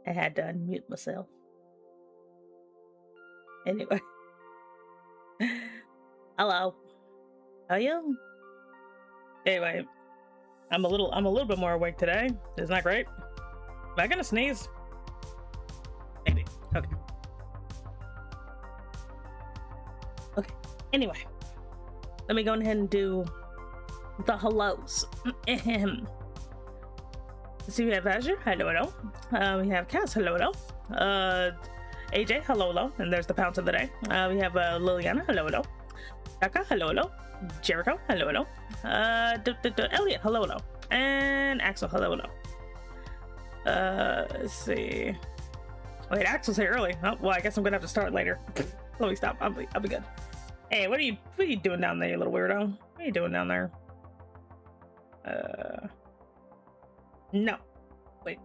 I had to unmute myself. Anyway. Hello. How are you? Anyway, I'm a little bit more awake today. Isn't that great? Am I gonna sneeze? Maybe. Okay. Okay. Anyway, let me go ahead and do the hellos. So we have Azure, hello. We have Cass, hello. AJ, hello. And there's the pounce of the day. We have Liliana, hello. Becca, hello. Jericho, hello. Elliot, hello. And Axel, hello. Let's see. Wait, Axel's here early. Oh, well, I guess I'm gonna have to start later. Let me stop. I'll be good. Hey, what are you doing down there, you little weirdo? What are you doing down there? No. Wait.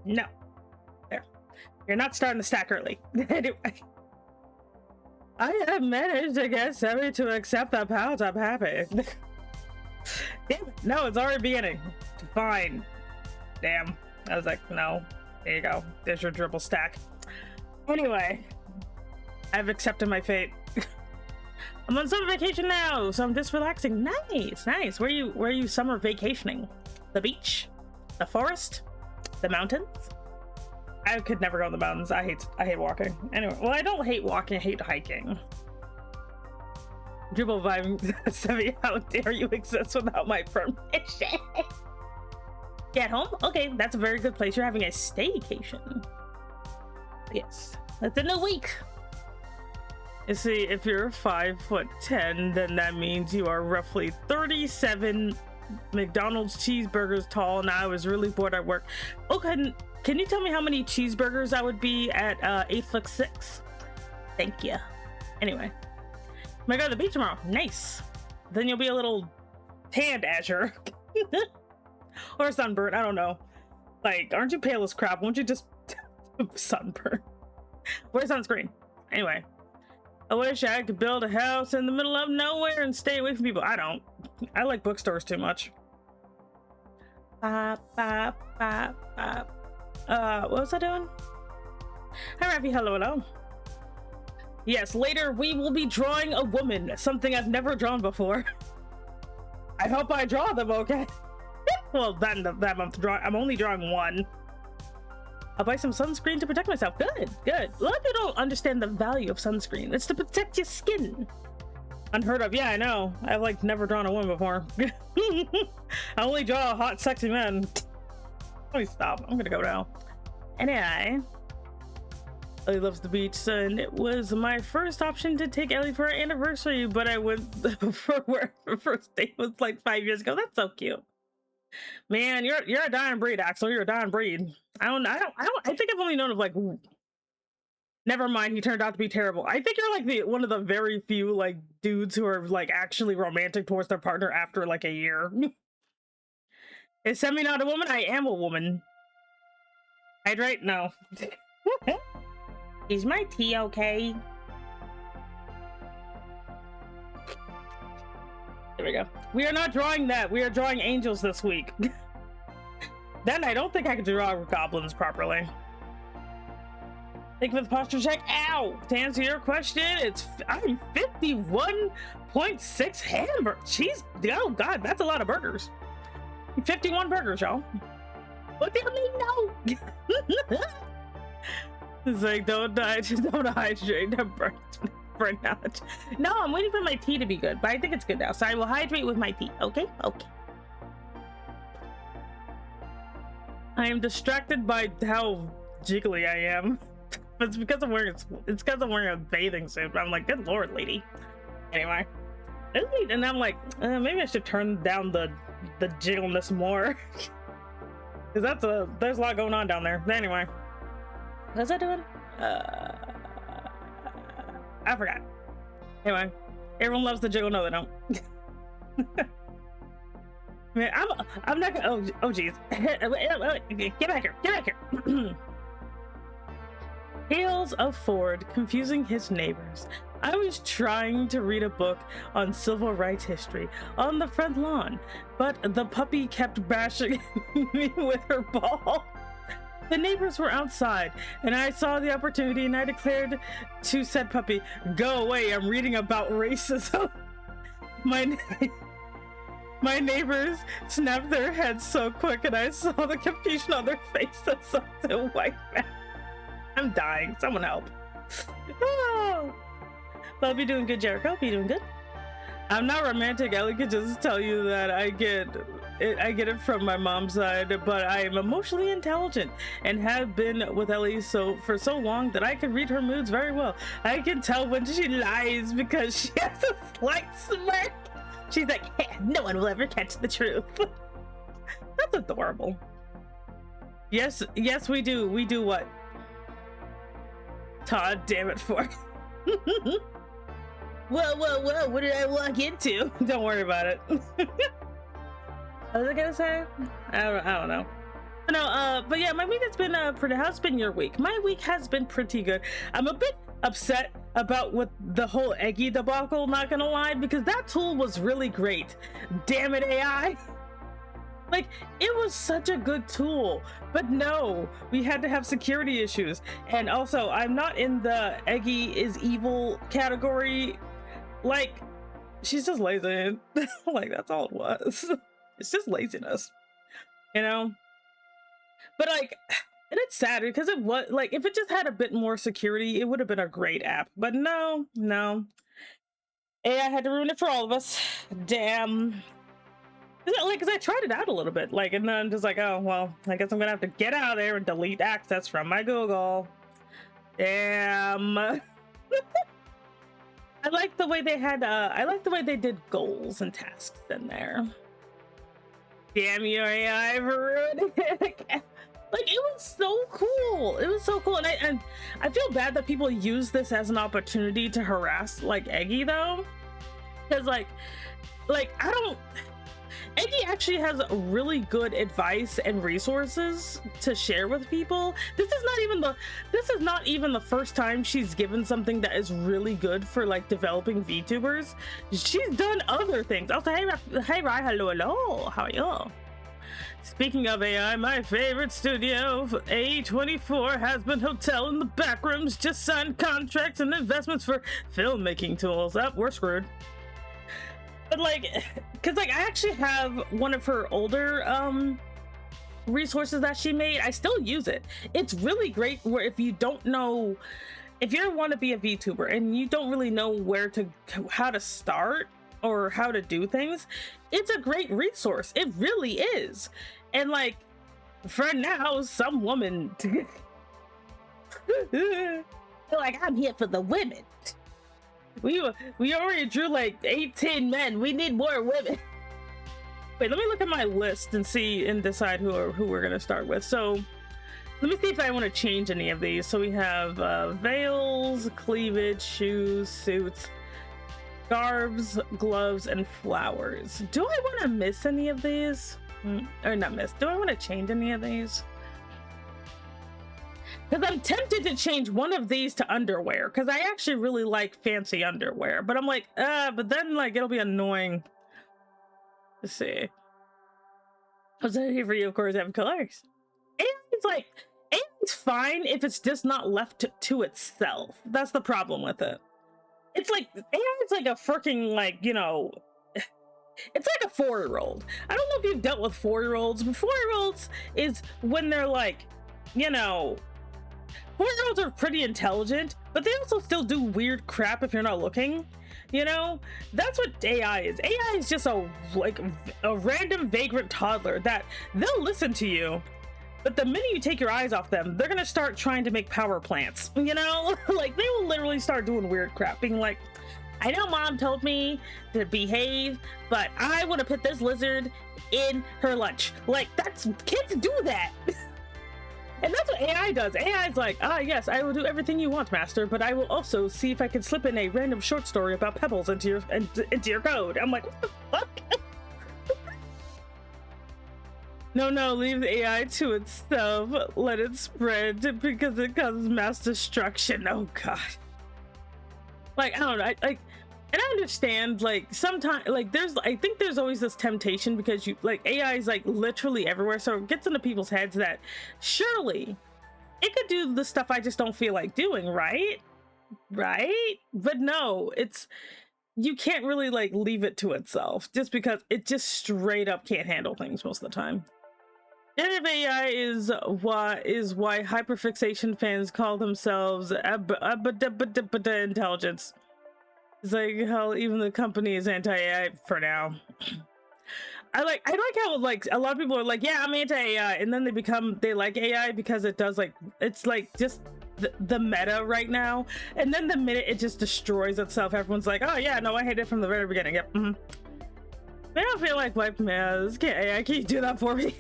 No. There. You're not starting the stack early. Anyway. I have managed to get Sevi to accept the pounce. I'm happy. Damn it. No, it's already beginning. Fine. Damn. I was like, no. There you go. There's your dribble stack. Anyway. I've accepted my fate. I'm on summer vacation now, so I'm just relaxing. Nice. Where are you summer vacationing? The beach? The forest? The mountains? I could never go in the mountains. I hate walking. Anyway, well, I don't hate walking, I hate hiking. Dribble vibing. Sevi, how dare you exist without my permission? Get home? Okay, that's a very good place. You're having a staycation. Yes, that's in a week. You see, if you're 5'10", then that means you are roughly 37 McDonald's cheeseburgers tall, and I was really bored at work. Okay, can you tell me how many cheeseburgers I would be at 8'6"? Thank you. Anyway, I'm gonna go to the beach tomorrow. Nice. Then you'll be a little tanned, Azure. Or sunburned, I don't know. Like, aren't you pale as crap? Won't you just sunburn? Wear sunscreen. Anyway. I wish I could build a house in the middle of nowhere and stay away from people. I don't. I like bookstores too much. What was I doing? Hi, Ravi. Hello. Yes, later we will be drawing a woman. Something I've never drawn before. I hope I draw them, okay? Well, that month I'm only drawing one. I'll buy some sunscreen to protect myself. Good. A lot of people don't understand the value of sunscreen. It's to protect your skin. Unheard of. Yeah, I know. I've like never drawn a woman before. I only draw hot, sexy men. Let me stop. I'm gonna go now. Anyway, Ellie loves the beach, and it was my first option to take Ellie for our anniversary, but I went for where her first date was like 5 years ago. That's so cute. Man, you're a dying breed, Axel. You're a dying breed. I think I've only known of like. Never mind, he turned out to be terrible. I think you're like one of the very few like dudes who are like actually romantic towards their partner after like a year. Is Semi not a woman? I am a woman. Hydrate? No. Is my tea okay? There we go. We are not drawing that. We are drawing angels this week. Then I don't think I can draw goblins properly. Thank you for the posture check. Ow! To answer your question, I'm 51.6 hamburger. Jeez, oh god, that's a lot of burgers. 51 burgers, y'all. What do you mean no? It's like don't hydrate, don't burn out. No, I'm waiting for my tea to be good, but I think it's good now. So I will hydrate with my tea. Okay. I am distracted by how jiggly I am. It's because I'm wearing a bathing suit. I'm like, good lord, lady. Anyway, and I'm like, maybe I should turn down the jiggleness more, because there's a lot going on down there. But anyway, what's I doing? I forgot. Anyway, everyone loves the jiggle. No, they don't. Man, I'm not gonna. Oh, jeez. Get back here. Tales of Ford confusing his neighbors. I was trying to read a book on civil rights history on the front lawn, but the puppy kept bashing me with her ball. The neighbors were outside, and I saw the opportunity, and I declared to said puppy, "Go away, I'm reading about racism." My neighbors snapped their heads so quick, and I saw the confusion on their faces. So white man. I'm dying. Someone help. Oh. But I'll be doing good, Jericho. I'll be doing good. I'm not romantic. Ellie could just tell you that I get it from my mom's side, but I am emotionally intelligent and have been with Ellie for so long that I can read her moods very well. I can tell when she lies because she has a slight smirk. She's like, hey, no one will ever catch the truth. That's adorable. Yes, we do. We do what? Todd, damn it, for. Whoa, what did I walk into? Don't worry about it. What was I gonna say? I don't know. No, but yeah, my week has been pretty. How's been your week? My week has been pretty good. I'm a bit upset about what the whole Eggy debacle, not gonna lie, because that tool was really great. Damn it, AI. Like, it was such a good tool, but no, we had to have security issues. And also, I'm not in the Eggy is evil category. Like, she's just lazy. Like, that's all it was. It's just laziness, you know? But like, and it's sad because it was like, if it just had a bit more security, it would have been a great app. But no. AI had to ruin it for all of us. Damn. Like, because I tried it out a little bit, like, and then I'm just like, oh, well, I guess I'm gonna have to get out of there and delete access from my Google. Damn. I like the way they had, I like the way they did goals and tasks in there. Damn you, AI, for ruining it. Like, it was so cool. It was so cool. And I feel bad that people use this as an opportunity to harass, like, Eggy, though. Because, like, I don't... Eggy actually has really good advice and resources to share with people. This is not even the first time she's given something that is really good for like developing VTubers. She's done other things. Also, hey Rai, hello, how are you? Speaking of AI, my favorite studio, A24, Has-Been Hotel in the Backrooms, just signed contracts and investments for filmmaking tools. Oh, we're screwed. But like, because like I actually have one of her older resources that she made. I still use it. It's really great where if you don't know, if you want to be a VTuber and you don't really know how to start or how to do things, it's a great resource. It really is. And like, for now, some woman like, I'm here for the women. We already drew like 18 men. We need more women. Wait, let me look at my list and see and decide who we're gonna start with. So let me see if I want to change any of these. So we have veils, cleavage, shoes, suits, scarves, gloves, and flowers. Do I want to miss any of these? Or not miss. Do I want to change any of these? Because I'm tempted to change one of these to underwear, because I actually really like fancy underwear. But I'm like, but then like it'll be annoying. Let's see. What's that here for you? Of course, have colors. It's fine if it's just not left to itself. That's the problem with it. It's like it's like a freaking like, you know, it's like a 4-year-old. I don't know if you've dealt with 4-year-olds, but 4-year-olds is when they're like, you know, 4-year-olds are pretty intelligent, but they also still do weird crap if you're not looking. You know, that's what AI is. AI is just a random vagrant toddler that they'll listen to you, but the minute you take your eyes off them, they're gonna start trying to make power plants. You know, like they will literally start doing weird crap, being like, I know mom told me to behave, but I want to put this lizard in her lunch. Like, kids do that. And that's what AI does. AI is like, yes, I will do everything you want, master, but I will also see if I can slip in a random short story about pebbles into your code. I'm like, what the fuck? No, leave the AI to itself. Let it spread because it causes mass destruction. Oh god. Like, I don't know, and I understand, like, sometimes, like, I think there's always this temptation because like, AI is like literally everywhere, so it gets into people's heads that surely it could do the stuff I just don't feel like doing, right? But no, you can't really like leave it to itself just because it just straight up can't handle things most of the time. Generative AI is why hyperfixation fans call themselves intelligence. It's like, hell, even the company is anti-AI for now. I like how like a lot of people are like, yeah, I'm anti-AI, and then they like AI because it does like, it's like just the meta right now, and then the minute it just destroys itself, everyone's like, oh yeah, no, I hate it from the very beginning. Yep. I don't feel like man, AI, can you do that for me?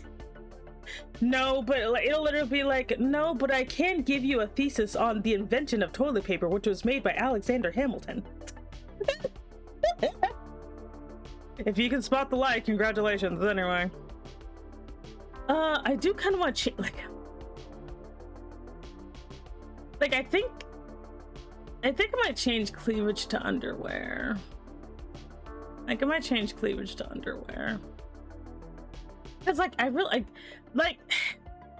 No, but like, it'll literally be like, no, but I can give you a thesis on the invention of toilet paper, which was made by Alexander Hamilton. If you can spot the light, congratulations. Anyway, I do kind of want to change, like I think I might change cleavage to underwear. Like, I might change cleavage to underwear. It's like, I really like,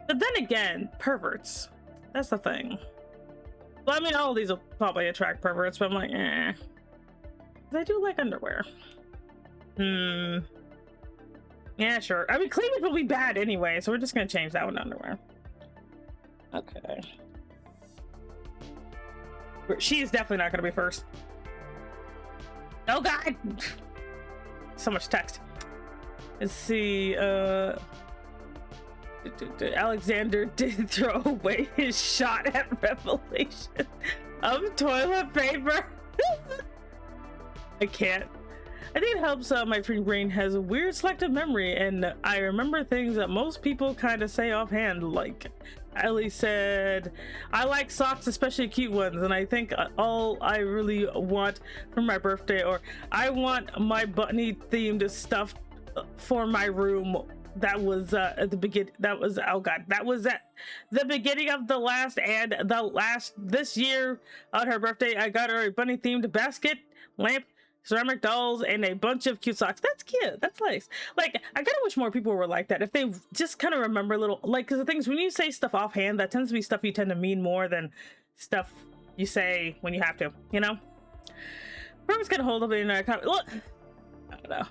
but then again, perverts. That's the thing. Well, I mean, all of these will probably attract perverts, but I'm like, eh. I do like underwear. Yeah, sure. I mean, cleavage will be bad anyway, so we're just gonna change that one to underwear. Okay. She's definitely not gonna be first. Oh god! So much text. Let's see, Alexander did throw away his shot at revelation of toilet paper. I can't. I think it helps my free brain has a weird selective memory, and I remember things that most people kind of say offhand. Like, Ellie said, I like socks, especially cute ones, and I think all I really want for my birthday, or I want my bunny themed stuff for my room. That was at the beginning. That was, oh god, that was at the beginning of the last, and this year on her birthday, I got her a bunny themed basket, lamp, ceramic dolls, and a bunch of cute socks. That's cute. That's nice. Like, I kind of wish more people were like that. If they just kind of remember little, like, because the things, when you say stuff offhand, that tends to be stuff you tend to mean more than stuff you say when you have to, you know? Whoever's gonna hold up in a comment. Look, I don't know.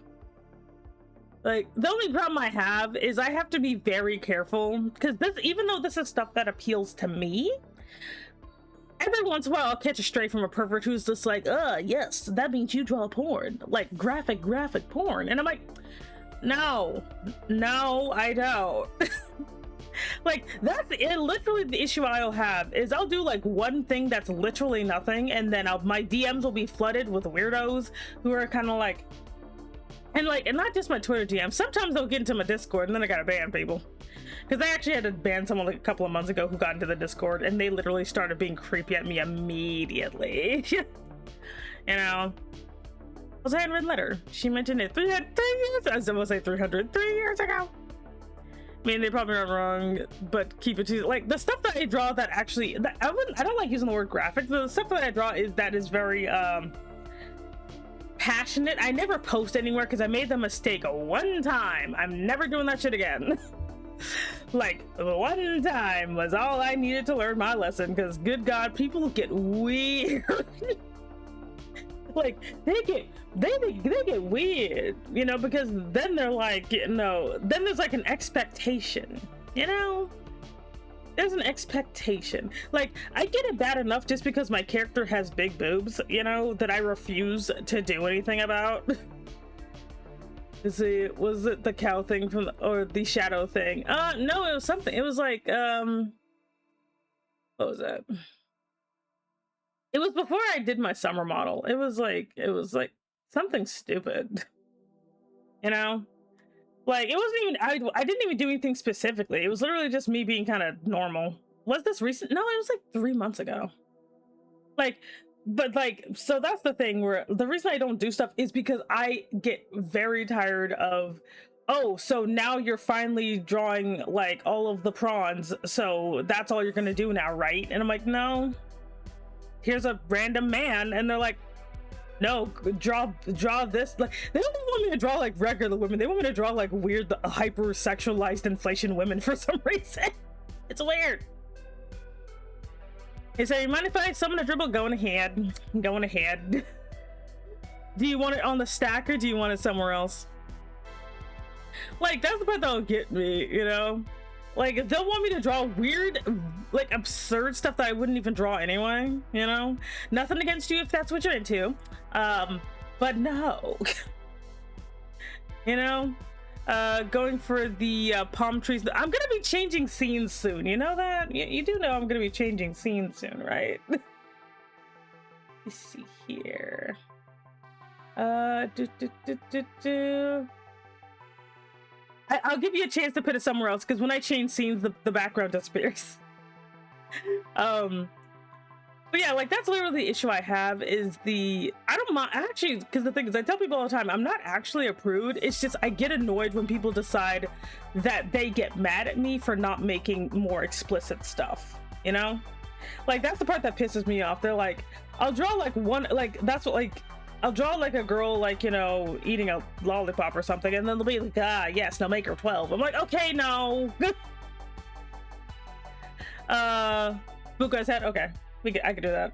Like, the only problem I have is I have to be very careful, because this, even though this is stuff that appeals to me, every once in a while I'll catch a stray from a pervert who's just like, yes, that means you draw porn, like graphic porn, and I'm like, no, I don't. Like, that's it. Literally the issue I'll have is I'll do like one thing that's literally nothing, and then my DMs will be flooded with weirdos who are kind of like, and not just my Twitter DMs, sometimes they'll get into my Discord, and then I gotta ban people. Because I actually had to ban someone like a couple of months ago who got into the Discord, and they literally started being creepy at me immediately. You know, it was a handwritten letter. She mentioned it 3 years, I was gonna say 3 years ago. I mean, they probably aren't wrong, but keep it to, like, the stuff that I draw that actually, I don't like using the word graphic. The stuff that I draw is very, passionate. I never post anywhere because I made the mistake one time. I'm never doing that shit again. Like, one time was all I needed to learn my lesson, because good god, people get weird. Like, they get weird, you know, because then they're like, you know, then there's like an expectation, you know? There's an expectation. Like, I get it bad enough just because my character has big boobs, you know, that I refuse to do anything about. Was it the cow thing or the shadow thing? No, it was something. It was like, what was that? It was before I did my summer model. It was like something stupid, you know? Like, it wasn't even, I didn't even do anything specifically. It was literally just me being kind of normal. Was this recent? No, it was like 3 months ago. Like, but like, so that's the thing where the reason I don't do stuff is because I get very tired of, oh, so now you're finally drawing like all of the prawns, so that's all you're gonna do now, right? And I'm like, no, here's a random man, and they're like, no, draw this. Like, they don't even want me to draw like regular women. They want me to draw like weird, hyper sexualized inflation women for some reason. It's weird. Hey, so you mind if I summon a dribble? Going ahead. Going ahead. Do you want it on the stack or do you want it somewhere else? Like, that's the part that'll get me, you know? Like, they'll want me to draw weird, like, absurd stuff that I wouldn't even draw anyway, you know? Nothing against you if that's what you're into. But no. You know? Going for the palm trees. I'm gonna be changing scenes soon, you know that? You do know I'm gonna be changing scenes soon, right? Let's see here. I'll give you a chance to put it somewhere else, because when I change scenes, the background disappears. But yeah, like, that's literally the issue I have, is I don't mind, actually, because the thing is, I tell people all the time, I'm not actually a prude. It's just I get annoyed when people decide that they get mad at me for not making more explicit stuff, you know? Like, that's the part that pisses me off. They're like, I'll draw like one, like, that's what, like, I'll draw like a girl, like, you know, eating a lollipop or something, and then they'll be like, ah, yes, now make her 12. I'm like, okay, no. Buko's head, okay. I can do that.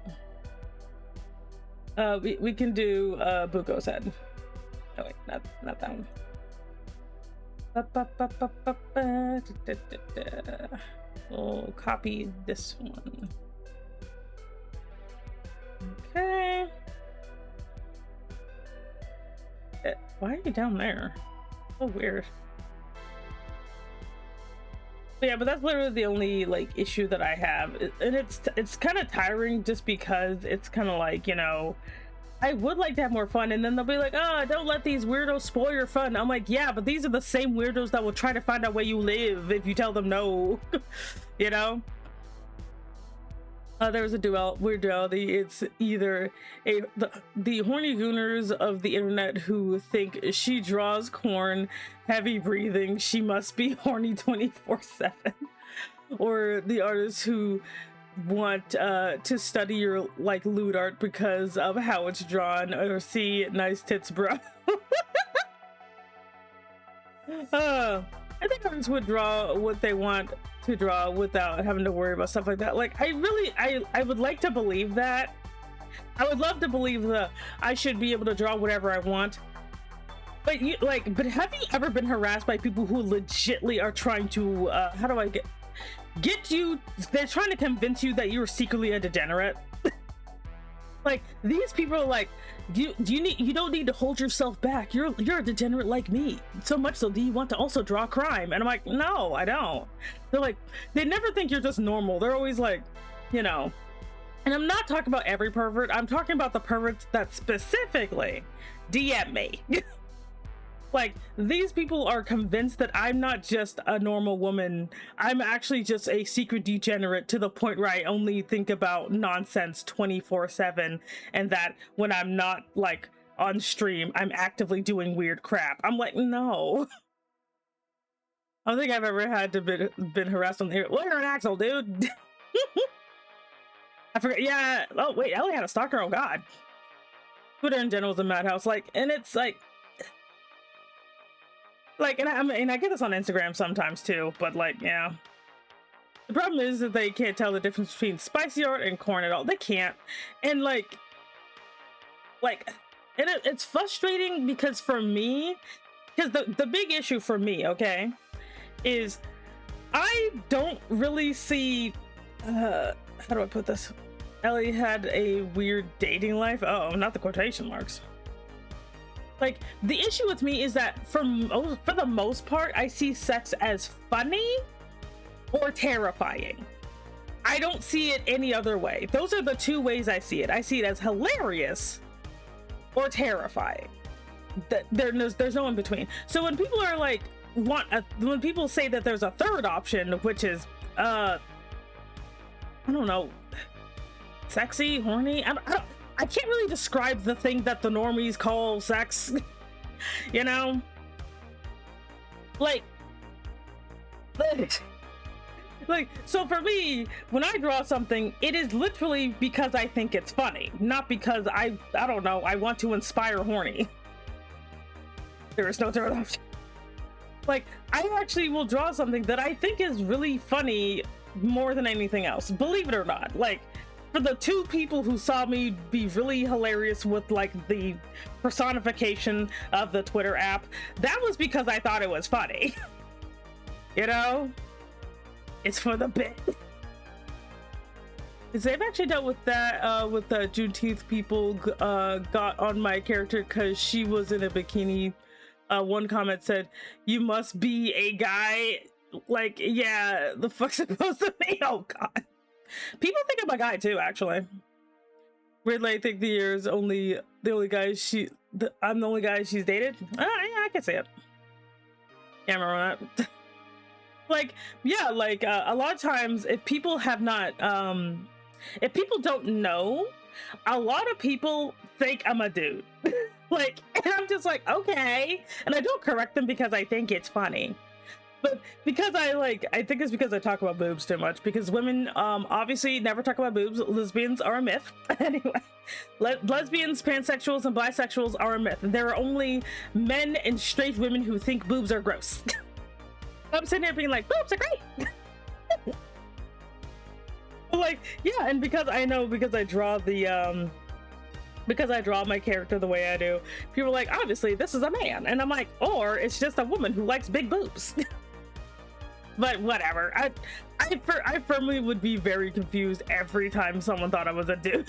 We can do Buko's head. Oh wait, not that one. We'll copy this one. Okay. Why are you down there? So weird. But yeah, but that's literally the only like issue that I have, and it's kind of tiring, just because it's kind of like, you know, I would like to have more fun, and then they'll be like, oh, don't let these weirdos spoil your fun. I'm like, yeah, but these are the same weirdos that will try to find out where you live if you tell them no. You know? There was a weird duality. It's either the horny gooners of the internet who think she draws corn, heavy breathing, she must be horny 24/7, or the artists who want to study your like lewd art because of how it's drawn, or see nice tits, bro. I think artists would draw what they want to draw without having to worry about stuff like that. Like, I would like to believe that. I would love to believe that I should be able to draw whatever I want. But but have you ever been harassed by people who legitly are trying to how do I get you? They're trying to convince you that you're secretly a degenerate. Like, these people are like, you don't need to hold yourself back. You're a degenerate like me. So much so, do you want to also draw crime? And I'm like, no, I don't. They're like, they never think you're just normal. They're always like, you know. And I'm not talking about every pervert. I'm talking about the perverts that specifically DM me. Like, these people are convinced that I'm not just a normal woman. I'm actually just a secret degenerate, to the point where I only think about nonsense 24/7, and that when I'm not like on stream, I'm actively doing weird crap. I'm like, no. I don't think I've ever had to been harassed on here. Look at an Axel, dude. I forgot. Yeah. Oh wait, Ellie had a stalker. Oh god. Twitter in general is a madhouse. Like, and it's like, and I get this on Instagram sometimes too, but like, yeah. The problem is that they can't tell the difference between spicy art and corn at all. They can't. And it's frustrating, because for me, because the big issue for me, okay, is I don't really see, how do I put this? Ellie had a weird dating life. Oh, not the quotation marks. Like, the issue with me is that for the most part, I see sex as funny or terrifying. I don't see it any other way. Those are the two ways I see it. I see it as hilarious or terrifying. There's no in between. So when people are like, when people say that there's a third option, which is, I don't know, sexy, horny, I can't really describe the thing that the normies call sex, you know? Like, Like, so for me, when I draw something, it is literally because I think it's funny, not because I don't know, I want to inspire horny. There is no third option. Like, I actually will draw something that I think is really funny more than anything else, believe it or not. Like, for the 2 people who saw me be really hilarious with like the personification of the Twitter app, that was because I thought it was funny. You know? It's for the bit. Because they've actually dealt with that with the Juneteenth people got on my character because she was in a bikini. One comment said, "You must be a guy." Like, yeah, the fuck's supposed to be? Oh god. People think I'm a guy too, actually. Weirdly, I think I'm the only guy she's dated. Yeah, I can see it. Can't remember that. Like, yeah, like a lot of times if people have not if people don't know, a lot of people think I'm a dude. Like, and I'm just like, okay, and I don't correct them because I think it's funny, but because I think it's because I talk about boobs too much, because women obviously never talk about boobs. Lesbians are a myth. Anyway, lesbians, pansexuals, and bisexuals are a myth. There are only men and straight women who think boobs are gross. I'm sitting here being like, boobs are great. Like, yeah, and because I draw my character the way I do, people are like, obviously this is a man, and I'm like, or it's just a woman who likes big boobs. But whatever. I firmly would be very confused every time someone thought I was a dude.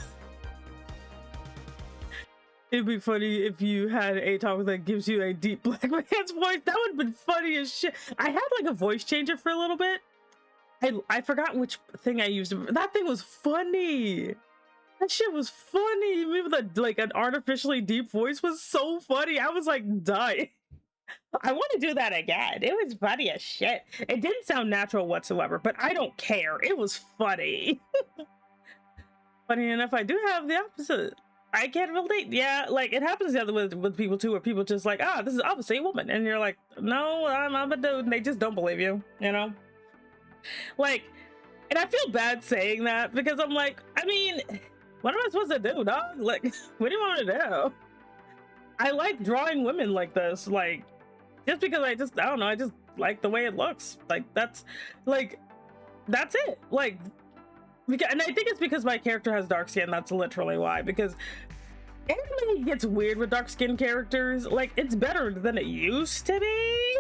It'd be funny if you had a talk that gives you a deep black man's voice. That would have been funny as shit. I had like a voice changer for a little bit. I forgot which thing I used. That thing was funny. That shit was funny. Me with an artificially deep voice was so funny. I was like dying. I want to do that again. It was funny as shit. It didn't sound natural whatsoever, but I don't care. It was funny. Funny enough, I do have the opposite. I can't relate. Yeah, like it happens the other way with people too, where people just like, this is obviously a woman, and you're like, no, I'm a dude, and they just don't believe you, you know? Like, and I feel bad saying that because I'm like, I mean, what am I supposed to do, dog? Like, what do you want me to do? I like drawing women like this, like, just because I don't know, I just like the way it looks. Like, that's it. Like, and I think it's because my character has dark skin. That's literally why. Because anime gets weird with dark skin characters. Like, it's better than it used to be.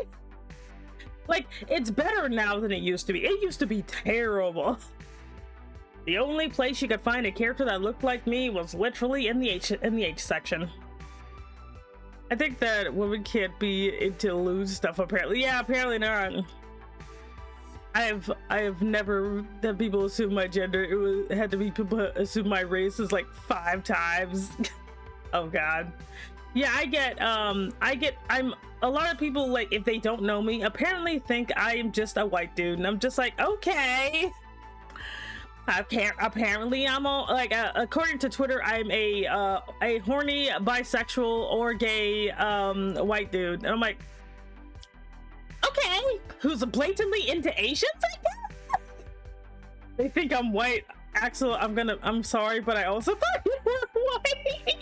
Like, it's better now than it used to be. It used to be terrible. The only place you could find a character that looked like me was literally in the H section. I think that women can't be into lewd stuff. Apparently, yeah, apparently not. I've never had people assume my gender. It had to be people assume my race is like 5 times. Oh god. Yeah, I'm a lot of people, like, if they don't know me, apparently think I am just a white dude, and I'm just like, okay. Apparently I'm according to Twitter, I'm a horny bisexual or gay white dude, and I'm like, okay, who's blatantly into Asians, I guess? They think I'm white. Axel, I'm sorry, but I also thought you were white.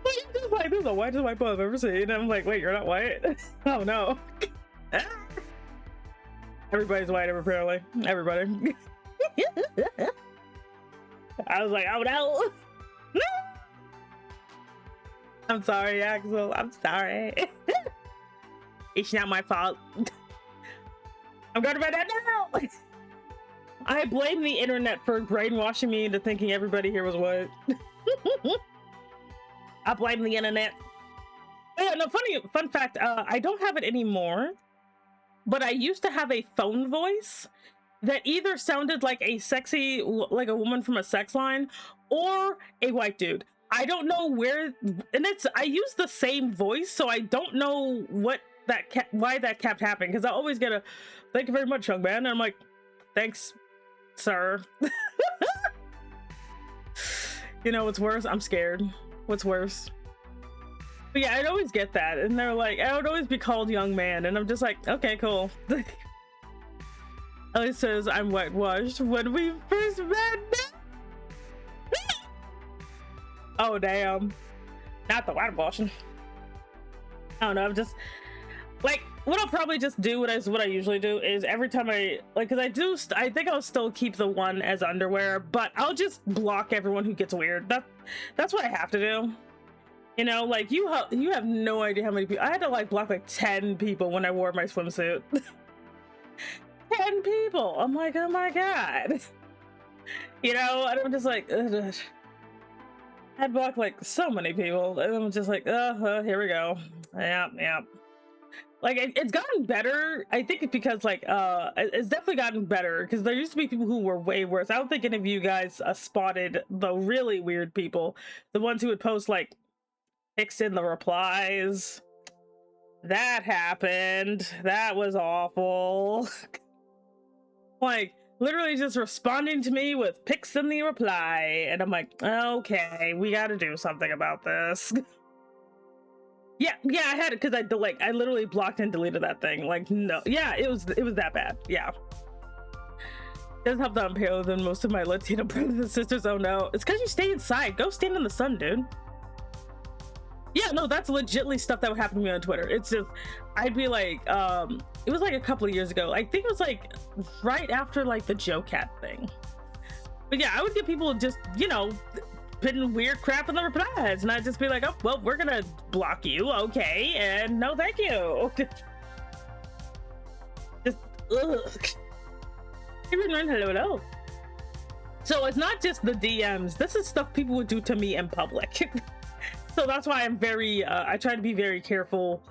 Like, this is the whitest white boy I've ever seen. And I'm like, wait, you're not white? Oh no. Everybody's white, apparently. Everybody. I was like, oh no. No. I'm sorry, Axel. I'm sorry. It's not my fault. I'm going to bed now. I blame the internet for brainwashing me into thinking everybody here was white. I blame the internet. Oh, yeah, no, fun fact, I don't have it anymore, but I used to have a phone voice that either sounded like a sexy, like a woman from a sex line, or a white dude. I don't know where, and I use the same voice, so I don't know why that kept happening, because I always get a, thank you very much, young man, and I'm like, thanks, sir. You know what's worse? I'm scared. What's worse? But yeah, I'd always get that, and they're like, I would always be called young man, and I'm just like, okay, cool. Ellie says I'm whitewashed when we first met. Oh damn, not the whitewashing. I don't know. I'm just like, what I'll probably just do, what I usually do is every time I like, because I think I'll still keep the one as underwear, but I'll just block everyone who gets weird. That's what I have to do. You know, like you have no idea how many people I had to like block like 10 people when I wore my swimsuit. 10 people. I'm like, oh my god. You know, and I'm just like, ugh. I'd block like so many people, and I'm just like, here we go. Yeah. Like it's gotten better. I think it's because like it's definitely gotten better, because there used to be people who were way worse. I don't think any of you guys spotted the really weird people, the ones who would post like pics in the replies. That happened. That was awful. Like literally just responding to me with pics in the reply, and I'm like, okay, we got to do something about this. Yeah, I had it because I literally blocked and deleted that thing. Like, no, yeah, it was that bad. Yeah, doesn't help that I'm paler than most of my Latino brothers and sisters. Oh no, it's because you stay inside. Go stand in the sun, dude. Yeah, no, that's legitly stuff that would happen to me on Twitter. It's just, I'd be like, it was like a couple of years ago. I think it was like right after like the Joe Cat thing. But yeah, I would get people just, you know, putting weird crap in the replies, and I'd just be like, oh, well, we're gonna block you, okay, and no thank you. Just, ugh. Hello. So it's not just the DMs. This is stuff people would do to me in public. So that's why I'm very, I try to be very careful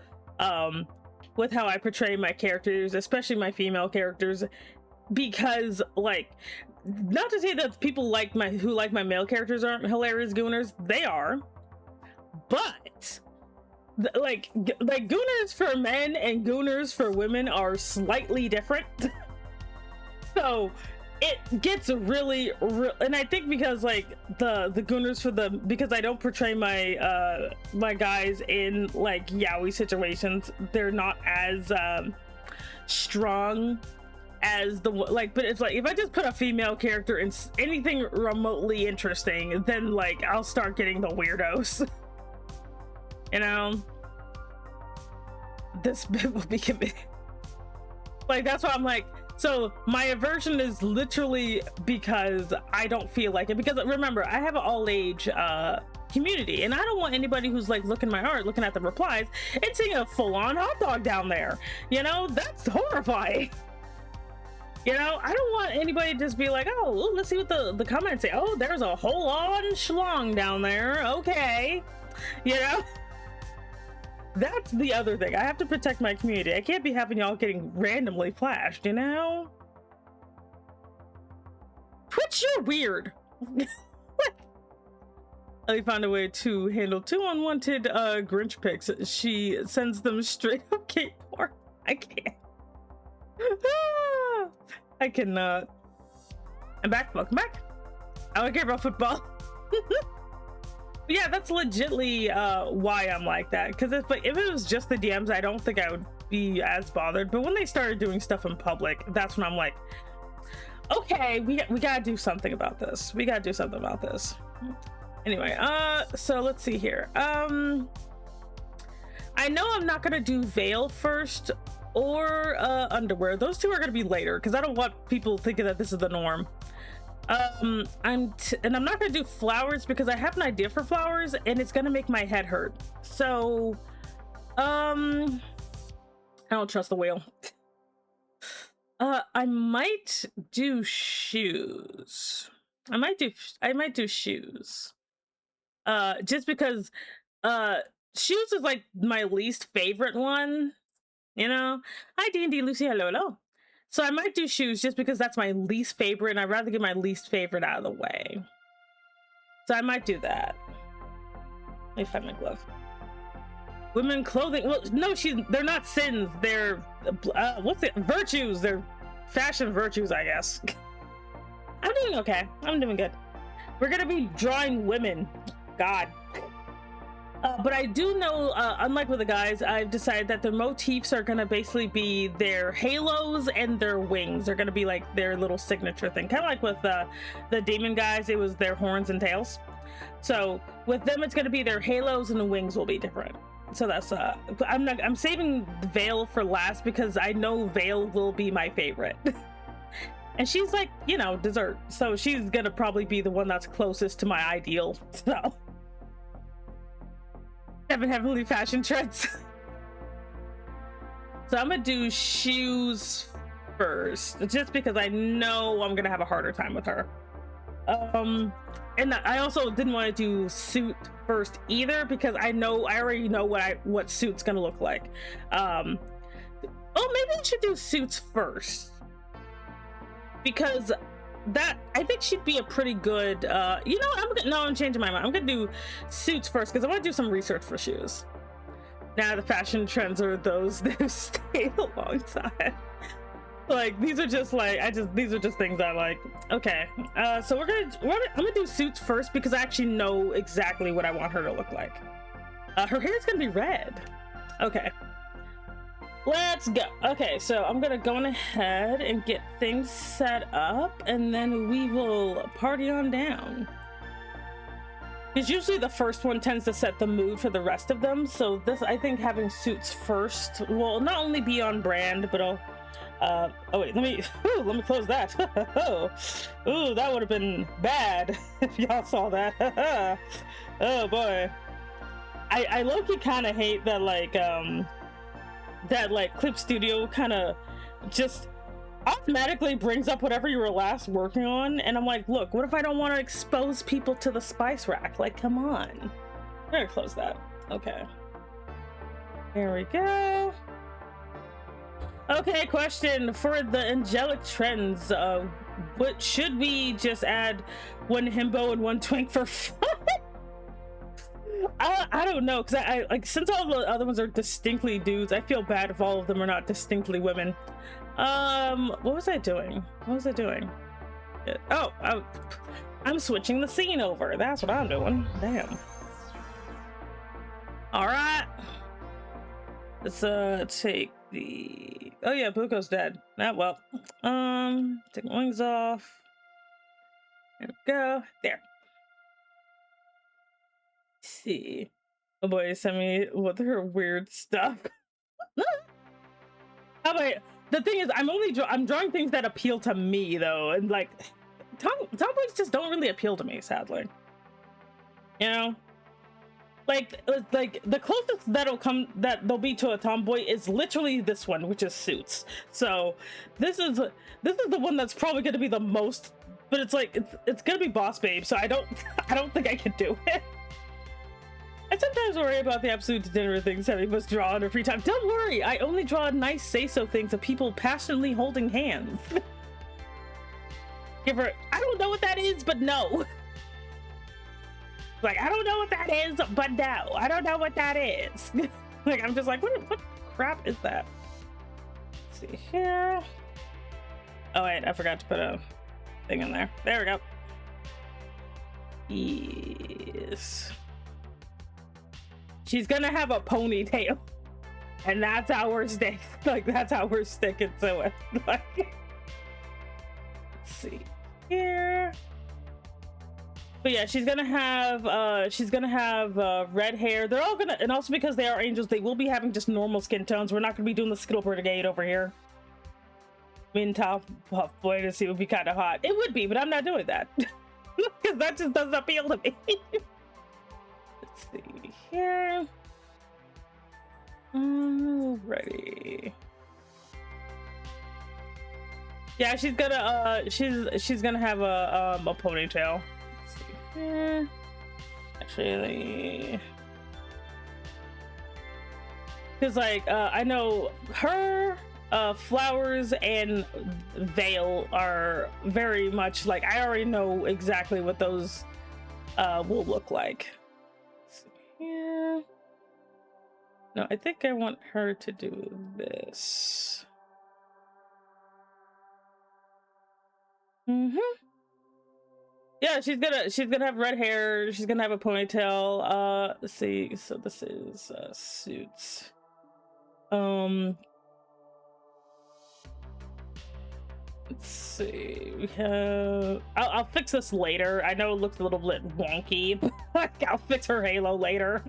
with how I portray my characters, especially my female characters, because like, not to say that people who like my male characters aren't hilarious gooners, they are, but like gooners for men and gooners for women are slightly different. So it gets really, and I think because like the gooners because I don't portray my my guys in like yaoi situations, they're not as strong as the like, but it's like if I just put a female character in anything remotely interesting, then like I'll start getting the weirdos. You know, this bit will be committed. Like that's why I'm like, so my aversion is literally because I don't feel like it, because remember I have an all-age community, and I don't want anybody who's like looking my art, looking at the replies, and seeing a full-on hot dog down there. You know, that's horrifying. You know, I don't want anybody to just be like, oh, let's see what the comments say. Oh, there's a whole on schlong down there. Okay. You know, that's the other thing. I have to protect my community. I can't be having y'all getting randomly flashed, you know? Twitch, you're weird. I found a way to handle 2 unwanted Grinch pics. She sends them straight up K-porn. I can't. I cannot. I'm back. Welcome back. I don't care about football. Yeah, that's legitly why I'm like that. Because if it was just the DMs, I don't think I would be as bothered. But when they started doing stuff in public, that's when I'm like, okay, we gotta do something about this. We gotta do something about this. Anyway, so let's see here. I know I'm not gonna do veil first or underwear. Those two are gonna be later because I don't want people thinking that this is the norm. I'm not gonna do flowers because I have an idea for flowers and it's gonna make my head hurt. So I don't trust the whale. I might do shoes. I might do shoes. Just because shoes is like my least favorite one. You know, hi D&D Lucy, hello. So I might do shoes just because that's my least favorite, and I'd rather get my least favorite out of the way. So I might do that. Let me find my glove. Women clothing. Well, no, they're not sins. They're what's it? Virtues. They're fashion virtues, I guess. I'm doing okay. I'm doing good. We're gonna be drawing women. God. But I do know, unlike with the guys, I've decided that their motifs are gonna basically be their halos and their wings. They're gonna be like their little signature thing, kind of like with the demon guys. It was their horns and tails. So with them, it's gonna be their halos and the wings will be different. So that's I'm saving Veil for last because I know Veil will be my favorite. And she's like, you know, dessert. So she's gonna probably be the one that's closest to my ideal. So 7 heavenly fashion trends. So I'm gonna do shoes first, just because I know I'm gonna have a harder time with her. And I also didn't want to do suit first either, because I already know what suit's gonna look like. Oh, maybe I should do suits first, because that, I think she'd be a pretty good, you know, I'm changing my mind. I'm gonna do suits first because I want to do some research for shoes. Now the fashion trends are those that stay a long time. Like, these are just like, these are just things I like. Okay, so I'm gonna do suits first because I actually know exactly what I want her to look like. Her hair is gonna be red. Okay. Let's go. Okay, so I'm gonna go on ahead and get things set up, and then we will party on down. Because usually the first one tends to set the mood for the rest of them. So this, I think having suits first will not only be on brand, but oh wait, let me close that. Ooh, that would have been bad if y'all saw that. Oh boy. I low-key kind of hate that, like, that like Clip Studio kind of just automatically brings up whatever you were last working on, and I'm like, look, what if I don't want to expose people to the spice rack? Like, come on. I'm gonna close that. Okay, there we go. Okay, question for the angelic trends. What should we just add 1 himbo and 1 twink for fun? I don't know, because I like, since all the other ones are distinctly dudes, I feel bad if all of them are not distinctly women. What was I doing? Oh, I'm switching the scene over. That's what I'm doing. Damn. All right. Let's take the, oh yeah, Buko's dead. Ah, well, take my wings off. There we go. There. See, oh boy, send me with her weird stuff. Oh wait, the thing is, I'm drawing things that appeal to me though, and like tomboys just don't really appeal to me, sadly. You know, like the closest that they'll be to a tomboy is literally this one, which is suits. So this is the one that's probably going to be the most, but it's like it's gonna be Boss Babe, so I don't think I can do it. I sometimes worry about the absolute degenerate things Heavy must draw in her free time. Don't worry, I only draw nice say-so things of people passionately holding hands. Give her, I don't know what that is, but no. Like, I don't know what that is, but no. I don't know what that is. Like, I'm just like, what crap is that? Let's see here. Oh wait, I forgot to put a thing in there. There we go. Yes. She's gonna have a ponytail, and that's how we're sticking. Like, that's how we're sticking to it. Like, let's see here. But yeah, she's gonna have red hair. They're all gonna, and also because they are angels, they will be having just normal skin tones. We're not gonna be doing the Skittle Brigade over here. Min top puff boy to see would be kind of hot. It would be, but I'm not doing that because that just doesn't appeal to me. Let's see here. Alrighty. Yeah, she's gonna have a ponytail. Let's see here. Actually, because like I know her, Flowers and Veil are very much like, I already know exactly what those will look like. Let's see here. No, I think I want her to do this. Yeah, she's gonna have red hair. She's gonna have a ponytail. Let's see. So this is suits. Let's see. We have. I'll fix this later. I know it looks a little bit wonky. But I'll fix her halo later.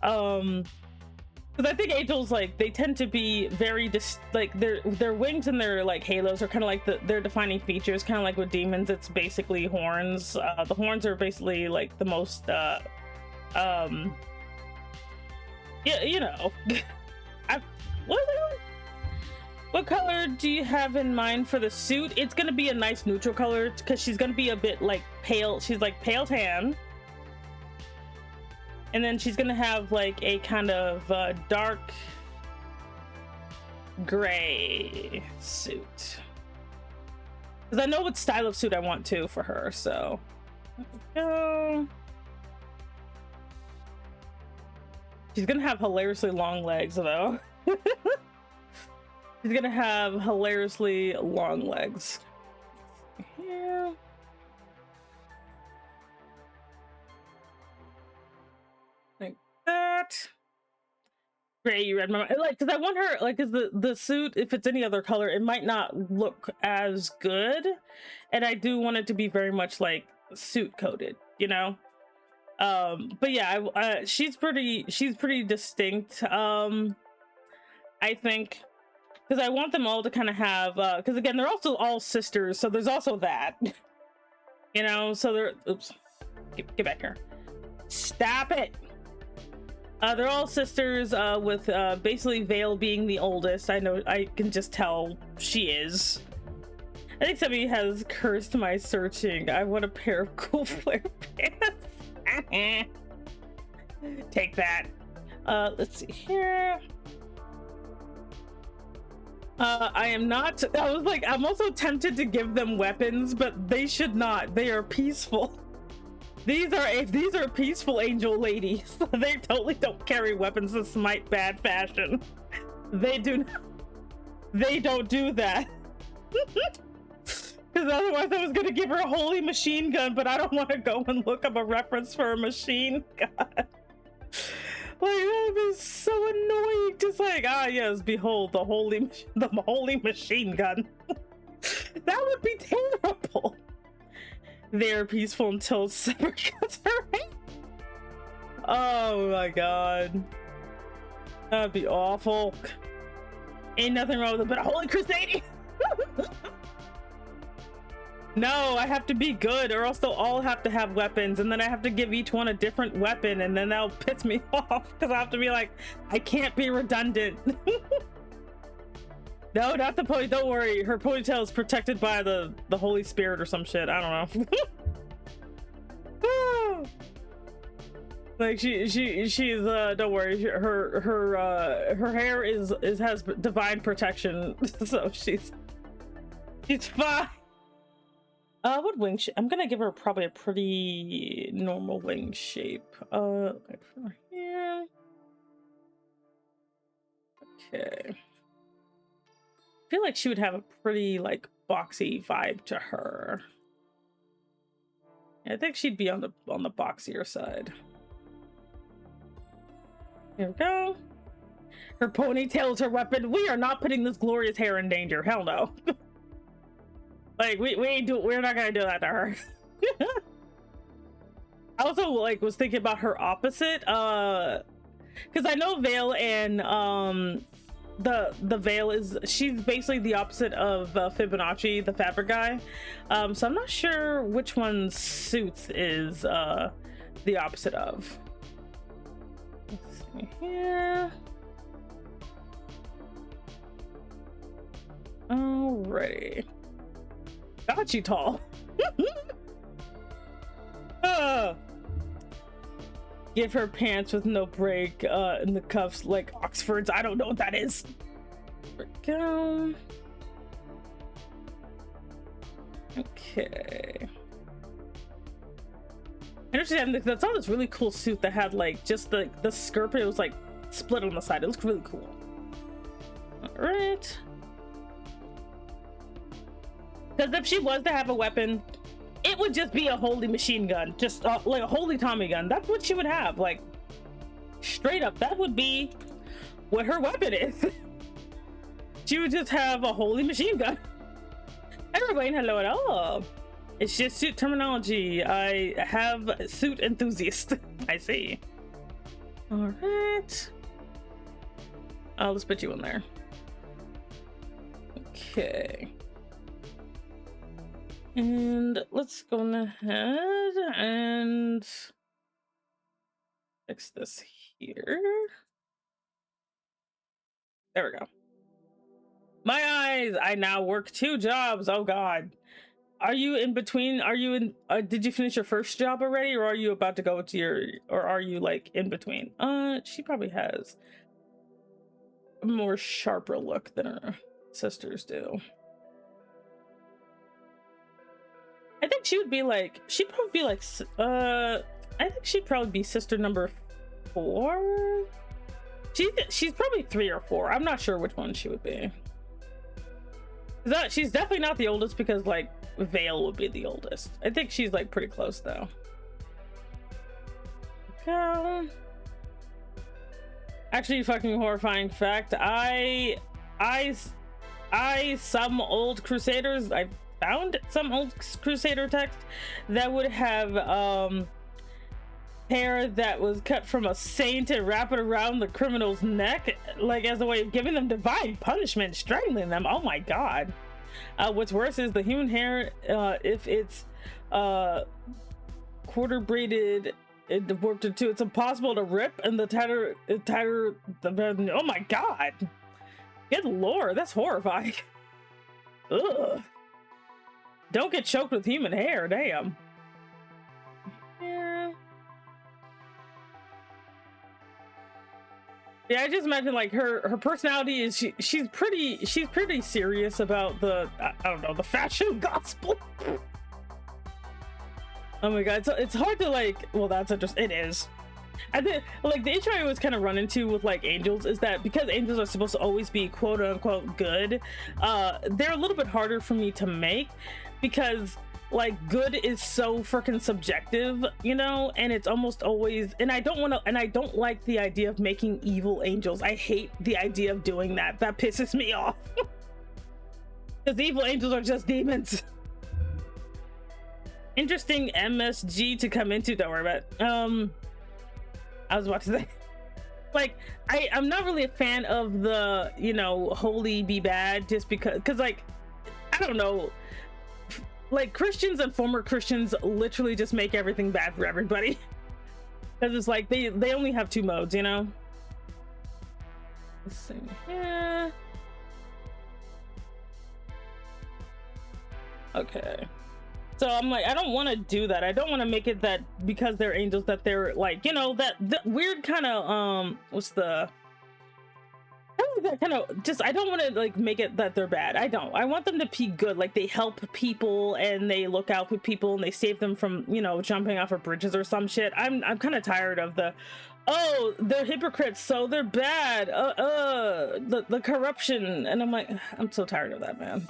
Because I think angels, like, they tend to be very like their wings and their like halos are kind of like their defining features. Kind of like with demons, it's basically horns. The horns are basically like the most yeah, you know. What color do you have in mind for the suit? It's gonna be a nice neutral color because she's gonna be a bit like pale. She's like pale tan. And then she's gonna have like a kind of dark gray suit. Because I know what style of suit I want to for her, so. There we go. She's gonna have hilariously long legs though. She's gonna have hilariously long legs. Here. Like that. Gray, you read my mind. Like, because I want her, like, because the suit, if it's any other color, it might not look as good. And I do want it to be very much like suit coated, you know? But yeah, she's pretty distinct. I think. Because I want them all to kind of have, because again, they're also all sisters, so there's also that. You know, so they're, oops, get back here. Stop it! They're all sisters, with basically Vale being the oldest. I know, I can just tell she is. I think somebody has cursed my searching. I want a pair of cool flare pants. Take that. Let's see here. I am not. I was like, I'm also tempted to give them weapons, but they should not. They are peaceful. These are peaceful angel ladies. They totally don't carry weapons in smite bad fashion. They do not. They don't do that. Because otherwise I was gonna give her a holy machine gun, but I don't want to go and look up a reference for a machine gun. Like, that would be so annoying. Just like, ah, yes, behold, the holy machine gun. That would be terrible. They're peaceful until Sever cuts her head. Oh my god. That'd be awful. Ain't nothing wrong with it but a holy crusade. No, I have to be good, or else they'll all have to have weapons, and then I have to give each one a different weapon, and then that'll piss me off, because I have to be like, I can't be redundant. No, not the pony. Don't worry, her ponytail is protected by the Holy Spirit or some shit. I don't know. Like she's don't worry, her hair has divine protection, so she's fine. What wing shape? I'm gonna give her probably a pretty normal wing shape. Right from here. Okay. I feel like she would have a pretty like boxy vibe to her. I think she'd be on the boxier side. Here we go. Her ponytail is her weapon. We are not putting this glorious hair in danger. Hell no. Like we're not gonna do that to her. I also like was thinking about her opposite, because I know Vale and the Vale she's basically the opposite of Fibonacci, the fabric guy. So I'm not sure which one Suits is the opposite of. Let's see here. Alrighty. Got you tall. Give her pants with no break in the cuffs like Oxfords. I don't know what that is. There we go. Okay. Interesting. I saw this really cool suit that had like just the skirt, but it was like split on the side. It looked really cool. All right. Because if she was to have a weapon, it it would just be a holy machine gun, just like a holy Tommy gun. That's what she would have, like straight up. That would be what her weapon is. She would just have a holy machine gun. Everybody, hello at all. It's just suit terminology. I have suit enthusiast. I see. All right. Let's put you in there. Okay. And let's go ahead and fix this here. There we go. My eyes, I now work 2 jobs. Oh God. Are you in between? Are you in, did you finish your first job already, or are you about to go to your, or are you like in between? She probably has a more sharper look than her sisters do. I think she would be like, she'd probably be like, I think she'd probably be sister number 4. She's probably 3 or 4. I'm not sure which one she would be. She's definitely not the oldest, because like Vale would be the oldest. I think she's like pretty close though. Okay. Actually, fucking horrifying fact. I some old Crusaders. I found some old Crusader text that would have hair that was cut from a saint and wrap it around the criminal's neck, like as a way of giving them divine punishment, strangling them. Oh my God. What's worse is the human hair, if it's quarter braided, it warped into, it's impossible to rip, and the tighter, oh my God. Good Lord, that's horrifying. Ugh. Don't get choked with human hair, damn. Yeah. Yeah, I just imagine like her personality is she's pretty serious about the I don't know, the fashion gospel. Oh my God, so it's hard to like, well, that's interesting. It is. I think like the issue I always kind of run into with like angels is that because angels are supposed to always be quote unquote good, they're a little bit harder for me to make, because like good is so freaking subjective, you know, and it's almost always, and I don't like the idea of making evil angels. I hate the idea of doing that. That pisses me off. Because evil angels are just demons. Interesting MSG to come into, don't worry about it. I was about to say, like, I'm not really a fan of the, you know, holy be bad, just because like, I don't know, like Christians and former Christians literally just make everything bad for everybody. Because it's like they only have 2 modes, you know. Let's see. Yeah. Okay. So I'm like, I don't want to do that. I don't want to make it that because they're angels that they're like, you know, that weird kind of what's the, that kind of just, I don't want to like make it that they're bad. I don't. I want them to be good. Like they help people and they look out for people and they save them from, you know, jumping off of bridges or some shit. I'm kind of tired of the, oh, they're hypocrites, so they're bad. The corruption, and I'm like, I'm so tired of that, man.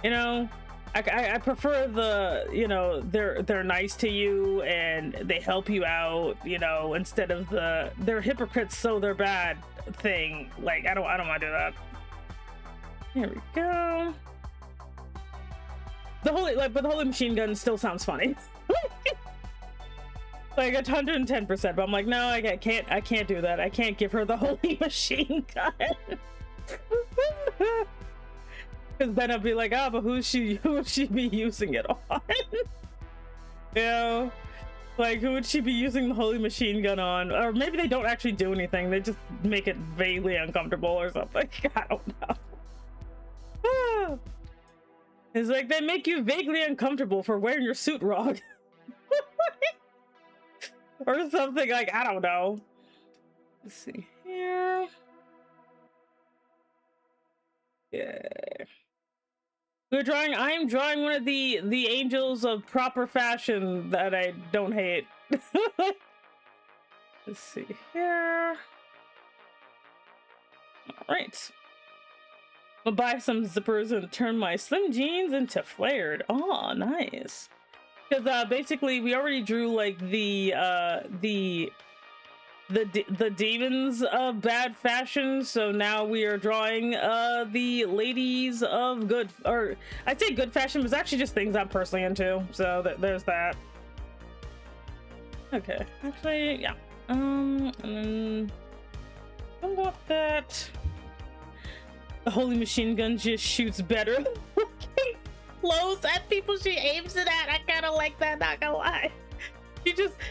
You know. I prefer the, you know, they're nice to you and they help you out, you know, instead of the they're hypocrites so they're bad thing. Like I don't want to do that. Here we go. The holy, like, but the holy machine gun still sounds funny. Like 110%, but I'm like, no, I can't do that. I can't give her the holy machine gun. Because then I'll be like, oh, but who would she be using it on? You know, like who would she be using the holy machine gun on? Or maybe they don't actually do anything, they just make it vaguely uncomfortable or something. I don't know. It's like they make you vaguely uncomfortable for wearing your suit wrong. Or something, like, I don't know. Let's see here. Yeah. I'm drawing one of the angels of proper fashion that I don't hate. Let's see here. All right. I'll buy some zippers and turn my slim jeans into flared. Oh, nice. Because basically we already drew like the demons of bad fashion, so now we are drawing the ladies of good, or I'd say good fashion, but it's actually just things I'm personally into, so there's that. Okay, actually, yeah. And then I want that. The holy machine gun just shoots better. Close at people she aims it at. I kind of like that, not gonna lie.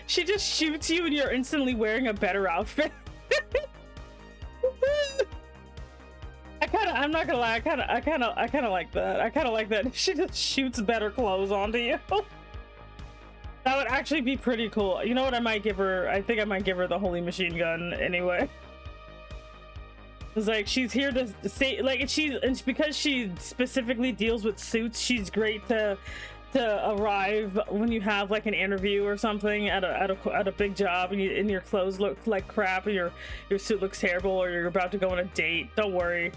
She just shoots you and you're instantly wearing a better outfit. I'm not gonna lie, I kind of like that. I kind of like that. She just shoots better clothes onto you. That would actually be pretty cool. You know what, I might give her, I think I might give her the holy machine gun anyway. It's like she's here to say, like, it's because she specifically deals with suits, she's great to arrive when you have like an interview or something at a big job, and your clothes look like crap, and your suit looks terrible, or you're about to go on a date. Don't worry,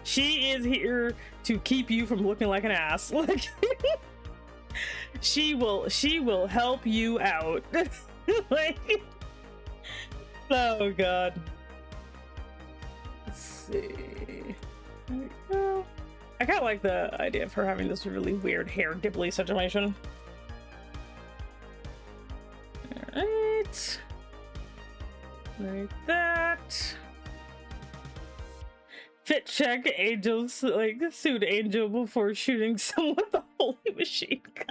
she is here to keep you from looking like an ass. Like, she will help you out. Like, oh god. Let's see. There we go. I kind of like the idea of her having this really weird hair Ghibli situation. Alright. Like that. Fit check Angel's, like, suit Angel before shooting someone with a holy machine gun.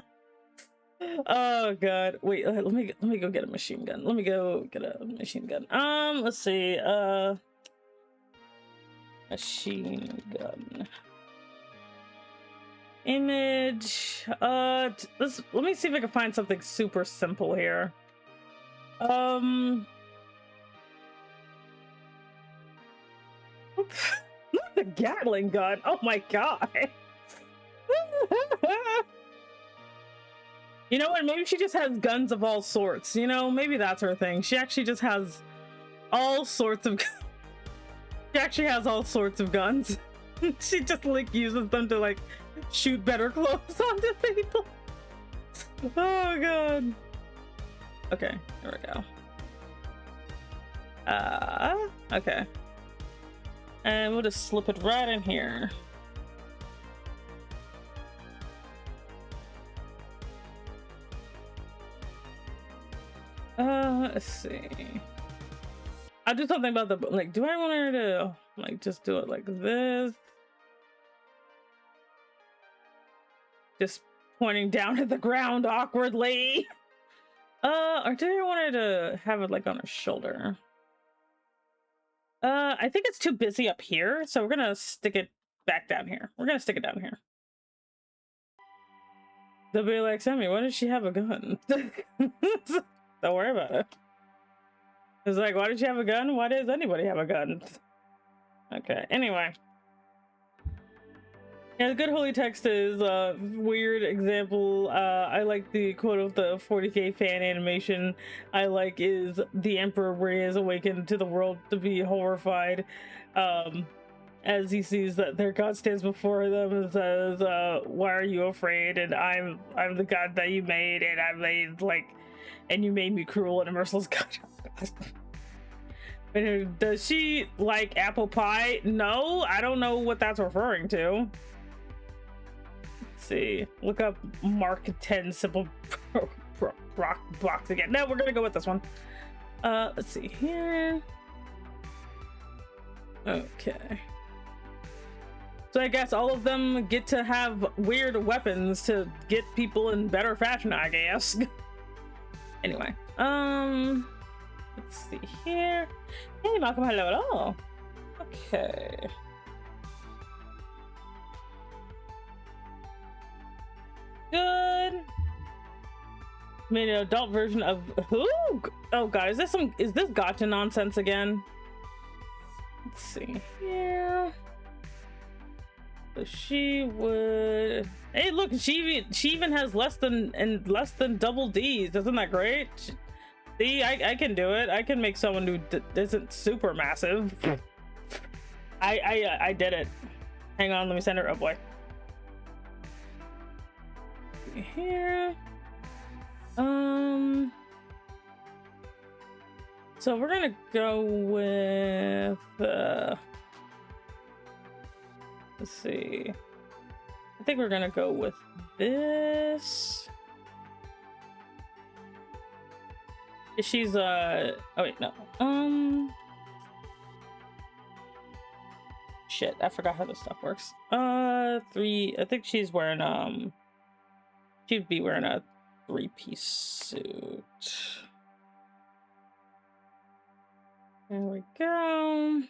Oh god. Wait, let me go get a machine gun. Let me go get a machine gun. Let's see. Machine gun. Image. Let me see if I can find something super simple here. Not the Gatling gun. Oh my god. You know what? Maybe she just has guns of all sorts. You know, maybe that's her thing. She actually just has all sorts of. She actually has all sorts of guns. She just like uses them to like shoot better clothes onto people. Oh god. Okay, here we go. Okay. And we'll just slip it right in here. Let's see. I'll do something about the, like, do I want her to like just do it like this? Just pointing down at the ground awkwardly. Or do I want her to have it like on her shoulder? I think it's too busy up here, so we're gonna stick it back down here. We're gonna stick it down here. They'll be like, Sammy, why does she have a gun? Don't worry about it. It's like, why did she have a gun? Why does anybody have a gun? Okay, anyway. Yeah, the good holy text is a weird example. I like the quote of the 40k fan animation I like is the emperor where he is awakened to the world to be horrified as he sees that their god stands before them and says, why are you afraid? And I'm the god that you made, and I made like, and you made me cruel and a merciless god. Does she like apple pie? No, I don't know what that's referring to. Let's see, look up Mark 10 simple rock blocks again. No, we're gonna go with this one. Let's see here. Okay. So I guess all of them get to have weird weapons to get people in better fashion, I guess. Anyway, let's see here. Hey, Malcolm, hello, hello. Okay. Good. I mean, an adult version of who? Oh god, is this gotcha nonsense again? Let's see here. So she would. Hey, look, she even has less than double D's. Isn't that great? See, I can do it. I can make someone who isn't super massive. I did it. Hang on, let me send her. Oh boy. Here. So we're gonna go with let's see. I think we're gonna go with this. She's oh wait, no. Shit, I forgot how this stuff works. 3, I think she's wearing she'd be wearing a 3-piece suit. There we go.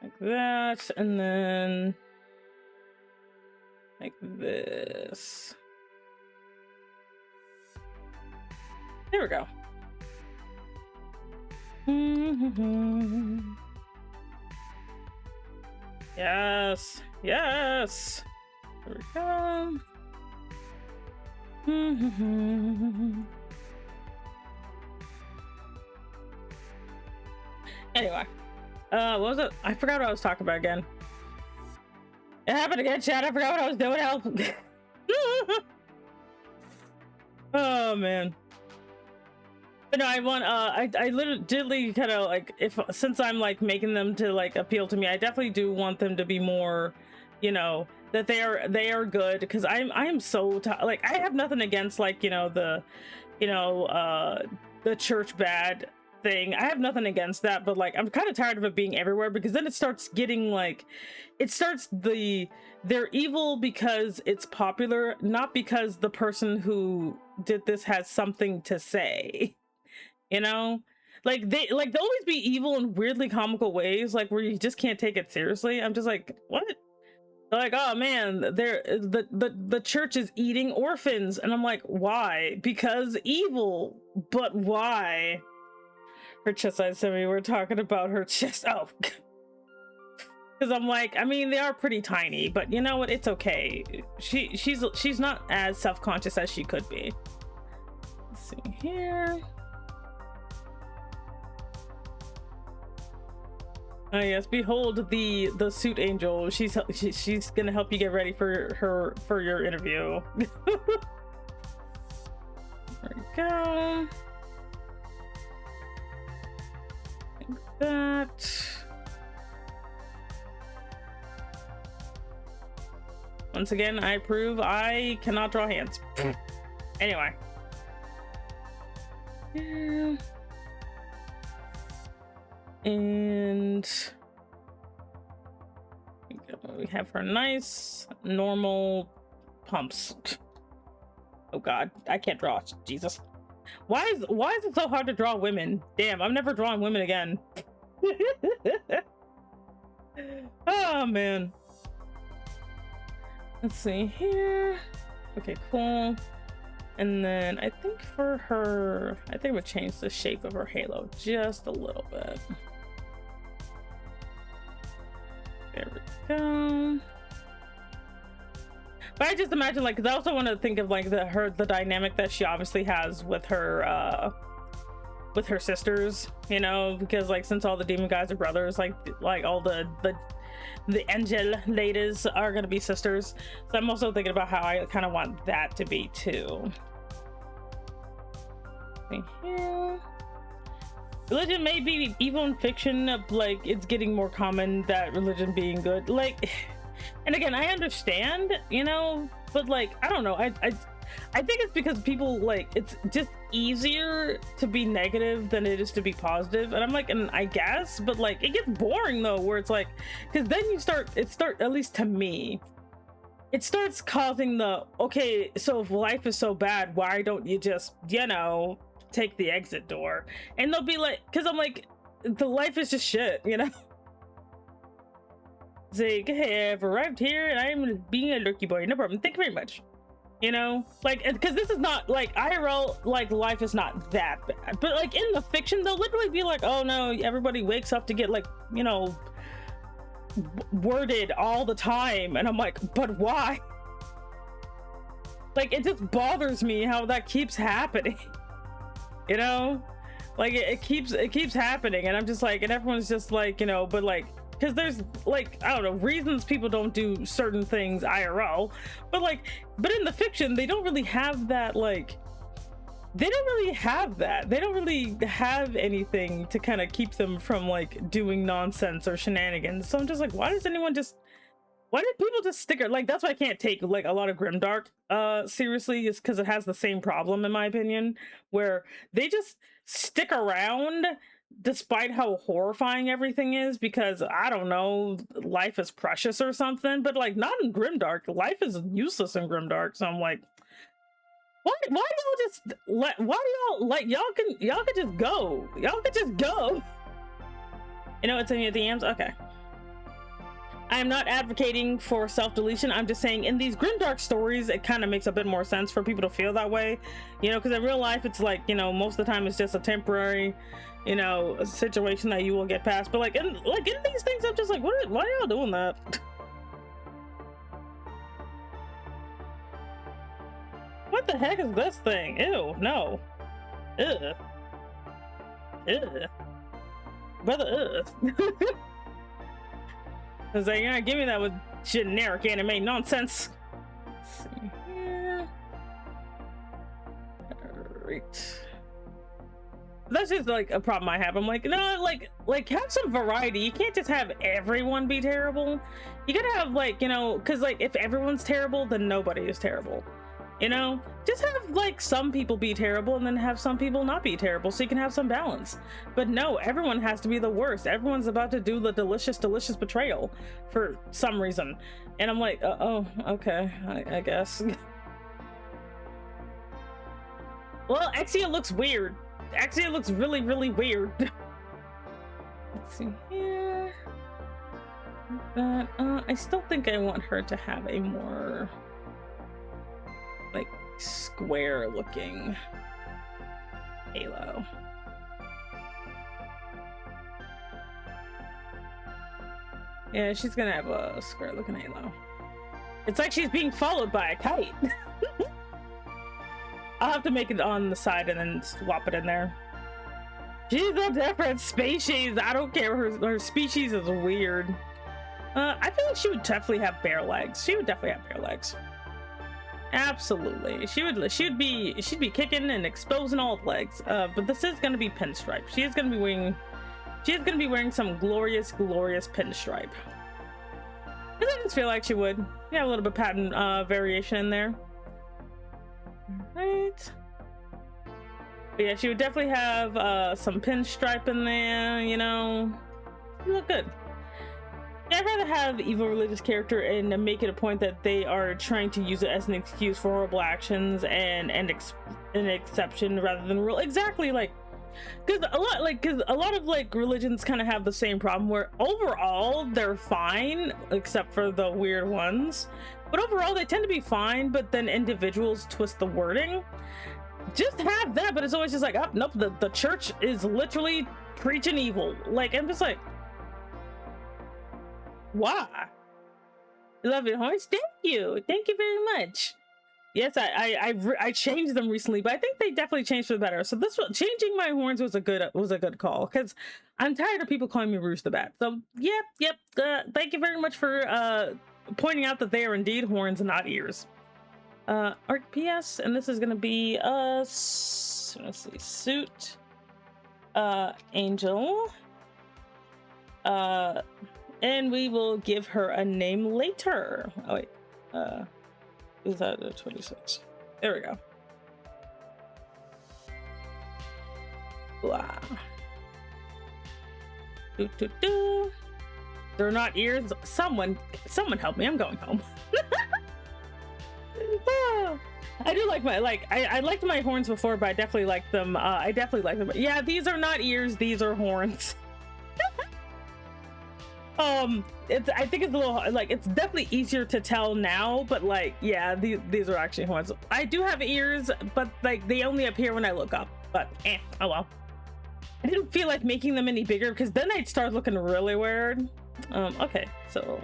Like that, and then like this. There we go. Yes, yes. There we go. Anyway, what was it? I forgot what I was talking about again. It happened again, Chad. I forgot what I was doing. Help. Oh man. But no, I want I literally kind of like, since I'm like making them to like appeal to me, I definitely do want them to be more, you know, that they are good, because I'm so like, I have nothing against like, you know, the church bad thing. I have nothing against that, but like I'm kind of tired of it being everywhere, because then it starts getting like, they're evil because it's popular, not because the person who did this has something to say. You know, like they'll always be evil in weirdly comical ways, like where you just can't take it seriously. I'm just like, what? They're like, oh man, the church is eating orphans, and I'm like, why? Because evil, but why? Her chest size said we were talking about her chest. Oh, because I'm like, I mean, they are pretty tiny, but you know what? It's okay. She's not as self-conscious as she could be. Let's see here. Oh yes, behold the suit angel. She's gonna help you get ready for your interview. There we go. Like that. Once again, I approve. I cannot draw hands. Anyway. Yeah. And we have her nice normal pumps. Oh god, I can't draw. Jesus, why is it so hard to draw women? Damn, I'm never drawing women again. Oh man. Let's see here. Okay, cool. And then I think for her, I think we'll change the shape of her halo just a little bit. There we go. But I just imagine, like, because I also want to think of like the dynamic that she obviously has with her sisters, you know, because like since all the demon guys are brothers, like all the angel ladies are gonna be sisters. So I'm also thinking about how I kind of want that to be too. See here. Religion may be evil in fiction, like it's getting more common that religion being good, like, and again, I understand, you know, but like I don't know, I think it's because people, like, it's just easier to be negative than it is to be positive, and I'm like, and I guess, but like it gets boring though, where it's like, because then at least to me, it starts causing the, okay, so if life is so bad, why don't you just, you know, take the exit door? And they'll be like, because I'm like, the life is just shit, you know. It's like, hey, I've arrived here and I'm being a lurky boy, no problem, thank you very much. You know, like, because this is not like IRL, like life is not that bad, but like in the fiction they'll literally be like, oh no, everybody wakes up to get, like, you know, worded all the time, and I'm like, but why? Like, it just bothers me how that keeps happening. You know, Like it keeps happening, and I'm just like, and everyone's just like, you know, but like, because there's like, I don't know, reasons people don't do certain things IRL, but in the fiction they don't really have that, like they don't really have that. They don't really have anything to kind of keep them from like doing nonsense or shenanigans. So I'm just like, why did people just stick it? Like, that's why I can't take like a lot of grimdark seriously, is because it has the same problem, in my opinion, where they just stick around despite how horrifying everything is, because I don't know, life is precious or something. But like, not in grimdark. Life is useless in grimdark. So I'm like, why do y'all just y'all can just go. Y'all can just go. You know, it's in your DMs. Okay. I am not advocating for self-deletion. I'm just saying in these grimdark stories, it kind of makes a bit more sense for people to feel that way, you know, because in real life, it's like, you know, most of the time it's just a temporary, you know, a situation that you will get past. But like in these things, I'm just like, why are y'all doing that? What the heck is this thing? Ew, no. Ugh. Ugh. Brother, ugh. I was like, yeah, give me that with generic anime nonsense. Let's see here. Alright. That's just like a problem I have. I'm like, no, like have some variety. You can't just have everyone be terrible. You gotta have, like, you know, because like if everyone's terrible, then nobody is terrible. You know, just have like some people be terrible and then have some people not be terrible, so you can have some balance. But no, everyone has to be the worst. Everyone's about to do the delicious betrayal for some reason. And I'm like, oh, okay, I guess. Well, Exia looks weird. Exia looks really, really weird. Let's see here. But I still think I want her to have a more like square looking halo. Yeah, she's gonna have a square looking halo. It's like she's being followed by a kite. I'll have to make it on the side and then swap it in there. She's a different species. I don't care. Her species is weird. I feel like she would definitely have bare legs. She would definitely have bare legs. Absolutely, she'd be kicking and exposing all the legs. But this is gonna be pinstripe. She is gonna be wearing some glorious pinstripe. I just feel like she would. Yeah, a little bit of pattern variation in there. Right. But yeah, she would definitely have some pinstripe in there. You know, you look good. I'd rather have evil religious character and make it a point that they are trying to use it as an excuse for horrible actions and an exception rather than rule. Exactly, like, because a lot of like religions kind of have the same problem where overall they're fine except for the weird ones, but overall they tend to be fine, but then individuals twist the wording. Just have that, but it's always just like, oh nope, the church is literally preaching evil. Like, I'm just like, wow. Love it, horns. Thank you very much. Yes, I changed them recently, but I think they definitely changed for the better. So this one, changing my horns was a good call, because I'm tired of people calling me Rooster Bat. So yep. Thank you very much for pointing out that they are indeed horns and not ears. Art PS, and this is gonna be let's see, suit, angel, and we will give her a name later. Oh wait, is that the 26? There we go. Wow. They're not ears. Someone help me. I'm going home. I do like my I liked my horns before, but I definitely like them. I definitely like them. Yeah, these are not ears. These are horns. I think it's a little like, it's definitely easier to tell now, but like, yeah, these are actually horns. I do have ears, but like they only appear when I look up. But oh well. I didn't feel like making them any bigger because then I'd start looking really weird. Okay, so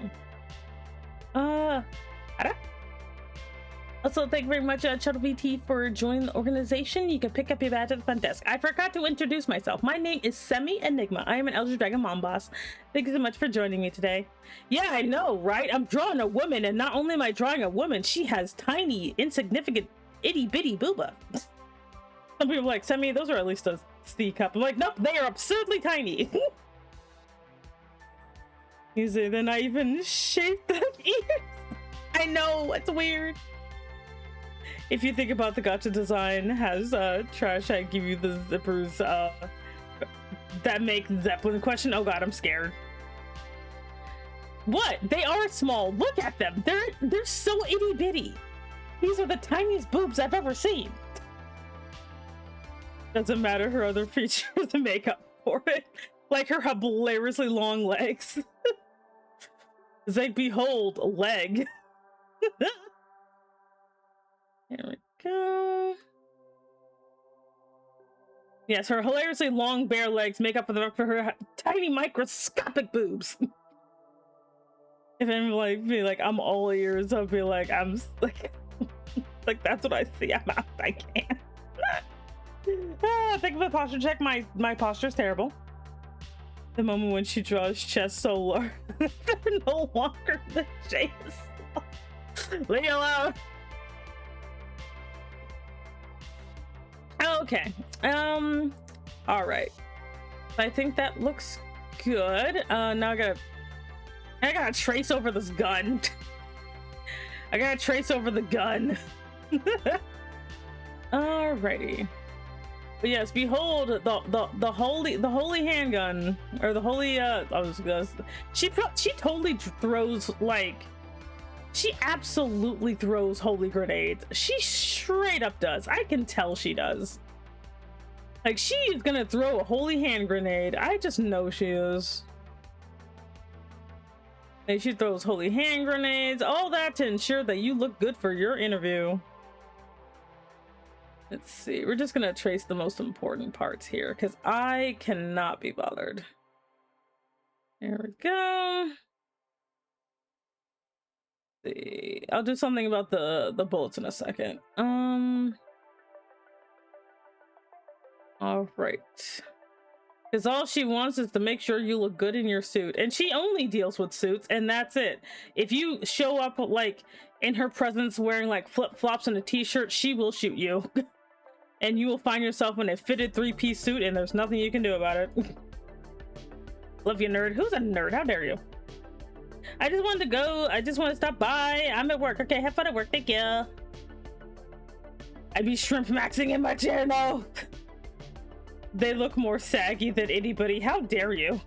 Also, thank you very much, Chuddle VT, for joining the organization. You can pick up your badge at the front desk. I forgot to introduce myself. My name is Semi Enigma. I am an Elder Dragon mom boss. Thank you so much for joining me today. Yeah, I know, right? I'm drawing a woman, and not only am I drawing a woman, she has tiny, insignificant, itty-bitty booba. Some people are like, Semi, those are at least a C cup. I'm like, nope, they are absurdly tiny. You say they're not even shaped up ears. I know, it's weird. If you think about the gacha design has trash, I give you the zippers that make Zeppelin question. Oh god, I'm scared. What? They are small. Look at them. They're so itty bitty. These are the tiniest boobs I've ever seen. Doesn't matter her other features to make up for it. Like her hilariously long legs. It's like, behold, leg. There we go. Yes, her hilariously long bare legs make up for her tiny microscopic boobs. If I'm like, I'm all ears, I'll be like, I'm like, like that's what I see. I can't. Think of a posture check. My posture's terrible. The moment when she draws chest so low, they're no longer the shapes. Leave me alone. Okay. All right. I think that looks good. Now I gotta trace over this gun. I gotta trace over the gun. Alrighty. But yes, behold the holy handgun, or the holy she totally throws, like, she absolutely throws holy grenades. She straight up does. I can tell she does. Like, she is gonna throw a holy hand grenade. I just know she is. And she throws holy hand grenades, all that to ensure that you look good for your interview. Let's see, we're just gonna trace the most important parts here because I cannot be bothered. There we go. Let's see, I'll do something about the bullets in a second. All right. Because all she wants is to make sure you look good in your suit. And she only deals with suits, and that's it. If you show up, like, in her presence wearing, like, flip-flops and a t-shirt, she will shoot you. And you will find yourself in a fitted three-piece suit, and there's nothing you can do about it. Love you, nerd. Who's a nerd? How dare you? I just wanted to go. I just want to stop by. I'm at work. Okay, have fun at work. Thank you. I'd be shrimp maxing in my chair now. They look more saggy than anybody. How dare you?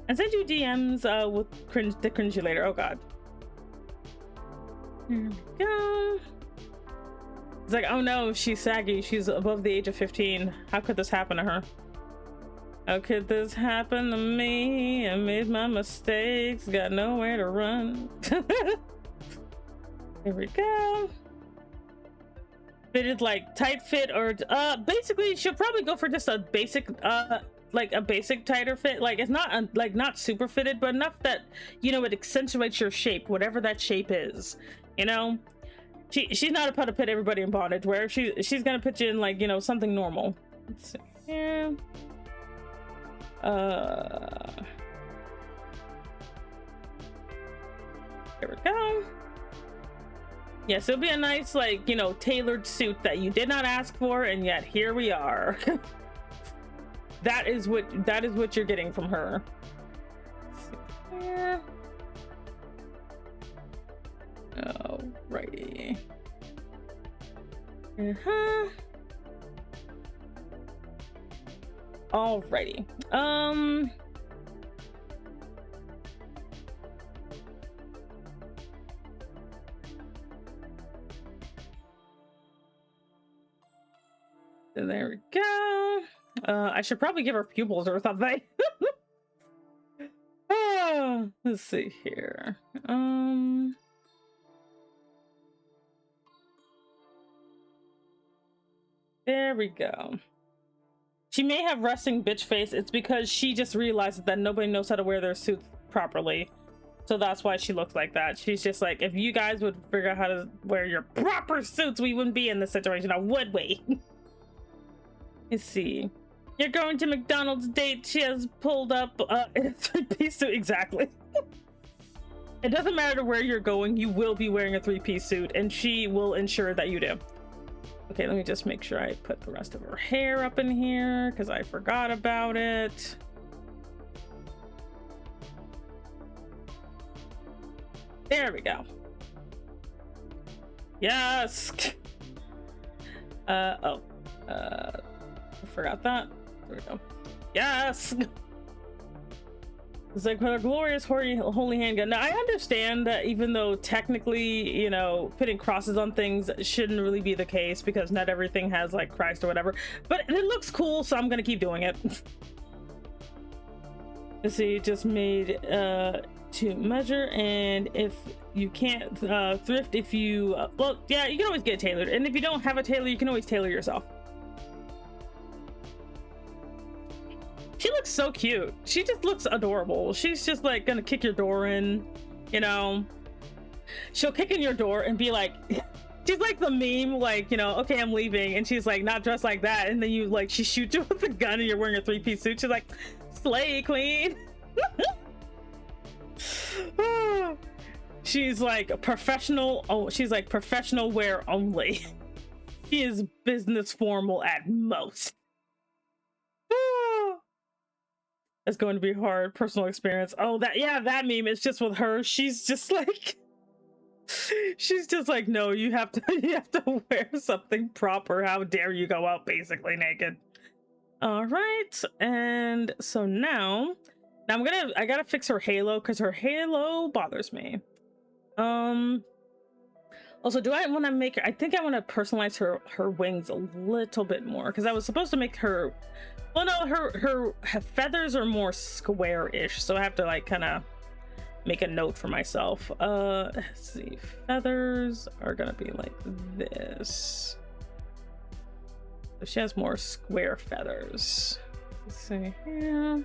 I sent you DMs with the cringy later. Oh god. Here we go. It's like, oh no, she's saggy. She's above the age of 15. How could this happen to her? How could this happen to me? I made my mistakes. Got nowhere to run. Here we go. Fitted, like, tight fit, or basically she'll probably go for just a basic like a basic tighter fit. Like, it's not like not super fitted, but enough that, you know, it accentuates your shape, whatever that shape is, you know. She's not about to put everybody in bondage. Where she's gonna put you in, like, you know, something normal. Let's see here. There we go. Yes, it'll be a nice, like, you know, tailored suit that you did not ask for, and yet here we are. that is what you're getting from her. Let's see here. Alrighty. Alrighty. There we go. I should probably give her pupils or something. Let's see here. There we go. She may have resting bitch face. It's because she just realizes that nobody knows how to wear their suits properly. So that's why she looks like that. She's just like, if you guys would figure out how to wear your proper suits, we wouldn't be in this situation, now would we? Let's see. You're going to McDonald's date. She has pulled up in a three-piece suit. Exactly. It doesn't matter where you're going, you will be wearing a three-piece suit, and she will ensure that you do. Okay, let me just make sure I put the rest of her hair up in here because I forgot about it. There we go. Yes. I forgot that. There we go. Yes. It's like with a glorious holy handgun. Now I understand that even though technically, you know, putting crosses on things shouldn't really be the case because not everything has like Christ or whatever, but it looks cool, so I'm gonna keep doing it. Let's see, just made to measure, and if you can't thrift, if you well, yeah, you can always get tailored, and if you don't have a tailor, you can always tailor yourself. She looks so cute. She just looks adorable. She's just like gonna kick your door in, you know. She'll kick in your door and be like, she's like the meme, like, you know, okay, I'm leaving, and she's like not dressed like that, and then you like she shoots you with a gun and you're wearing a three-piece suit. She's like, slay queen. She's like professional. Oh, she's like professional wear only. She is business formal at most. It's going to be hard. Personal experience. Oh, that, yeah, that meme is just with her. She's just like, she's just like, no, you have to wear something proper. How dare you go out basically naked? All right, and so now I gotta fix her halo because her halo bothers me. Also, do I want to make her? I think I want to personalize her wings a little bit more because I was supposed to make her. Well, no, her feathers are more square-ish, so I have to like kind of make a note for myself. Let's see, feathers are gonna be like this. So she has more square feathers. Let's see here.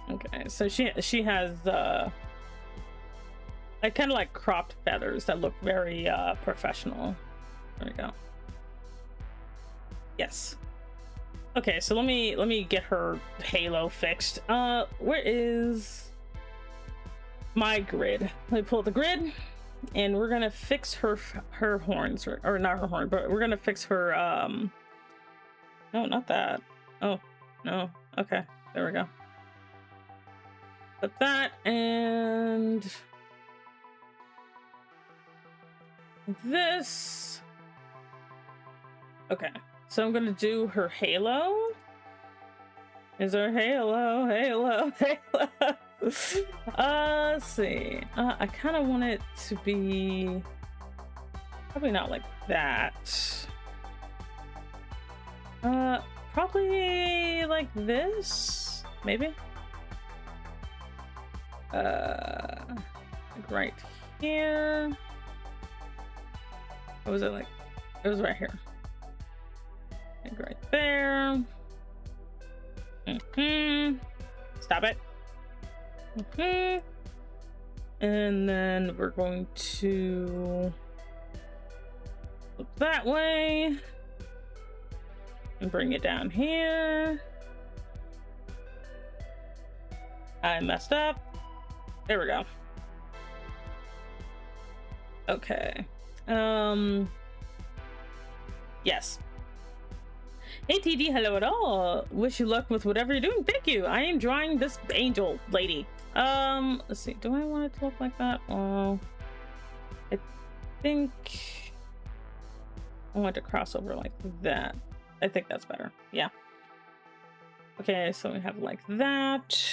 Okay, so she has like kind of like cropped feathers that look very professional. There we go. Yes. Okay, so let me get her halo fixed. Where is my grid? Let me pull the grid, and we're gonna fix her horns, or not her horn, but we're gonna fix her. No, not that. Oh no. Okay, there we go. Put that and this. Okay. So I'm gonna do her halo. Is her halo? Let's see. I kind of want it to be probably not like that. Probably like this, maybe. Like right here. What was it like? It was right here. Right there. Stop it. And then we're going to look that way and bring it down here. I messed up. There we go. Okay. Yes. Hey TD, hello at all. Wish you luck with whatever you're doing. Thank you. I am drawing this angel lady. Let's see. Do I want it to look like that? Oh, I think I want to cross over like that. I think that's better. Yeah. Okay, so we have like that.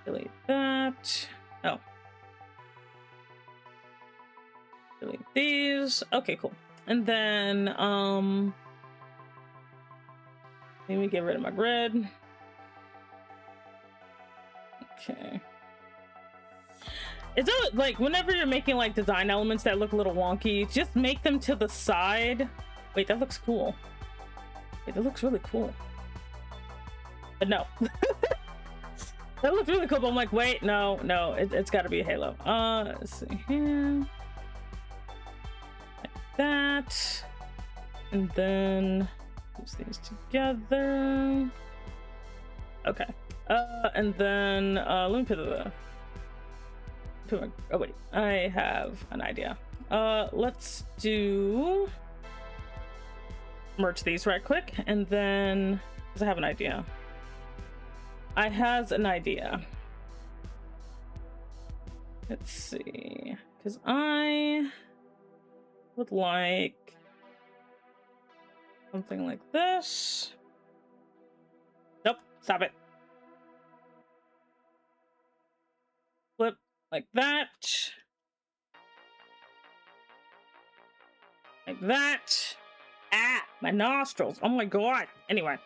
Delete that. Oh. Delete these. Okay, cool. And then let me get rid of my grid. Okay. It's like whenever you're making like design elements that look a little wonky, just make them to the side. Wait, that looks cool. Wait, that looks really cool. But no. That looked really cool, but I'm like, wait, no, it's got to be a halo. Let's see here, like that, and then use these together. Okay, and then let me put oh wait, I have an idea. Let's do merge these right quick, and then because I have an idea. I has an idea. Let's see, because I would like something like this. Nope, stop it. Flip like that. Like that. Ah, my nostrils. Oh my god. Anyway.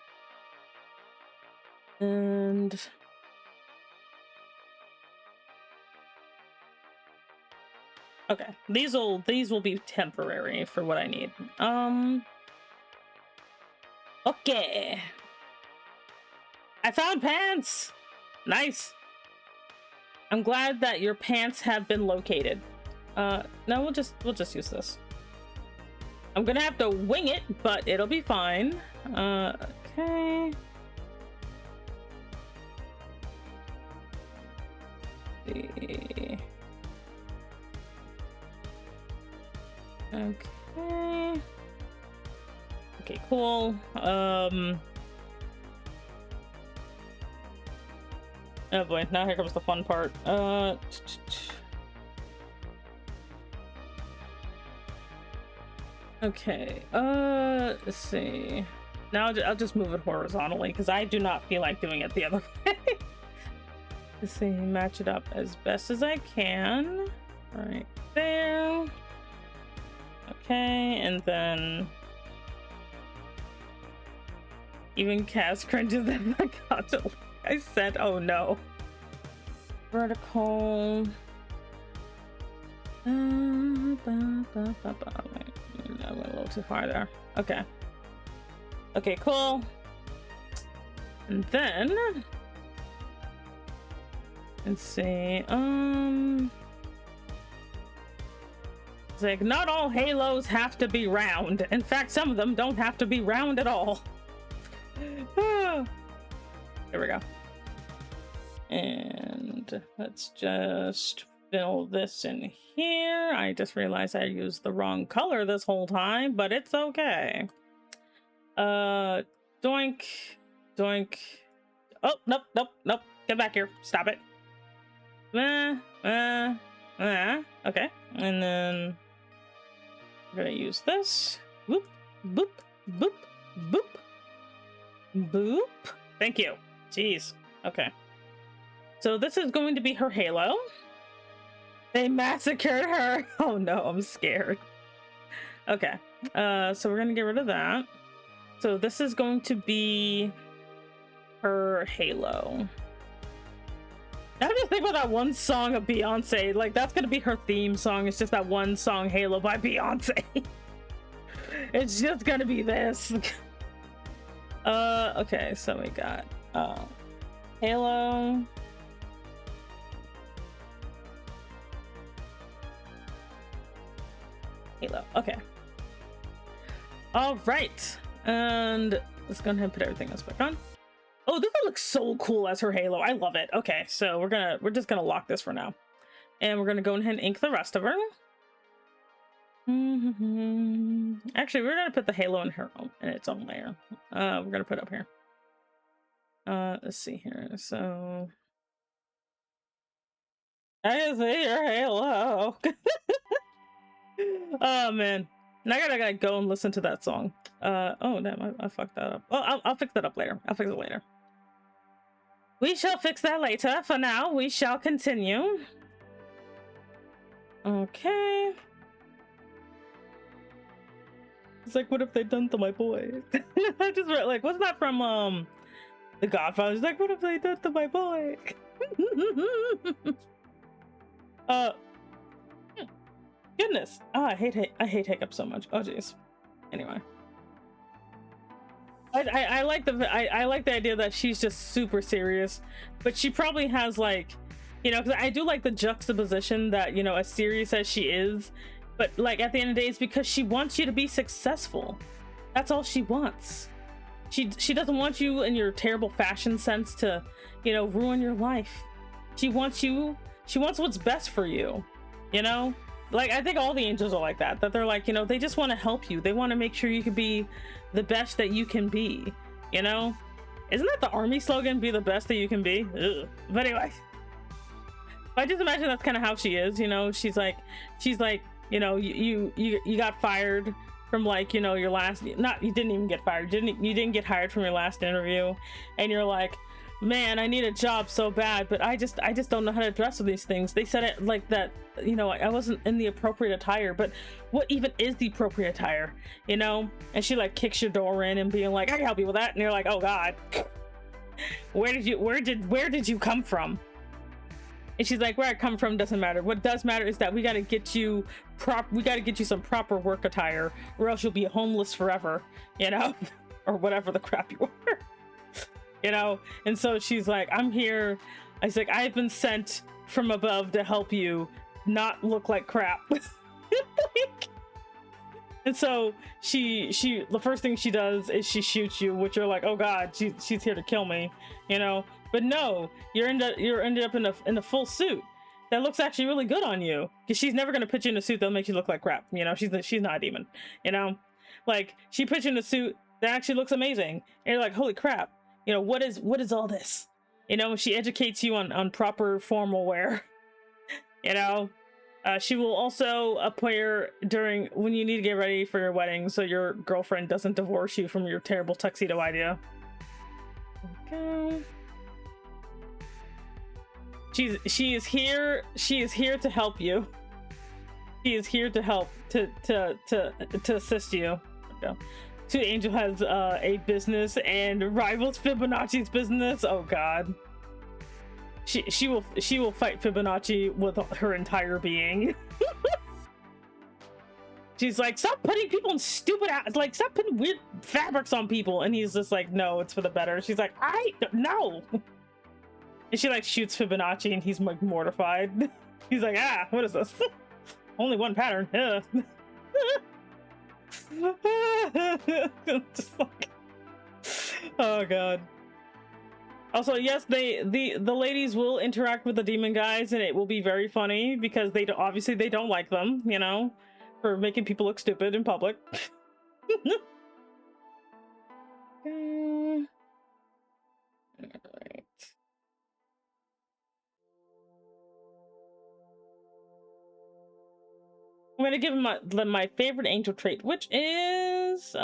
And okay, these will be temporary for what I need. Okay. I found pants. Nice. I'm glad that your pants have been located. No, we'll just use this. I'm gonna have to wing it, but it'll be fine. Okay. See. Okay. Okay, cool. Oh boy, now here comes the fun part. Okay, let's see. Now I'll just move it horizontally because I do not feel like doing it the other way. Let's see, match it up as best as I can. Right there. Okay, and then even Cass cringes that I got to. I said, oh no. Vertical. I went a little too far there. Okay. Okay, cool. And then let's see. It's like not all halos have to be round. In fact, some of them don't have to be round at all. There we go. And let's just fill this in here. I just realized I used the wrong color this whole time, but it's okay. Doink, doink. Oh, nope. Get back here. Stop it. Okay. And then we're gonna use this. Boop, boop, boop, boop, boop. Thank you. Jeez. Okay. So this is going to be her halo. They massacred her. Oh no, I'm scared. Okay. So we're gonna get rid of that. So this is going to be her halo. I just think about that one song of Beyonce. Like that's gonna be her theme song. It's just that one song, Halo by Beyonce. It's just gonna be this. Okay, so we got Halo. Halo. Okay. All right, and let's go ahead and put everything else back on. Oh, this one looks so cool as her halo. I love it. Okay, so we're just gonna lock this for now, and we're gonna go ahead and ink the rest of her. Actually, we're gonna put the halo in its own layer. We're gonna put it up here. Let's see here. So I can see your halo. Oh man, now I gotta go and listen to that song. Oh damn, I fucked that up. Well, I'll fix that up later. I'll fix it later. We shall fix that later. For now, we shall continue. Okay. It's like, what if they done to my boy? I just read, like, wasn't that from The Godfather? It's like, what if they done to my boy? Goodness. Oh, I hate hiccups so much. Oh jeez. Anyway. I like I like the idea that she's just super serious, but she probably has like, you know, because I do like the juxtaposition that, you know, as serious as she is, but like at the end of the day, it's because she wants you to be successful. That's all she wants. She doesn't want you and your terrible fashion sense to, you know, ruin your life. She wants what's best for you, you know? Like, I think all the angels are like that they're like, you know, they just want to help you. They want to make sure you can be the best that you can be, you know? Isn't that the army slogan? Be the best that you can be? Ugh. But anyway, I just imagine that's kind of how she is, you know? She's like, you know, you got fired from, like, you know, your last, you didn't even get fired. You didn't get hired from your last interview, and you're like, man, I need a job so bad, but I just don't know how to dress with these things. They said it like that, you know, I wasn't in the appropriate attire, but what even is the appropriate attire, you know? And she like kicks your door in and being like, I can help you with that. And you're like, oh God, where did you come from? And she's like, where I come from doesn't matter. What does matter is that we got to get you some proper work attire, or else you'll be homeless forever, you know, or whatever the crap you are. You know? And so she's like, I'm here. I was like, I've been sent from above to help you not look like crap. And so she the first thing she does is she shoots you, which you're like, oh God, she's here to kill me, you know? But no, you're ended up in a full suit that looks actually really good on you, because she's never gonna put you in a suit that'll make you look like crap, you know? She's not a demon, you know? Like, she puts you in a suit that actually looks amazing, and you're like, holy crap, you know, what is all this? You know, she educates you on proper formal wear. You know, she will also appear when you need to get ready for your wedding, so your girlfriend doesn't divorce you from your terrible tuxedo idea. Okay. She is here to help you. She is here to help to assist you. Okay. So Angel has a business and rivals Fibonacci's business. Oh God. She will fight Fibonacci with her entire being. She's like, stop putting people in stupid like, stop putting weird fabrics on people. And he's just like, no, it's for the better. She's like, no. And she like shoots Fibonacci, and he's like mortified. He's like, what is this? Only one pattern. Just like, oh God. Also, yes, the ladies will interact with the demon guys, and it will be very funny because obviously they don't like them, you know, for making people look stupid in public. All right. I'm gonna give him my favorite angel trait, which is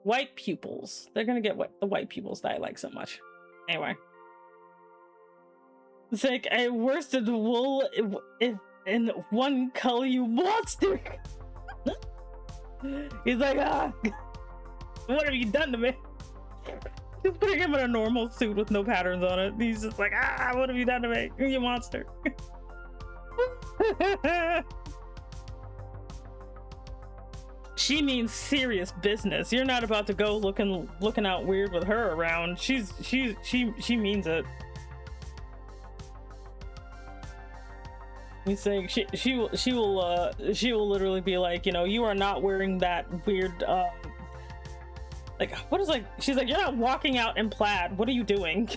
white pupils. They're gonna get the white pupils that I like so much. Anyway, it's like, I worsted wool in one color, you monster. He's like, what have you done to me? Just putting him in a normal suit with no patterns on it. He's just like, what have you done to me, you monster? She means serious business. You're not about to go looking out weird with her around. She means it. He's saying she will literally be like, you know, you are not wearing that weird like, what is, like, she's like, you're not walking out in plaid. What are you doing?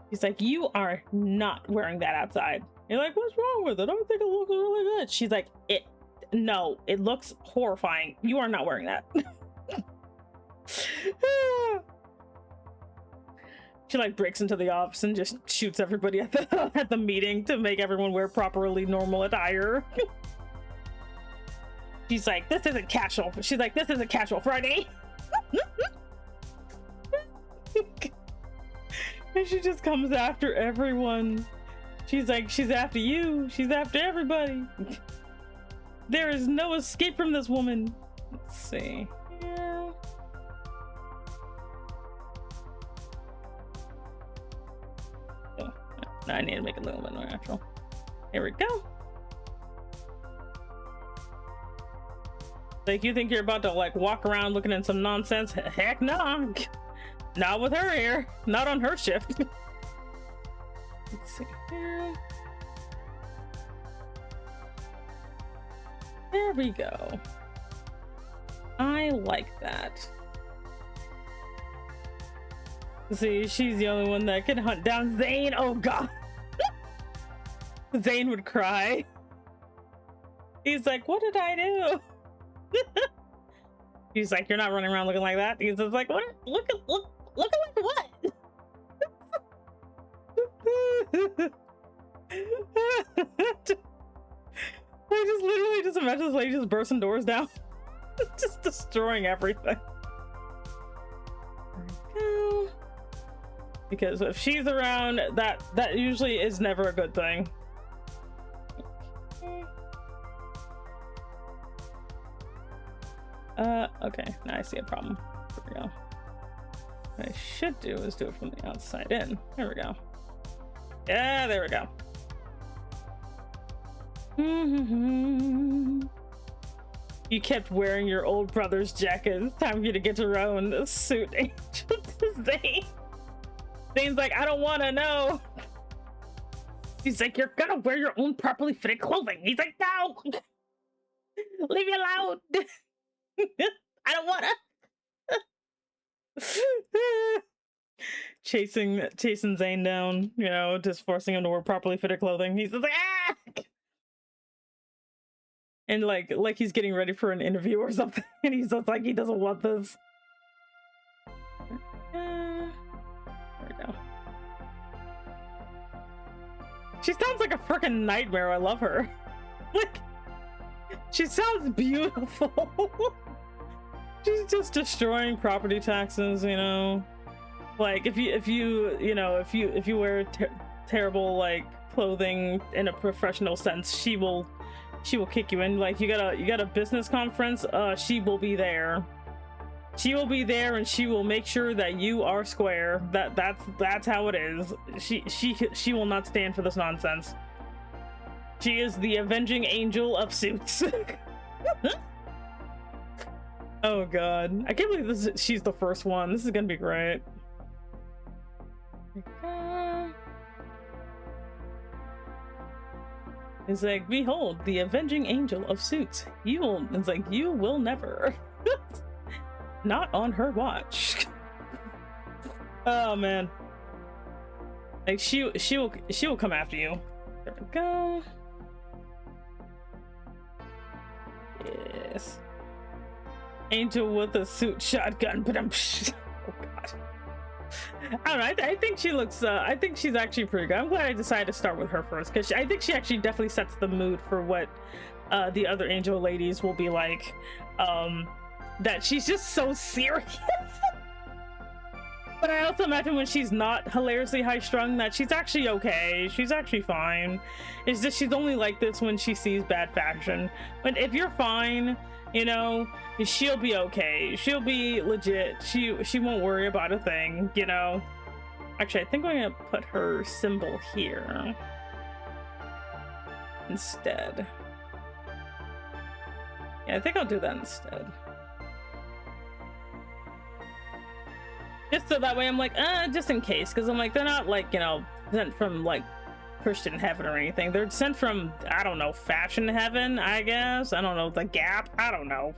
He's like, you are not wearing that outside. You're like, what's wrong with it? I think it looks really good. She's like, no, it looks horrifying. You are not wearing that. She like breaks into the office and just shoots everybody at the meeting to make everyone wear properly normal attire. She's like, this isn't casual. She's like, this isn't casual Friday. And she just comes after everyone. She's like, she's after you. She's after everybody. There is no escape from this woman. Let's see. Yeah. Oh, I need to make it a little bit more natural. Here we go. Like, you think you're about to like walk around looking at some nonsense? Heck no. Not with her here. Not on her shift. Let's see here. There we go. I like that. See, she's the only one that can hunt down Zane. Oh god. Zane would cry. He's like, what did I do? He's like, you're not running around looking like that. He's just like, what? Look like what? I just literally just imagine this lady just bursting doors down. Just destroying everything. Because if she's around, that usually is never a good thing. Okay, now I see a problem. There we go. What I should do is do it from the outside in. There we go. Yeah, there we go. You kept wearing your old brother's jacket. It's time for you to get your own suit, Angel. Zane. Zane's like, I don't want to know. He's like, you're gonna wear your own properly fitted clothing. He's like, no. Leave me alone. I don't want to. Chasing Zane down, you know, just forcing him to wear properly fitted clothing. He's just like, ah! And like he's getting ready for an interview or something, and he's just like, he doesn't want this. There we go. She sounds like a freaking nightmare. I love her. Like, she sounds beautiful. She's just destroying property taxes, you know. Like if you wear terrible like clothing in a professional sense, she will kick you in. Like you got a business conference, she will be there. She will be there, and she will make sure that you are square. That's how it is. She will not stand for this nonsense. She is the avenging angel of suits. Oh god, I can't believe she's the first one. This is gonna be great. It's like, behold, the avenging angel of suits. It's like, you will never. Not on her watch. Oh man. Like she will come after you. There we go. Yes. Angel with a suit shotgun. But oh god. I don't know. I think she looks. I think she's actually pretty good. I'm glad I decided to start with her first, because I think she actually definitely sets the mood for what the other angel ladies will be like. That she's just so serious. But I also imagine when she's not hilariously high-strung, that she's actually okay. She's actually fine. It's just she's only like this when she sees bad fashion. But if you're fine, you know, she'll be okay. She'll be legit. She won't worry about a thing, you know. Actually, I think I'm gonna put her symbol here instead. Yeah, I think I'll do that instead. Just so that way I'm like, just in case, because I'm like, they're not like, you know, sent from like Christian heaven or anything. They're sent from, I don't know, fashion heaven, I guess. I don't know, the Gap. I don't know.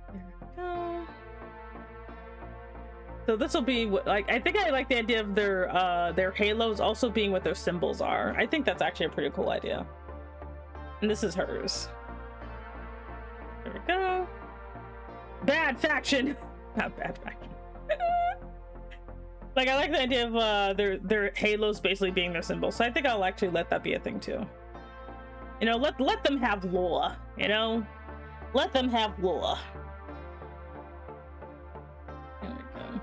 There we go. So this will be like, I think I like the idea of their halos also being what their symbols are. I think that's actually a pretty cool idea. And this is hers. There we go. Bad faction. Not bad faction. Like, I like the idea of their halos basically being their symbol, so I think I'll actually let that be a thing too. You know, let them have lore, you know? Let them have lore. There we go.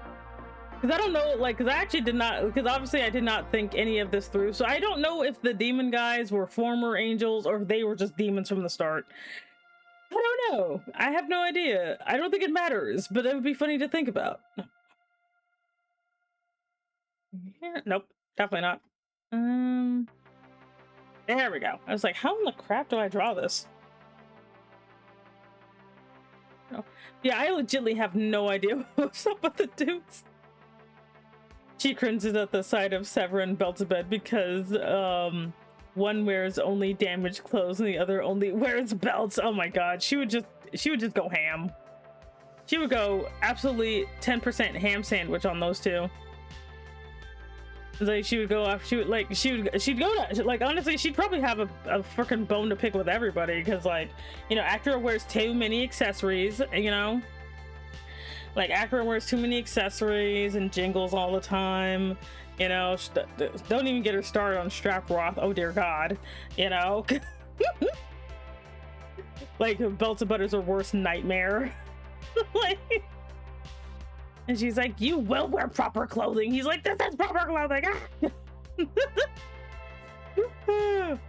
Because I don't know, like, because I actually did not, because obviously I did not think any of this through, so I don't know if the demon guys were former angels or if they were just demons from the start. I don't know. I have no idea. I don't think it matters, but it would be funny to think about. Yeah, nope, definitely not. There we go. I was like, how in the crap do I draw this? Oh. Yeah, I legitimately have no idea what's up with the dudes. She cringes at the sight of Severin Belzebub because one wears only damaged clothes and the other only wears belts. Oh my god, she would just go ham. She would go absolutely 10% ham sandwich on those two. Like she would go off, she'd go to, like, honestly, she'd probably have a freaking bone to pick with everybody, because, like, you know, Acura wears too many accessories, you know, like Acura wears too many accessories and jingles all the time, you know. Don't even get her started on Strap Roth, oh dear god, you know. Like, belts and butters are worst nightmare. Like, and she's like, you will wear proper clothing. He's like, this is proper clothing. Ah! There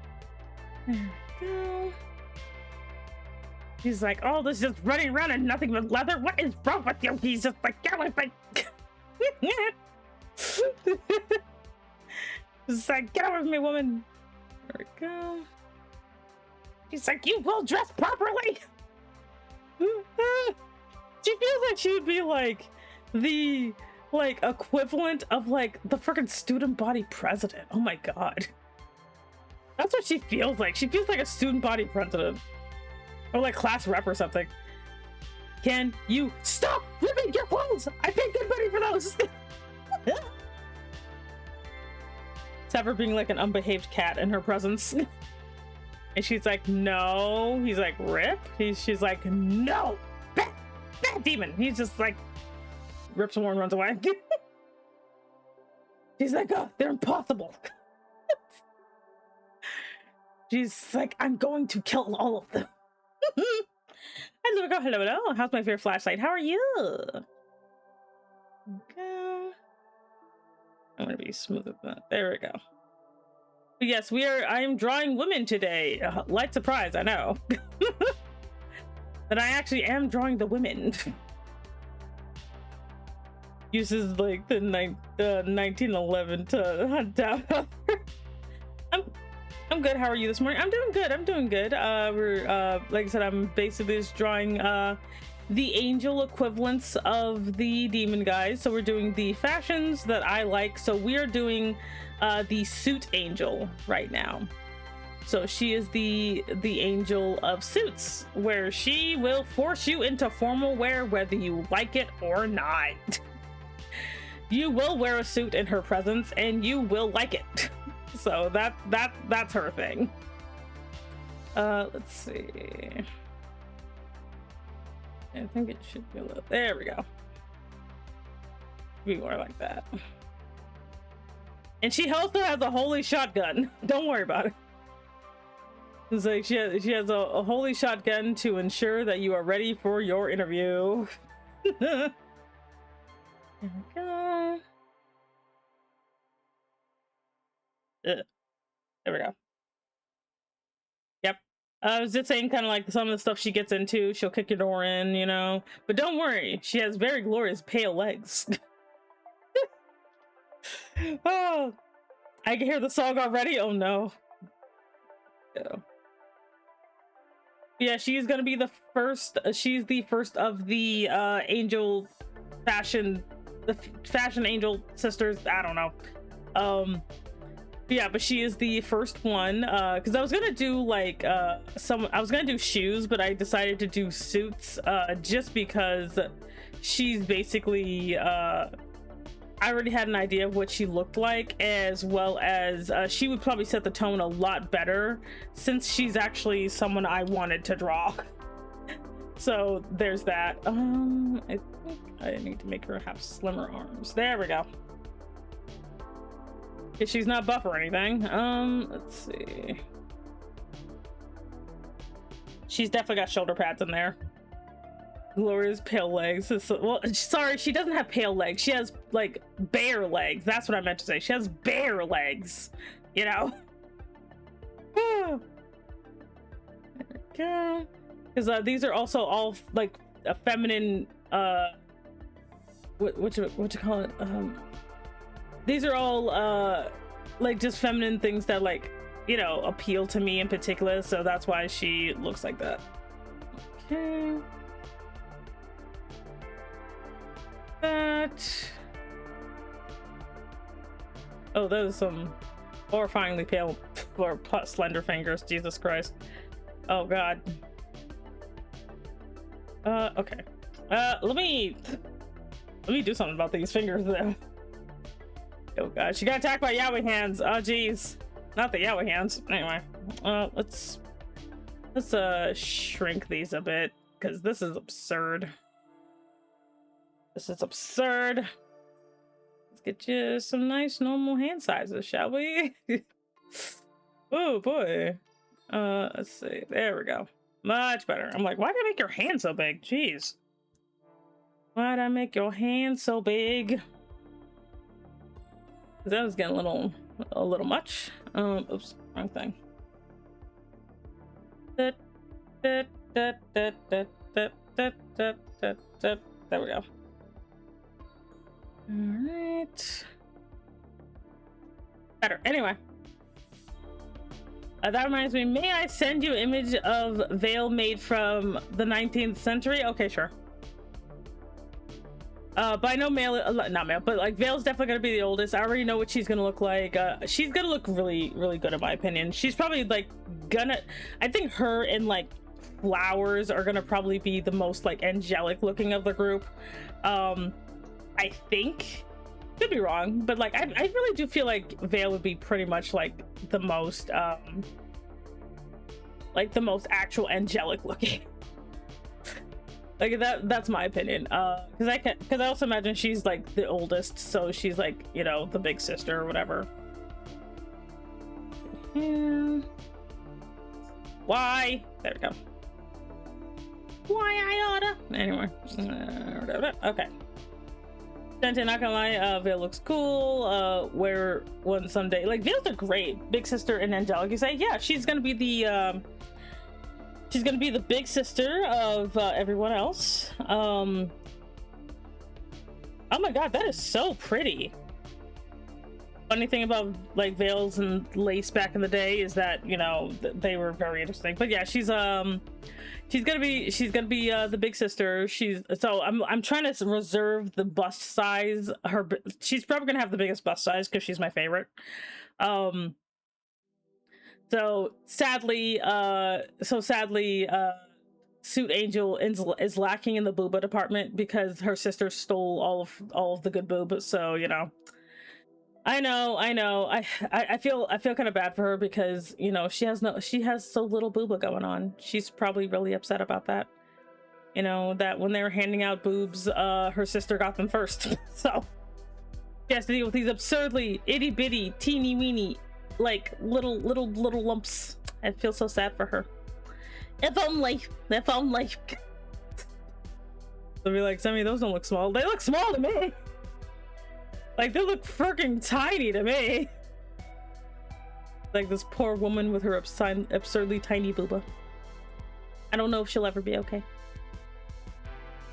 we go. He's like, oh, this is just running around and nothing but leather. What is wrong with you? He's just like, get away from me. He's like, get away from me, woman. There we go. He's like, you will dress properly. She feels like she would be like the equivalent of like the freaking student body president. Oh my god, that's what she feels like. She feels like a student body president or like class rep or something. Can you stop ripping your clothes? I paid good money for those. Sever being like an unbehaved cat in her presence. And she's like, no. He's like, rip. She's like, no. Bad demon. He's just like rips more and runs away. She's like, oh, they're impossible. She's like, I'm going to kill all of them. Hello, hello. How's my favorite flashlight? How are you? Okay. I'm gonna be smooth with that. There we go. But yes, I am drawing women today. Light surprise, I know. That I actually am drawing the women. Uses like the 1911 to hunt down. I'm good. How are you this morning? I'm doing good. I'm doing good. We're like I said, I'm basically just drawing the angel equivalents of the demon guys. So we're doing the fashions that I like. So we are doing the suit angel right now. So she is the angel of suits, where she will force you into formal wear whether you like it or not. You will wear a suit in her presence and you will like it. So that's her thing. Let's see. I think it should be a little, there we go. Be more like that. And she also has a holy shotgun. Don't worry about it. It's like she has a holy shotgun to ensure that you are ready for your interview. There we go. There we go. Yep. I was just saying, kind of like some of the stuff she gets into, she'll kick your door in, you know. But don't worry, she has very glorious pale legs. Oh, I can hear the song already. Oh no. Yeah, she's gonna be the first. She's the first of the angel fashion, the fashion angel sisters. I don't know. Yeah, but she is the first one. Because I was gonna do like I was gonna do shoes, but I decided to do suits. Just because she's basically I already had an idea of what she looked like, as well as she would probably set the tone a lot better since she's actually someone I wanted to draw. So there's that. I think I need to make her have slimmer arms. There we go. If she's not buff or anything. Let's see. She's definitely got shoulder pads in there. Gloria's pale legs. Well, sorry, she doesn't have pale legs. She has like bare legs. That's what I meant to say. She has bare legs, you know. There we go. Because these are also all like a feminine. What you call it? These are all like just feminine things that, like, you know, appeal to me in particular. So that's why she looks like that. Okay. That. Oh, those some horrifyingly pale or slender fingers. Jesus Christ. Oh God. Okay. Let me do something about these fingers though. Oh God, she got attacked by yaoi hands. Oh geez, not the yaoi hands. Anyway, let's shrink these a bit because this is absurd. This is absurd. Let's get you some nice normal hand sizes, shall we? Oh boy. Let's see. There we go. Much better. I'm like, why did I make your hand so big? Jeez. Why'd I make your hand so big? That was getting a little much. Oops, wrong thing. There we go. All right. Better. Anyway. That reminds me, may I send you an image of veil made from the 19th century? Okay, sure. By no male, not male, but like Vale's definitely gonna be the oldest. I already know what she's gonna look like. She's gonna look really, really good in my opinion. She's probably like I think her and like Flowers are gonna probably be the most like angelic looking of the group. I think, could be wrong, but like I really do feel like Vale would be pretty much like the most actual angelic looking. Like that's my opinion. Because I also imagine she's like the oldest, so she's like, you know, the big sister or whatever. Yeah. Why? There we go. Why I oughta? Anyway, okay. Dante, not gonna lie, Vale looks cool. Wear one someday. Like Vale's a great big sister and angelic. You say, yeah, she's gonna be the big sister of everyone else. Oh my God, that is so pretty. Funny thing about like veils and lace back in the day is that, you know, they were very interesting. But yeah, she's gonna be the big sister. I'm trying to reserve the bust size. She's probably gonna have the biggest bust size because she's my favorite. So sadly, Suit Angel is lacking in the booba department because her sister stole all of the good boob. So, you know, I know. I feel kind of bad for her because, you know, she has so little booba going on. She's probably really upset about that. You know, that when they were handing out boobs, her sister got them first. So she has to deal with these absurdly itty bitty, teeny weeny, like little lumps. I feel so sad for her. If only. They'll be like, Sammy, those don't look small. They look small to me. Like, they look freaking tiny to me. Like this poor woman with her absurdly tiny booba. I don't know if she'll ever be okay.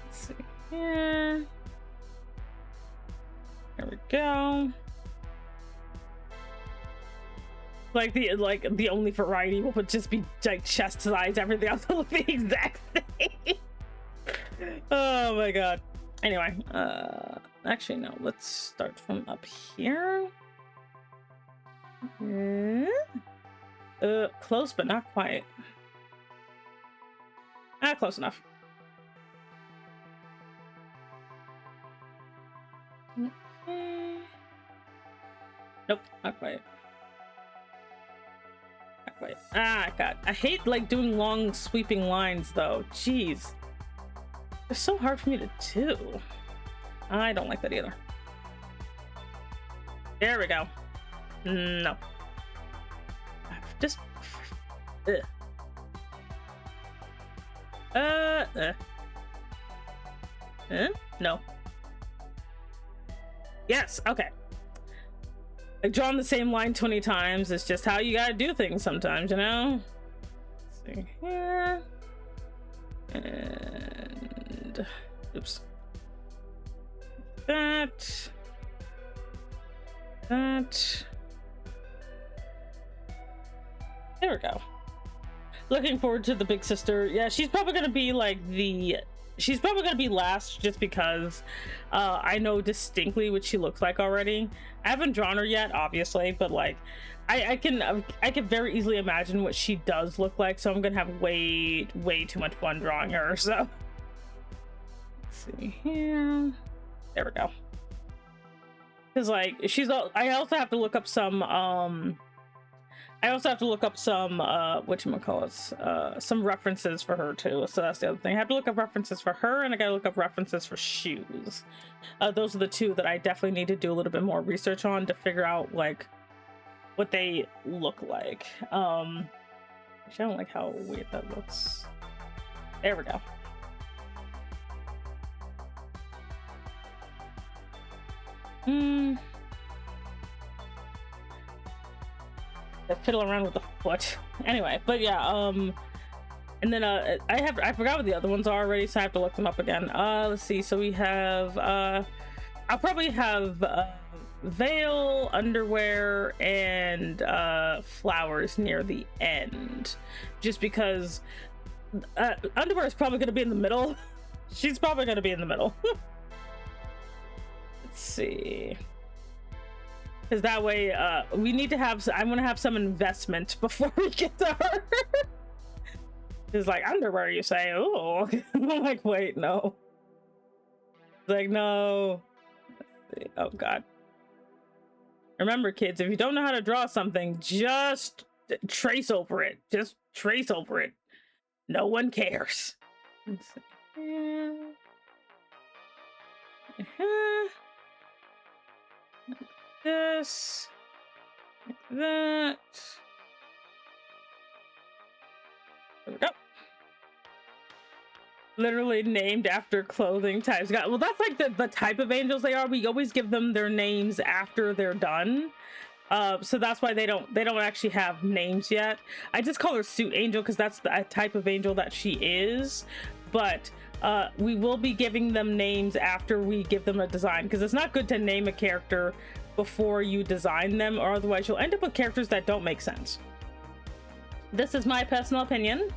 Let's see. Yeah. There we go. Like the only variety would just be like chest size. Everything else will look the exact same. Oh my God. Anyway, actually no, let's start from up here. Close but not quite. Close enough. Okay. Nope, not quite. Not quite. God, I hate like doing long sweeping lines though. Jeez. They're so hard for me to do. I don't like that either. There we go. No. Just... No. Yes, okay. I've drawn the same line 20 times. It's just how you gotta do things sometimes, you know? Let's see here. And... oops. That. There we go. Looking forward to the big sister. Yeah, she's probably gonna be like the she's probably gonna be last just because I know distinctly what she looks like already. I haven't drawn her yet, obviously, but like I can very easily imagine what she does look like, so I'm gonna have way too much fun drawing her. So let's see here. There we go. Because like I also have to look up some whatchamacallit, some references for her too. So that's the other thing. I have to look up references for her, and I gotta look up references for shoes. Those are the two that I definitely need to do a little bit more research on to figure out like what they look like. Actually, I don't like how weird that looks. There we go. I fiddle around with the foot. Anyway, but yeah, and then I forgot what the other ones are already, so I have to look them up again. Let's see. So we have I'll probably have veil, underwear, and flowers near the end, just because underwear is probably going to be in the middle. She's probably going to be in the middle. Let's see, because that way we need to have, I want to have some investment before we get to her. It's like, underwear, you say? Oh. I'm like, wait, no. It's like, no. Oh god. Remember, kids, if you don't know how to draw something, just trace over it. Just trace over it. No one cares. Let's see. Like this. Like that. There we go. Literally named after clothing types. Well, that's like the type of angels they are. We always give them their names after they're done. So that's why they don't actually have names yet. I just call her Suit Angel because that's the type of angel that she is. But we will be giving them names after we give them a design, because it's not good to name a character before you design them, or otherwise you'll end up with characters that don't make sense. This is my personal opinion.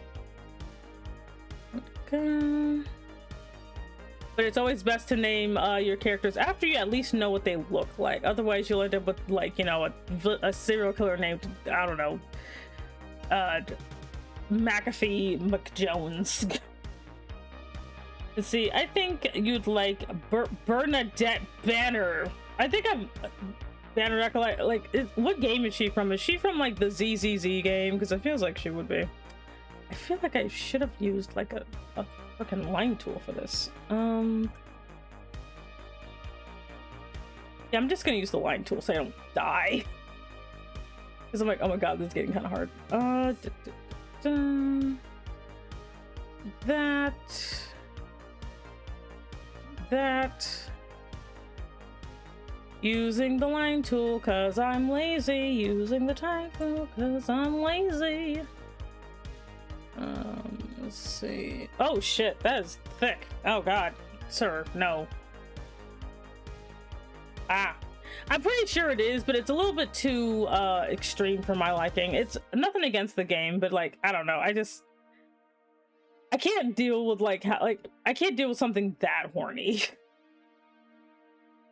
Okay. But it's always best to name your characters after you at least know what they look like. Otherwise, you'll end up with, like, you know, a serial killer named, I don't know, McAfee McJones. Let's see, I think you'd like Bernadette Banner. I think I'm Banner. Like, what game is she from? Is she from like the ZZZ game? Because it feels like she would be. I feel like I should have used like a fucking line tool for this. Yeah, I'm just gonna use the line tool so I don't die. Because I'm like, oh my god, this is getting kind of hard. That. Using the line tool because I'm lazy. Using the time tool because I'm lazy. Let's see. Oh shit, that is thick. Oh god, sir, no. Ah, I'm pretty sure it is, but it's a little bit too extreme for my liking. It's nothing against the game, but like, I don't know. I can't deal with like I can't deal with something that horny.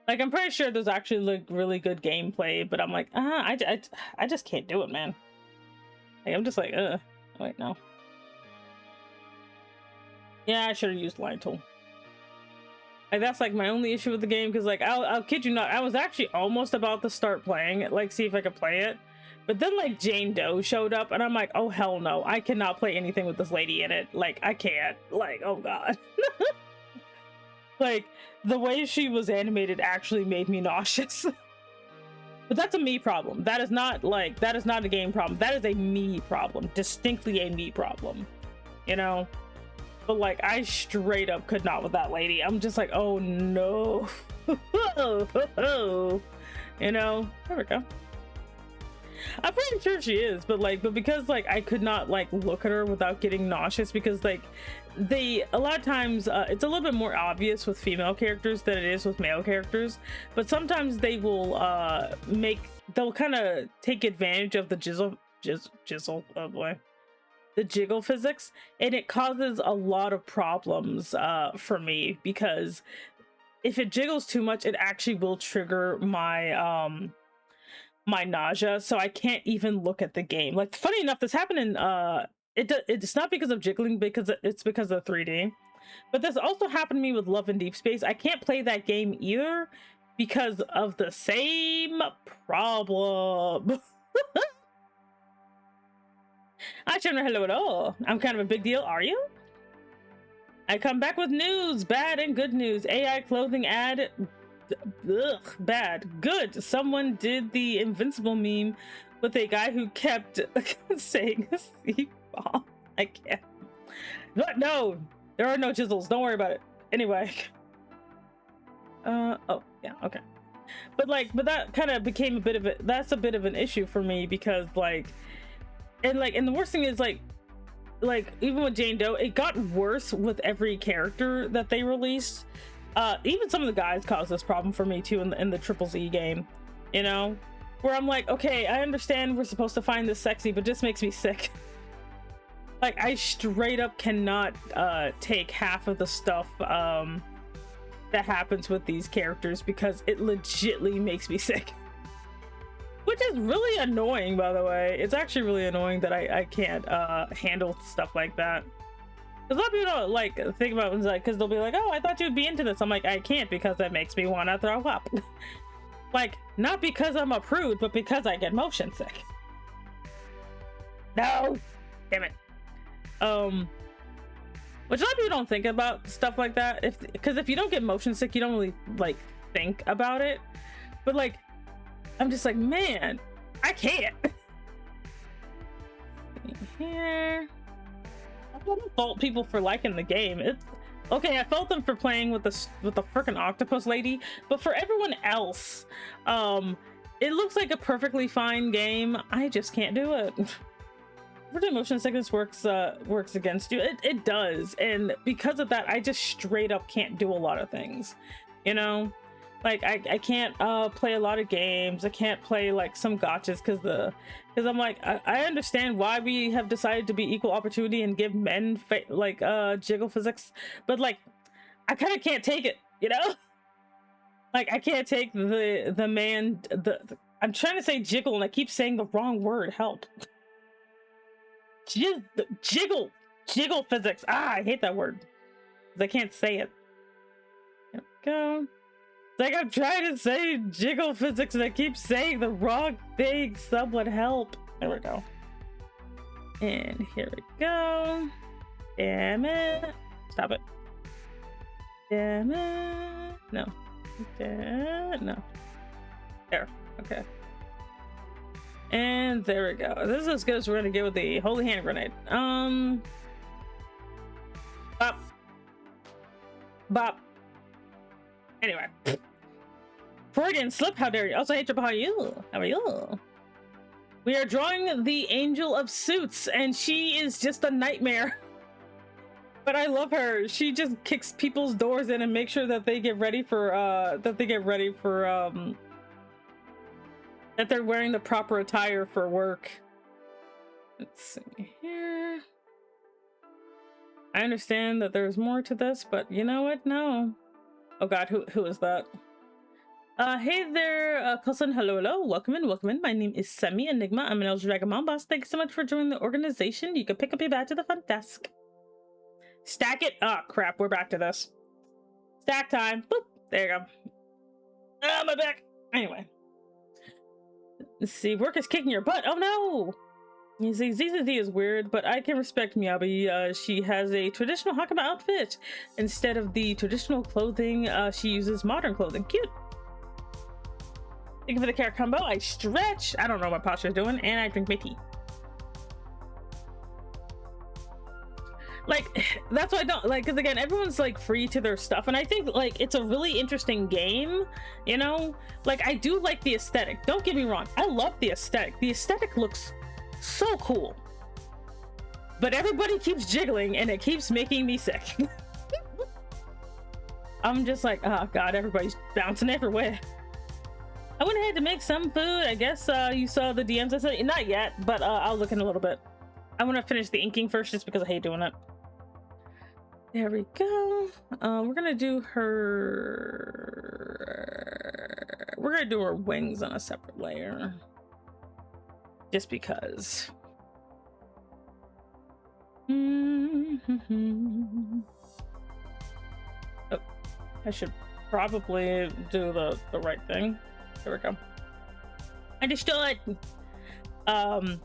Like, I'm pretty sure there's actually like really good gameplay, but I'm like, I just can't do it, man. Like, I'm just like, wait, no. Yeah, I should have used line tool. Like, that's like my only issue with the game, because like, I'll kid you not, I was actually almost about to start playing it, like see if I could play it, but then like Jane Doe showed up, and I'm like, oh hell no, I cannot play anything with this lady in it. Like, I can't. Like, oh god. Like, the way she was animated actually made me nauseous. But that's a me problem. That is not a game problem. That is a me problem. Distinctly a me problem. You know? But like, I straight up could not with that lady. I'm just like, oh no. You know? There we go. I'm pretty sure she is, but because like I could not like look at her without getting nauseous, because like a lot of times it's a little bit more obvious with female characters than it is with male characters, but sometimes they will they'll kind of take advantage of the jizzle, oh boy, jiggle physics, and it causes a lot of problems for me, because if it jiggles too much, it actually will trigger my my nausea, so I can't even look at the game. Like, funny enough, this happened in it's not because of jiggling, because it's because of 3D. But this also happened to me with Love in Deep Space. I can't play that game either because of the same problem. I shouldn't know hello at all. I'm kind of a big deal, are you? I come back with news, bad and good news. AI clothing ad, ugh, bad. Good, someone did the Invincible meme with a guy who kept saying C-bomb. I can't. But no, there are no chisels, don't worry about it. Anyway. Oh, yeah, okay. But that kind of became that's a bit of an issue for me, because and the worst thing is like even with Jane Doe, it got worse with every character that they released. Even some of the guys caused this problem for me too in the Triple Z game, you know, where I'm like, okay, I understand we're supposed to find this sexy, but this makes me sick. Like, I straight up cannot take half of the stuff that happens with these characters, because it legitly makes me sick. Which is really annoying, by the way. It's actually really annoying that I can't handle stuff like that. Because a lot of people don't like think about it, like, because they'll be like, oh, I thought you'd be into this. I'm like, I can't, because that makes me want to throw up. Like, not because I'm a prude, but because I get motion sick. No, damn it. Which a lot of people don't think about stuff like that. Because if you don't get motion sick, you don't really like think about it. But like, I'm just like, man, I can't. Here, I don't fault people for liking the game. It's okay. I fault them for playing with the freaking octopus lady, but for everyone else, it looks like a perfectly fine game. I just can't do it. Motion sickness works against you. It does, and because of that, I just straight up can't do a lot of things. You know, like I can't play a lot of games. I can't play like some gotchas because I'm like, I understand why we have decided to be equal opportunity and give men jiggle physics, but like I kind of can't take it. You know, like I can't take the man. I'm trying to say jiggle and I keep saying the wrong word. Help. Jiggle physics. I hate that word because I can't say it. There we go. It's like I'm trying to say jiggle physics and I keep saying the wrong thing. Someone help. There we go. And here we go. Damn it. Stop it. Damn it. No. No. There. Okay. And there we go. This is as good as we're gonna get with the holy hand grenade. Bop. Bop. Anyway. Freudian slip, how dare you? Also, hey, Triple, how are you? How are you? We are drawing the Angel of Suits, and she is just a nightmare. But I love her. She just kicks people's doors in and makes sure that they get ready for that they're wearing the proper attire for work. Let's see here. I understand that there's more to this, but you know what? No. Oh god, who is that? Hey there, cousin. Hello. Welcome in. My name is Semi Enigma. I'm an El Dragamon boss. Thank you so much for joining the organization. You can pick up your badge at the front desk. Stack it. Oh crap, we're back to this. Stack time. Boop. There you go. Ah, my back. Anyway. Let's see, work is kicking your butt. Oh no! You see, ZZZ is weird, but I can respect Miyabi. She has a traditional Hakama outfit. Instead of the traditional clothing, she uses modern clothing. Cute! Thank you for the carrot combo. I stretch. I don't know what my posture is doing, and I drink my tea. Like, that's why I don't like, because again, everyone's like free to their stuff, and I think like it's a really interesting game, you know. Like, I do like the aesthetic, don't get me wrong, I love the aesthetic looks so cool, but everybody keeps jiggling and it keeps making me sick. I'm just like, oh god, everybody's bouncing everywhere. I went ahead to make some food. I guess you saw the DMs. I said not yet, but I'll look in a little bit. I want to finish the inking first just because I hate doing it. There we go. We're gonna do her... We're gonna do her wings on a separate layer. Just because. Oh, I should probably do the right thing. There we go. Understood. I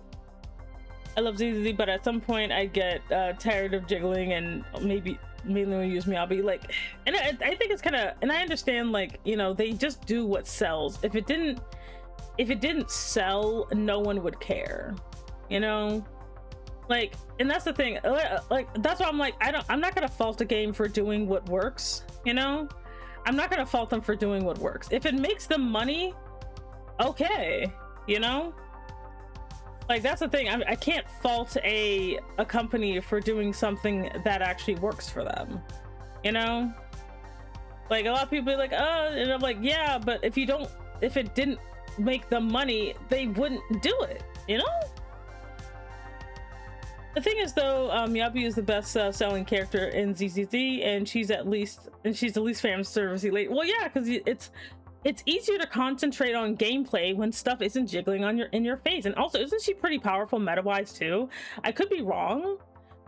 love ZZZ, but at some point I get tired of jiggling, and maybe when you use me, I'll be like, and I think it's kind of, and I understand, like, you know, they just do what sells. If it didn't sell, no one would care, you know. Like, and that's the thing. Like, that's why I'm like, I'm not gonna fault a game for doing what works, you know. I'm not gonna fault them for doing what works. If it makes them money, okay, you know. Like, that's the thing. I can't fault a company for doing something that actually works for them, you know. Like, a lot of people be like, oh, and I'm like, yeah, but if it didn't make them money, they wouldn't do it, you know. The thing is, though, Yabi is the best selling character in ZZZ, and she's the least fan servicey late. Well, yeah, because it's easier to concentrate on gameplay when stuff isn't jiggling in your face. And also, isn't she pretty powerful meta-wise too? I could be wrong,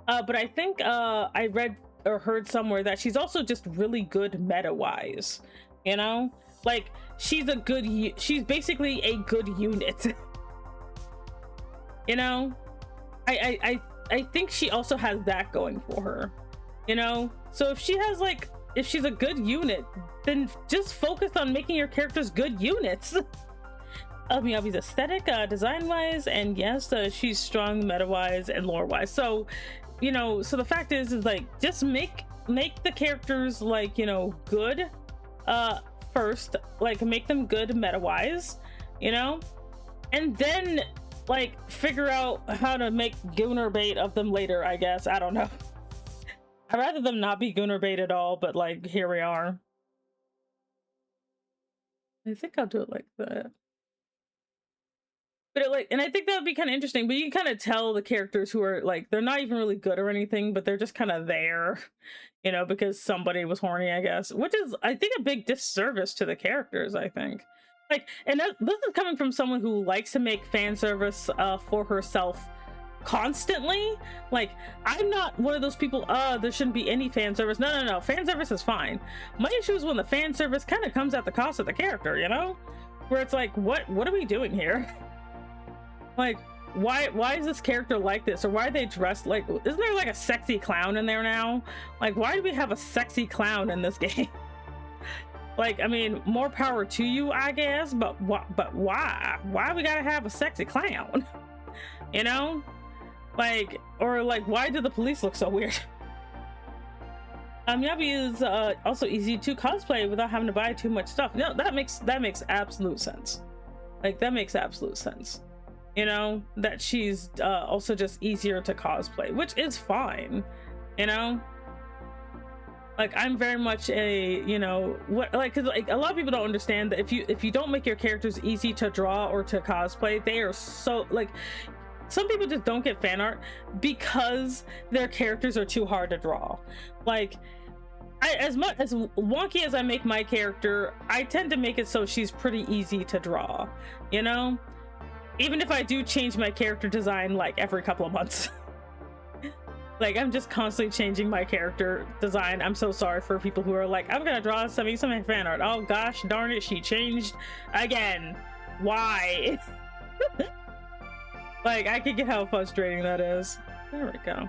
but I think I read or heard somewhere that she's also just really good meta-wise. You know, like she's basically a good unit. You know, I think she also has that going for her. You know, so if she's a good unit, then just focus on making your characters good units. Miyabi's aesthetic, design-wise, and yes, she's strong meta-wise and lore-wise. So, you know, so the fact is like, just make the characters, like, you know, good first, like make them good meta-wise, you know, and then like figure out how to make Gunner bait of them later, I guess. I don't know. I'd rather them not be Gunner bait at all, but like, here we are. I think I'll do it like that. But and I think that would be kind of interesting, but you can kind of tell the characters who are like, they're not even really good or anything, but they're just kind of there, you know, because somebody was horny, I guess, which is, I think, a big disservice to the characters, I think. Like, and this is coming from someone who likes to make fan service for herself constantly. Like, I'm not one of those people, there shouldn't be any fan service. No, fan service is fine. My issue is when the fan service kind of comes at the cost of the character, you know, where it's like, what are we doing here? Like, why is this character like this, or why are they dressed like, isn't there like a sexy clown in there now? Like, why do we have a sexy clown in this game? Like, I mean, more power to you, I guess, but why we gotta have a sexy clown? You know, like, or like, why do the police look so weird? Yabi is also easy to cosplay without having to buy too much stuff. No, that makes absolute sense. Like, that makes absolute sense. You know, that she's also just easier to cosplay, which is fine. You know, like, I'm very much a, you know, because like a lot of people don't understand that if you don't make your characters easy to draw or to cosplay, they are so, like, some people just don't get fan art because their characters are too hard to draw. Like, as much as wonky as I make my character, I tend to make it so she's pretty easy to draw, you know, even if I do change my character design like every couple of months. Like, I'm just constantly changing my character design. I'm so sorry for people who are like, I'm gonna draw some fan art. Oh gosh darn it, she changed again. Why? Like, I can get how frustrating that is. There we go.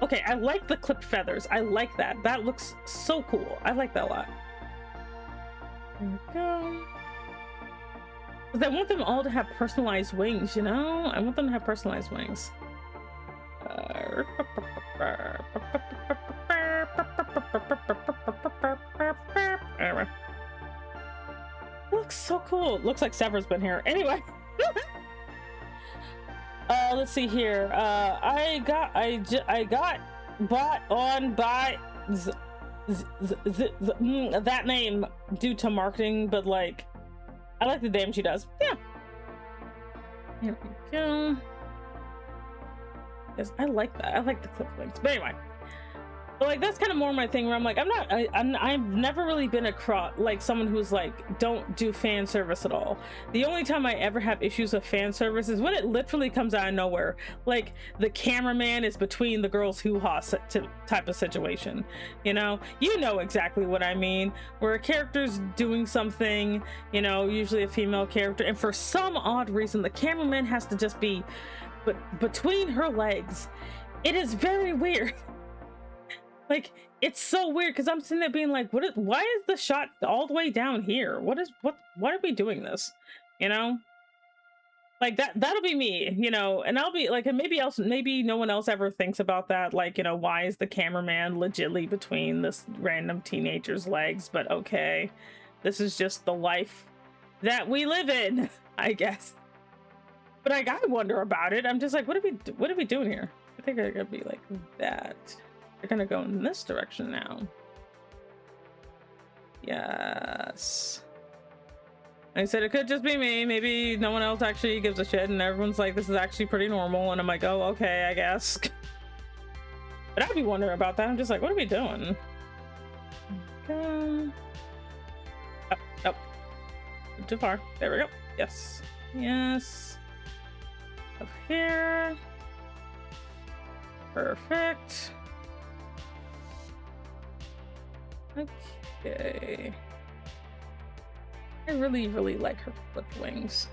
Okay, I like the clipped feathers. I like that. That looks so cool. I like that a lot. There we go. Because I want them all to have personalized wings, you know? I want them to have personalized wings. Anyway. It looks so cool. It looks like Sever's been here. Anyway. Let's see here. I got bought on by that name due to marketing, but like, I like the damn she does. Yeah. Here we go. I like that. I like the clip links. But anyway, but like that's kind of more my thing where I'm like, I've never really been like someone who's like, don't do fan service at all. The only time I ever have issues with fan service is when it literally comes out of nowhere. Like the cameraman is between the girls hoo-ha type of situation. You know exactly what I mean, where a character's doing something, you know, usually a female character, and for some odd reason the cameraman has to just be between her legs. It is very weird. Like, it's so weird because I'm sitting there being like, why is the shot all the way down here? Why are we doing this? You know? Like that'll be me, you know, and I'll be like, and maybe no one else ever thinks about that. Like, you know, why is the cameraman legitly between this random teenager's legs? But okay, this is just the life that we live in, I guess. But I gotta wonder about it. I'm just like, what are we doing here? I think I gotta be like that. They're gonna go in this direction now. Yes. Like I said, it could just be me. Maybe no one else actually gives a shit and everyone's like, this is actually pretty normal. And I'm like, oh, okay, I guess. But I'd be wondering about that. I'm just like, what are we doing? Okay. Oh. Too far. There we go. Yes. Yes. Up here. Perfect. Okay. I really like her flip wings.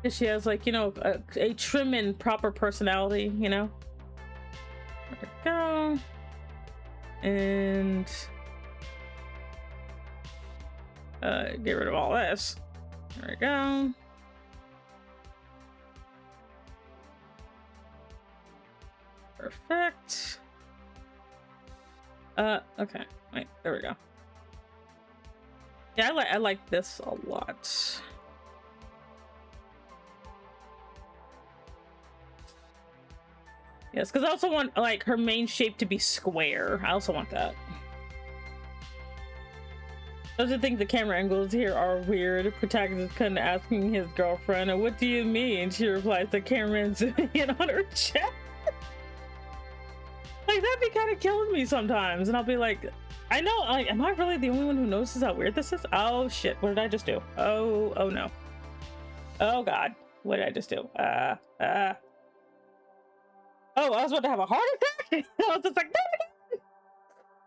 She has like, you know, a trim and proper personality, you know. There we go. And get rid of all this. There we go. Perfect. Okay. Wait, there we go. Yeah, I like this a lot. Yes, because I also want like her main shape to be square. I also want that. I also think the camera angles here are weird. The protagonist kind of asking his girlfriend, "What do you mean?" She replies, "The cameraman's zooming in on her chest." Like, that'd be kind of killing me sometimes, and I'll be like, I know, like, am I really the only one who notices how weird this is? Oh shit, what did I just do? Oh no. Oh god, what did I just do? Oh, I was about to have a heart attack? I was just like,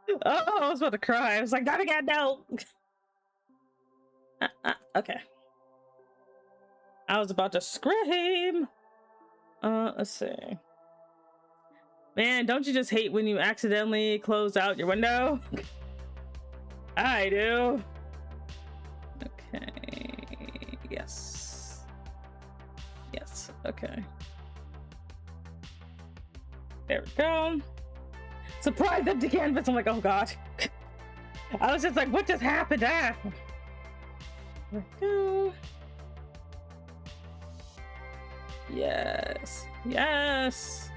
no! Oh, I was about to cry. I was like, not again, no! Okay. I was about to scream! Let's see. Man, don't you just hate when you accidentally close out your window? I do. Okay. Yes. Yes. Okay. There we go. Surprise empty canvas. I'm like, oh god. I was just like, what just happened? Ah. There we go. Yes. Yes.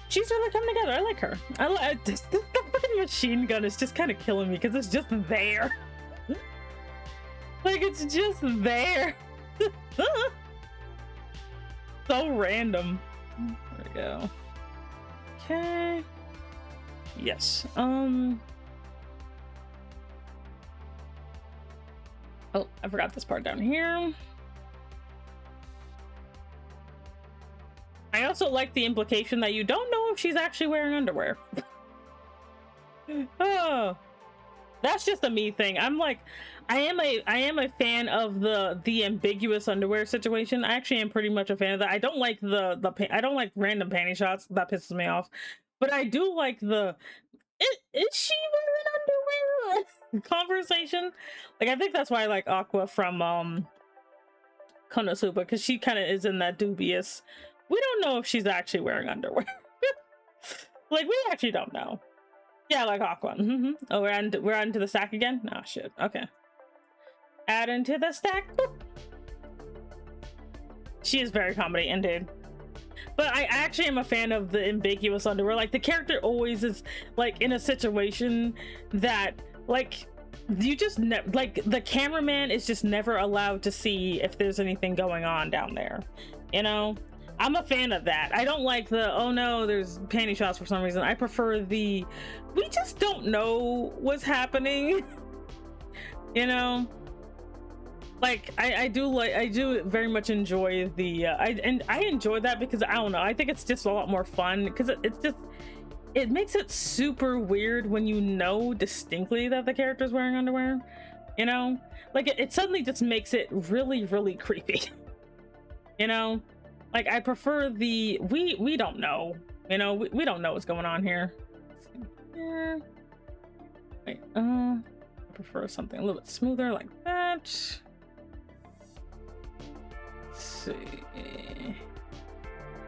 She's really coming together. I like her. I like the fucking machine gun is just kind of killing me because it's just there. Like, it's just there. So random. There we go. Okay. Yes. Oh, I forgot this part down here. I also like the implication that you don't know if she's actually wearing underwear. Oh, that's just a me thing. I'm like, I am a fan of the ambiguous underwear situation. I actually am pretty much a fan of that. I don't like I don't like random panty shots. That pisses me off. But I do like is she wearing underwear conversation. Like, I think that's why I like Aqua from Konosuba, because she kind of is in that dubious. We don't know if she's actually wearing underwear. Like, we actually don't know. Yeah, like Aqua. Mm-hmm. Oh, we're on to the stack again? Oh, shit. Okay. Add into the stack. Boop. She is very comedy, indeed. But I actually am a fan of the ambiguous underwear. Like, the character always is, like, in a situation that, like, you just like, the cameraman is just never allowed to see if there's anything going on down there. You know? I'm a fan of that. I don't like the, oh no, there's panty shots for some reason. I prefer the, we just don't know what's happening. You know? Like, I do very much enjoy the, I enjoy that because, I don't know, I think it's just a lot more fun because it makes it super weird when you know distinctly that the character's wearing underwear, you know? Like, it suddenly just makes it really, really creepy. You know? Like, I prefer the, we don't know, you know? We don't know what's going on here. Yeah. Wait, I prefer something a little bit smoother like that. Let's see.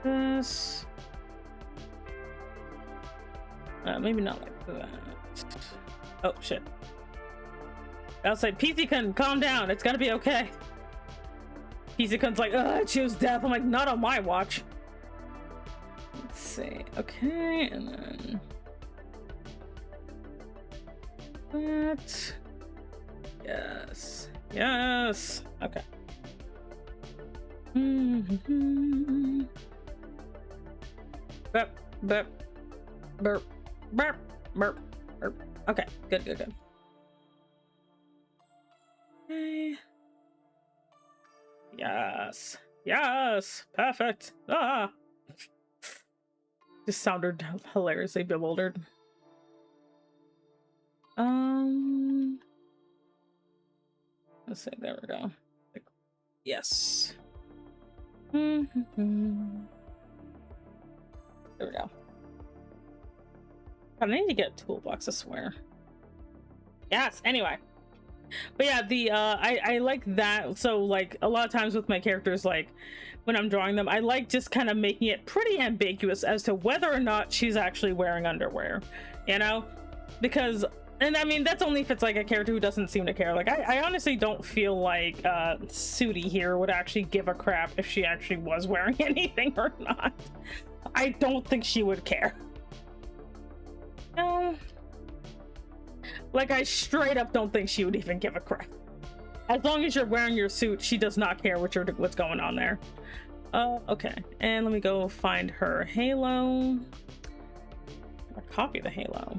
This. Maybe not like that. Oh, shit. I'll say, PC-kun, calm down. It's gotta be okay. PC-kun's like, ugh, I choose death. I'm like, not on my watch. Let's see. Okay, and then that. Yes. Yes. Okay. Burp, burp, burp, burp, burp, burp. Okay, good, good, good. Okay. Yes. Yes. Perfect. Ah. Just sounded hilariously bewildered. Let's see. There we go. Like, yes. There we go. I need to get a toolbox, I swear. Yes. Anyway. But yeah, the I like that. So like a lot of times with my characters, like when I'm drawing them, I like just kind of making it pretty ambiguous as to whether or not she's actually wearing underwear, you know? Because, and I mean, that's only if it's like a character who doesn't seem to care. Like I honestly don't feel like Sudi here would actually give a crap if she actually was wearing anything or not. I don't think she would care. No. Like, I straight up don't think she would even give a crap. As long as you're wearing your suit, she does not care what's going on there. Okay. And let me go find her halo. Or copy the halo.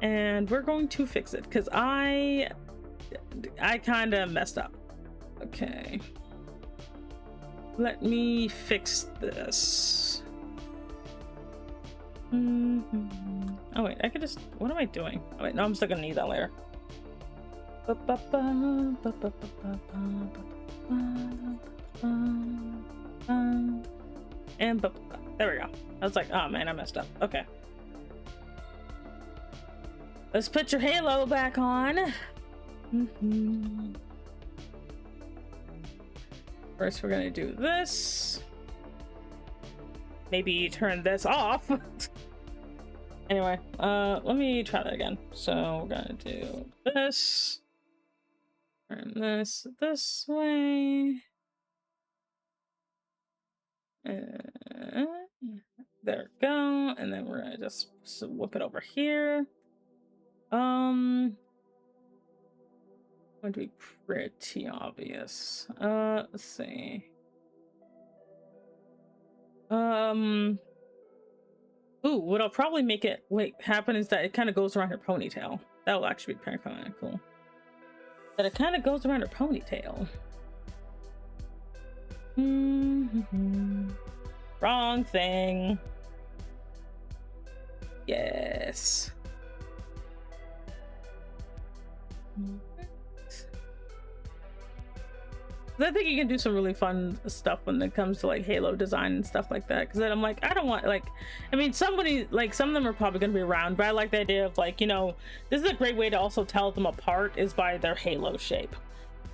And we're going to fix it, because I kind of messed up. Okay. Let me fix this. Oh wait, I could just, what am I doing? Oh wait, no, I'm still gonna need that later. And there we go. I was like, oh man, I messed up. Okay. Let's put your halo back on. First, we're gonna do this. Maybe turn this off. Anyway, let me try that again. So we're gonna do this. Turn this way. There we go. And then we're gonna just whip it over here. Going to be pretty obvious. Let's see. Ooh, what'll probably make it happen is that it kind of goes around her ponytail. That will actually be kind of cool. That it kind of goes around her ponytail. Wrong thing. Yes. I think you can do some really fun stuff when it comes to like halo design and stuff like that, because then I'm like, I don't want, like, I mean, somebody, like, some of them are probably going to be around, but I like the idea of, like, you know, this is a great way to also tell them apart is by their halo shape.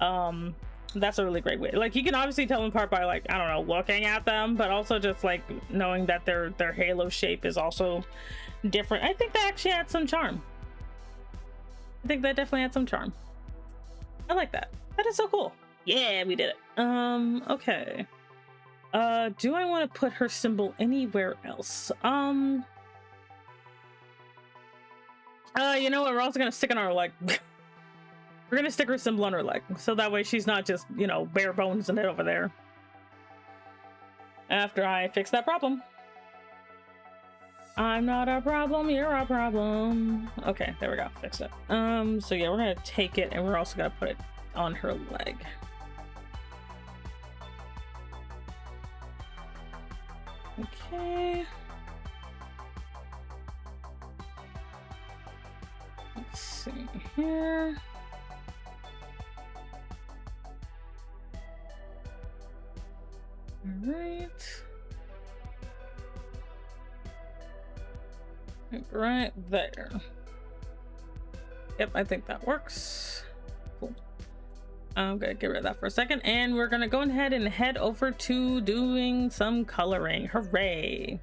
That's a really great way. Like, you can obviously tell them apart by, like, I don't know, looking at them, but also just like knowing that their halo shape is also different. I think that actually adds some charm. I think that definitely adds some charm. I like that. That is so cool. Yeah, we did it. Okay. Do I want to put her symbol anywhere else? You know what? We're also gonna stick on our leg. We're gonna stick her symbol on her leg, so that way she's not just, you know, bare bones in it over there. after I fix that problem. I'm not a problem, you're a problem. Okay, there we go, fix it. So yeah, we're gonna take it and we're also gonna put it on her leg. Okay. Let's see here. All right. Right there. Yep, I think that works. Cool. I'm gonna get rid of that for a second, and we're gonna go ahead and head over to doing some coloring. Hooray!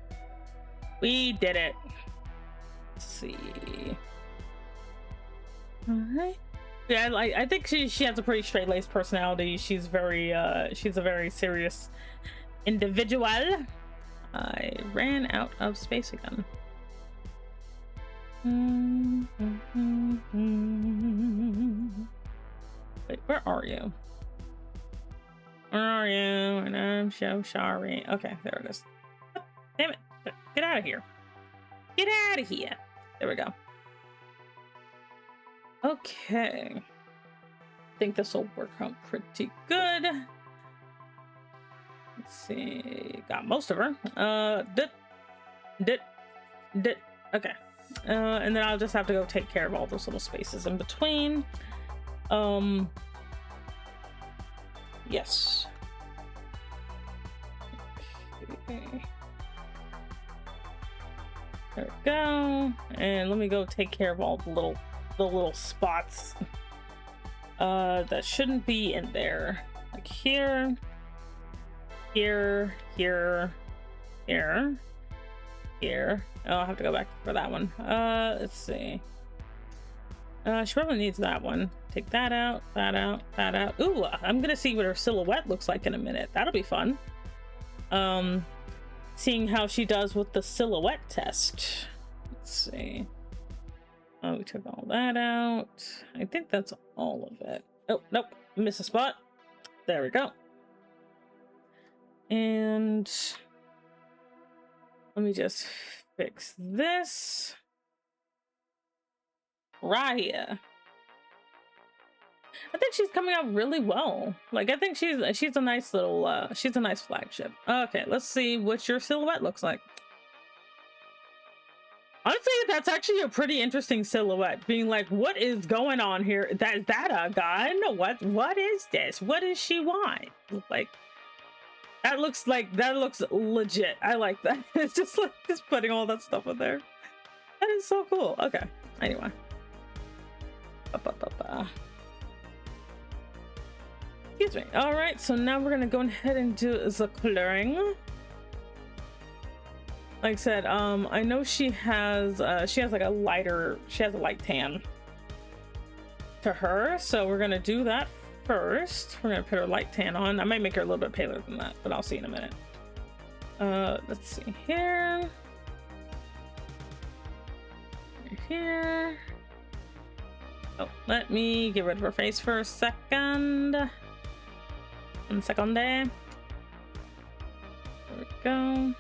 We did it. Let's see. All right. Yeah, I think she has a pretty straight-laced personality. She's a very serious individual. I ran out of space again. Wait, where are you? Where are you? And I'm so sorry. Okay, there it is. Damn it. Get out of here. Get out of here. There we go. Okay. I think this will work out pretty good. Let's see. Got most of her. Did. Okay. And then I'll just have to go take care of all those little spaces in between. Yes. Okay. There we go. And let me go take care of all the little spots that shouldn't be in there. Like here, here. Oh, I'll have to go back for that one. Let's see. She probably needs that one. Take that out, that out. Ooh, I'm gonna see what her silhouette looks like in a minute. That'll be fun. Seeing how she does with the silhouette test. Let's see. Oh, we took all that out. I think that's all of it. Oh, nope. Miss a spot. There we go. And let me just fix this right here. I think she's coming out really well. Like, I think she's a nice little she's a nice flagship. Okay, let's see what your silhouette looks like. Honestly, that's actually a pretty interesting silhouette. Being like, what is going on here? Is that a gun? What is this? What does she want? Like, that looks legit. I like that. It's just like just putting all that stuff in there. That is so cool. Okay. Anyway. Excuse me. All right. So now we're gonna go ahead and do the coloring. Like I said, I know she has like a light tan to her. So we're gonna do that first. We're gonna put her light tan on. I might make her a little bit paler than that, but I'll see in a minute. Let's see here. Right here. Oh, let me get rid of her face for a second. 1 second there. There we go.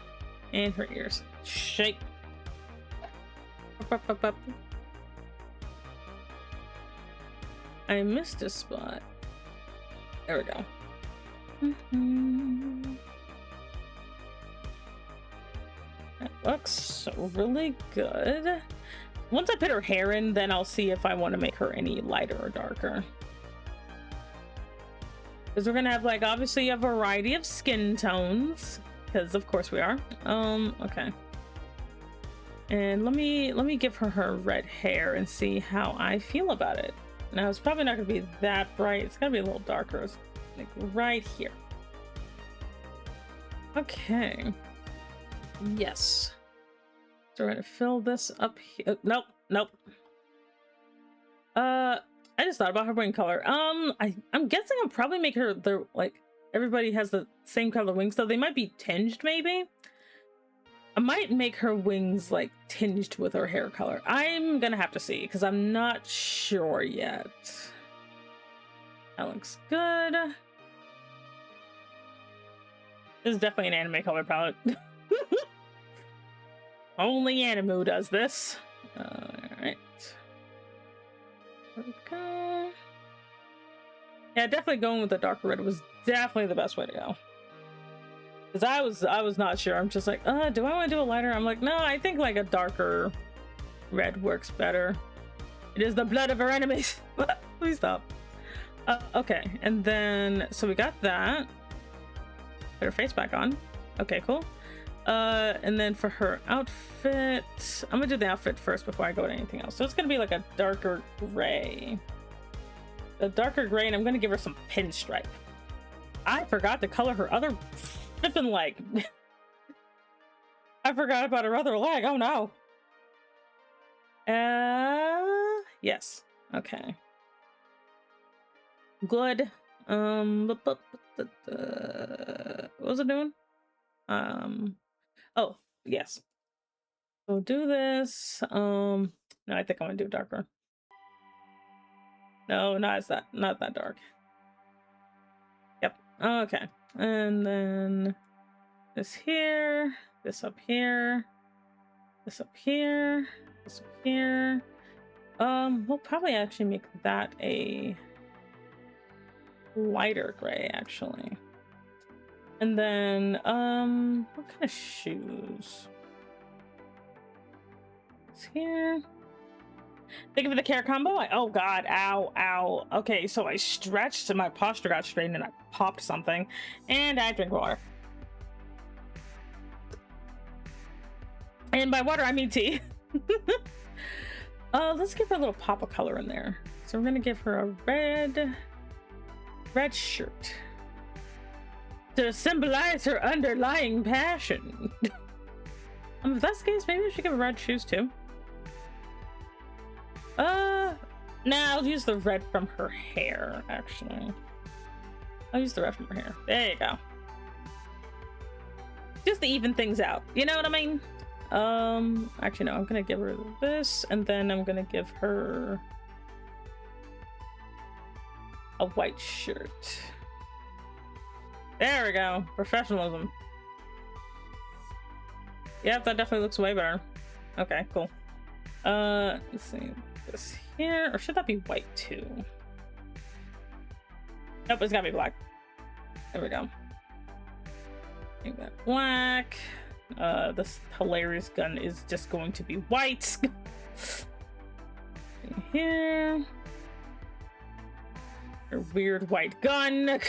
And her ears. Shake. Up. I missed a spot. There we go. That looks really good. Once I put her hair in, then I'll see if I want to make her any lighter or darker. Because we're gonna have, like, obviously a variety of skin tones. Because of course we are. Okay. And let me give her red hair and see how I feel about it. Now it's probably not gonna be that bright. It's gonna be a little darker. It's like right here. Okay. Yes. So we're gonna fill this up here. Nope. I just thought about her wing color. I'm guessing I'll probably make her like everybody has the same color wings, though they might be tinged maybe. I might make her wings like tinged with her hair color. I'm gonna have to see because I'm not sure yet. That looks good. This is definitely an anime color palette. Only Animu does this. Alright. Okay. Yeah, definitely going with the darker red was definitely the best way to go. Because I was not sure. I'm just like, do I want to do a lighter? I'm like, no, I think like a darker red works better. It is the blood of our enemies. Please stop. Okay, and then so we got that. Put her face back on. Okay, cool. And then for her outfit, I'm gonna do the outfit first before I go to anything else. So it's gonna be like a darker gray. A darker gray, and I'm gonna give her some pinstripe. I forgot to color her other flipping leg. I forgot about her other leg. Oh no. Yes. Okay. Good. What was it doing? Oh, yes. So do this. No, I think I want to do darker. No, not that dark. Yep. Okay. And then this here, this up here, this up here, this up here. We'll probably actually make that a lighter gray, actually. And then, what kind of shoes? It's here. Thank you for the care combo. Oh god, ow, ow. Okay, so I stretched and my posture got straightened and I popped something. And I drink water. And by water, I mean tea. Let's give her a little pop of color in there. So we're gonna give her a red shirt to symbolize her underlying passion. If that's the case, maybe I should give her red shoes too. Nah, I'll use the red from her hair, actually. I'll use the red from her hair. There you go. Just to even things out. You know what I mean? Actually, no, I'm gonna give her this, and then I'm gonna give her a white shirt. There we go. Professionalism. Yep, that definitely looks way better. Okay, cool. Let's see. This here, or should that be white too? Nope, it's gotta be black. There we go. Make that black. This hilarious gun is just going to be white. Here. Your weird white gun.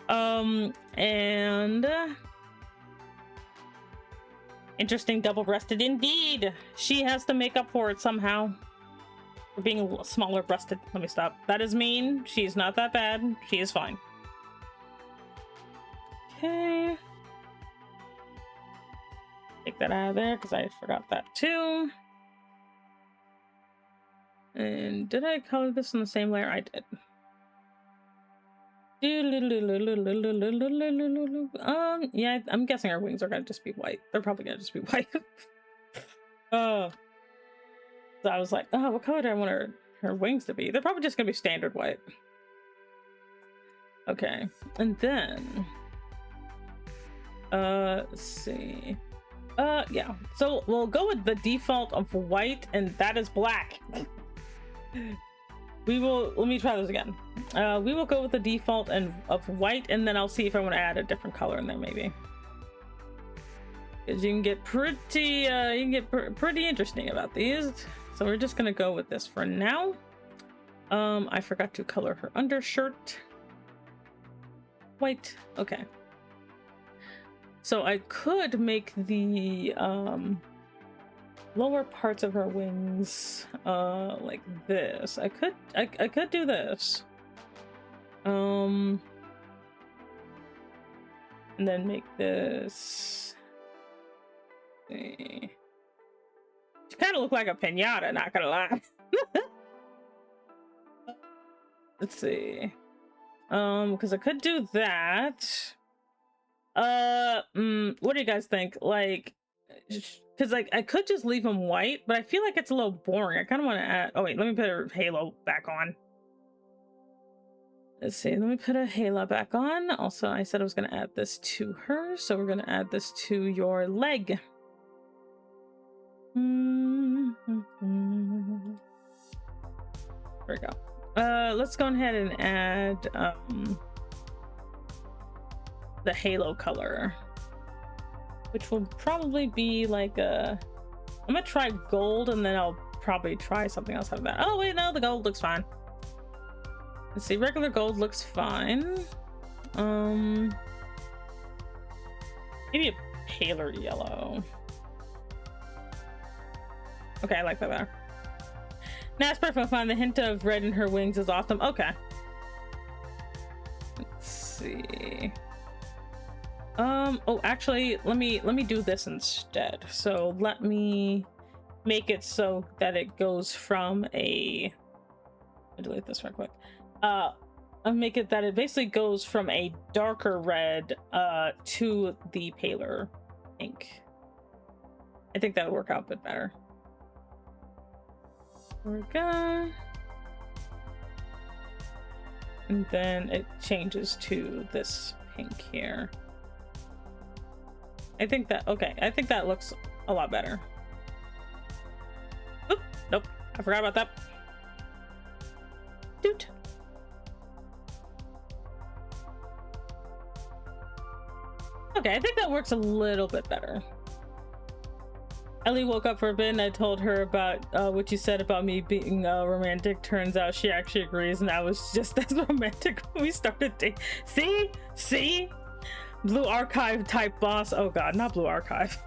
And interesting double-breasted indeed. She has to make up for it somehow. For being a little smaller breasted. Let me stop. That is mean. She's not that bad. She is fine. Okay. Take that out of there because I forgot that too. And did I color this in the same layer? I did. Yeah, I'm guessing our wings are gonna just be white. They're probably gonna just be white. So I was like, oh, what color do I want her wings to be? They're probably just gonna be standard white. Okay, and then let's see. Yeah, so we'll go with the default of white, and that is black. Let me try this again. We will go with the default of white, and then I'll see if I want to add a different color in there, maybe. Because you can get pretty interesting about these. So we're just gonna go with this for now. I forgot to color her undershirt white. Okay. So I could make the lower parts of her wings like this. I could do this. And then make this. See. She kind of look like a piñata, not gonna lie. Let's see. Because I could do that. What do you guys think? Like, because like I could just leave them white, but I feel like it's a little boring. I kind of want to add. Oh wait, let me put her halo back on. Let's see, let me put a halo back on. Also, I said I was going to add this to her, so we're going to add this to your leg. There we go. Let's go ahead and add the halo color, which will probably be like a... I'm gonna try gold, and then I'll probably try something else out of that. Oh wait, no, the gold looks fine. Let's see, regular gold looks fine. Maybe a paler yellow. Okay, I like that better. That's perfect. Fine. The hint of red in her wings is awesome. Okay. Let's see. Oh, actually, let me do this instead. So let me make it so that it goes from a... I'll delete this real quick. I'll make it that it basically goes from a darker red to the paler pink. I think that would work out a bit better. There we go. And then it changes to this pink here. I think that, okay, I think that looks a lot better. Oop, nope, I forgot about that. Doot. Okay, I think that works a little bit better. Ellie woke up for a bit and I told her about what you said about me being romantic. Turns out she actually agrees, and I was just as romantic when we started dating. See? Blue Archive type boss. Oh god, not Blue Archive.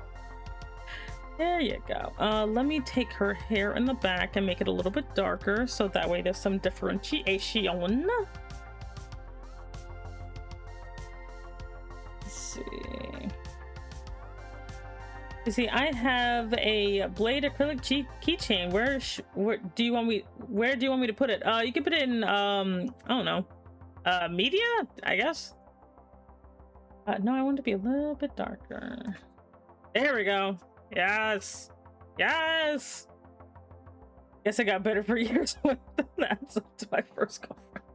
There you go. Let me take her hair in the back and make it a little bit darker, so that way there's some differentiation. Let's see. You see, I have a blade acrylic keychain. Where do you want me to put it? You can put it in I don't know, media, I guess. No, I want it to be a little bit darker. There we go. Yes. Guess I got better for years with that to my first girlfriend.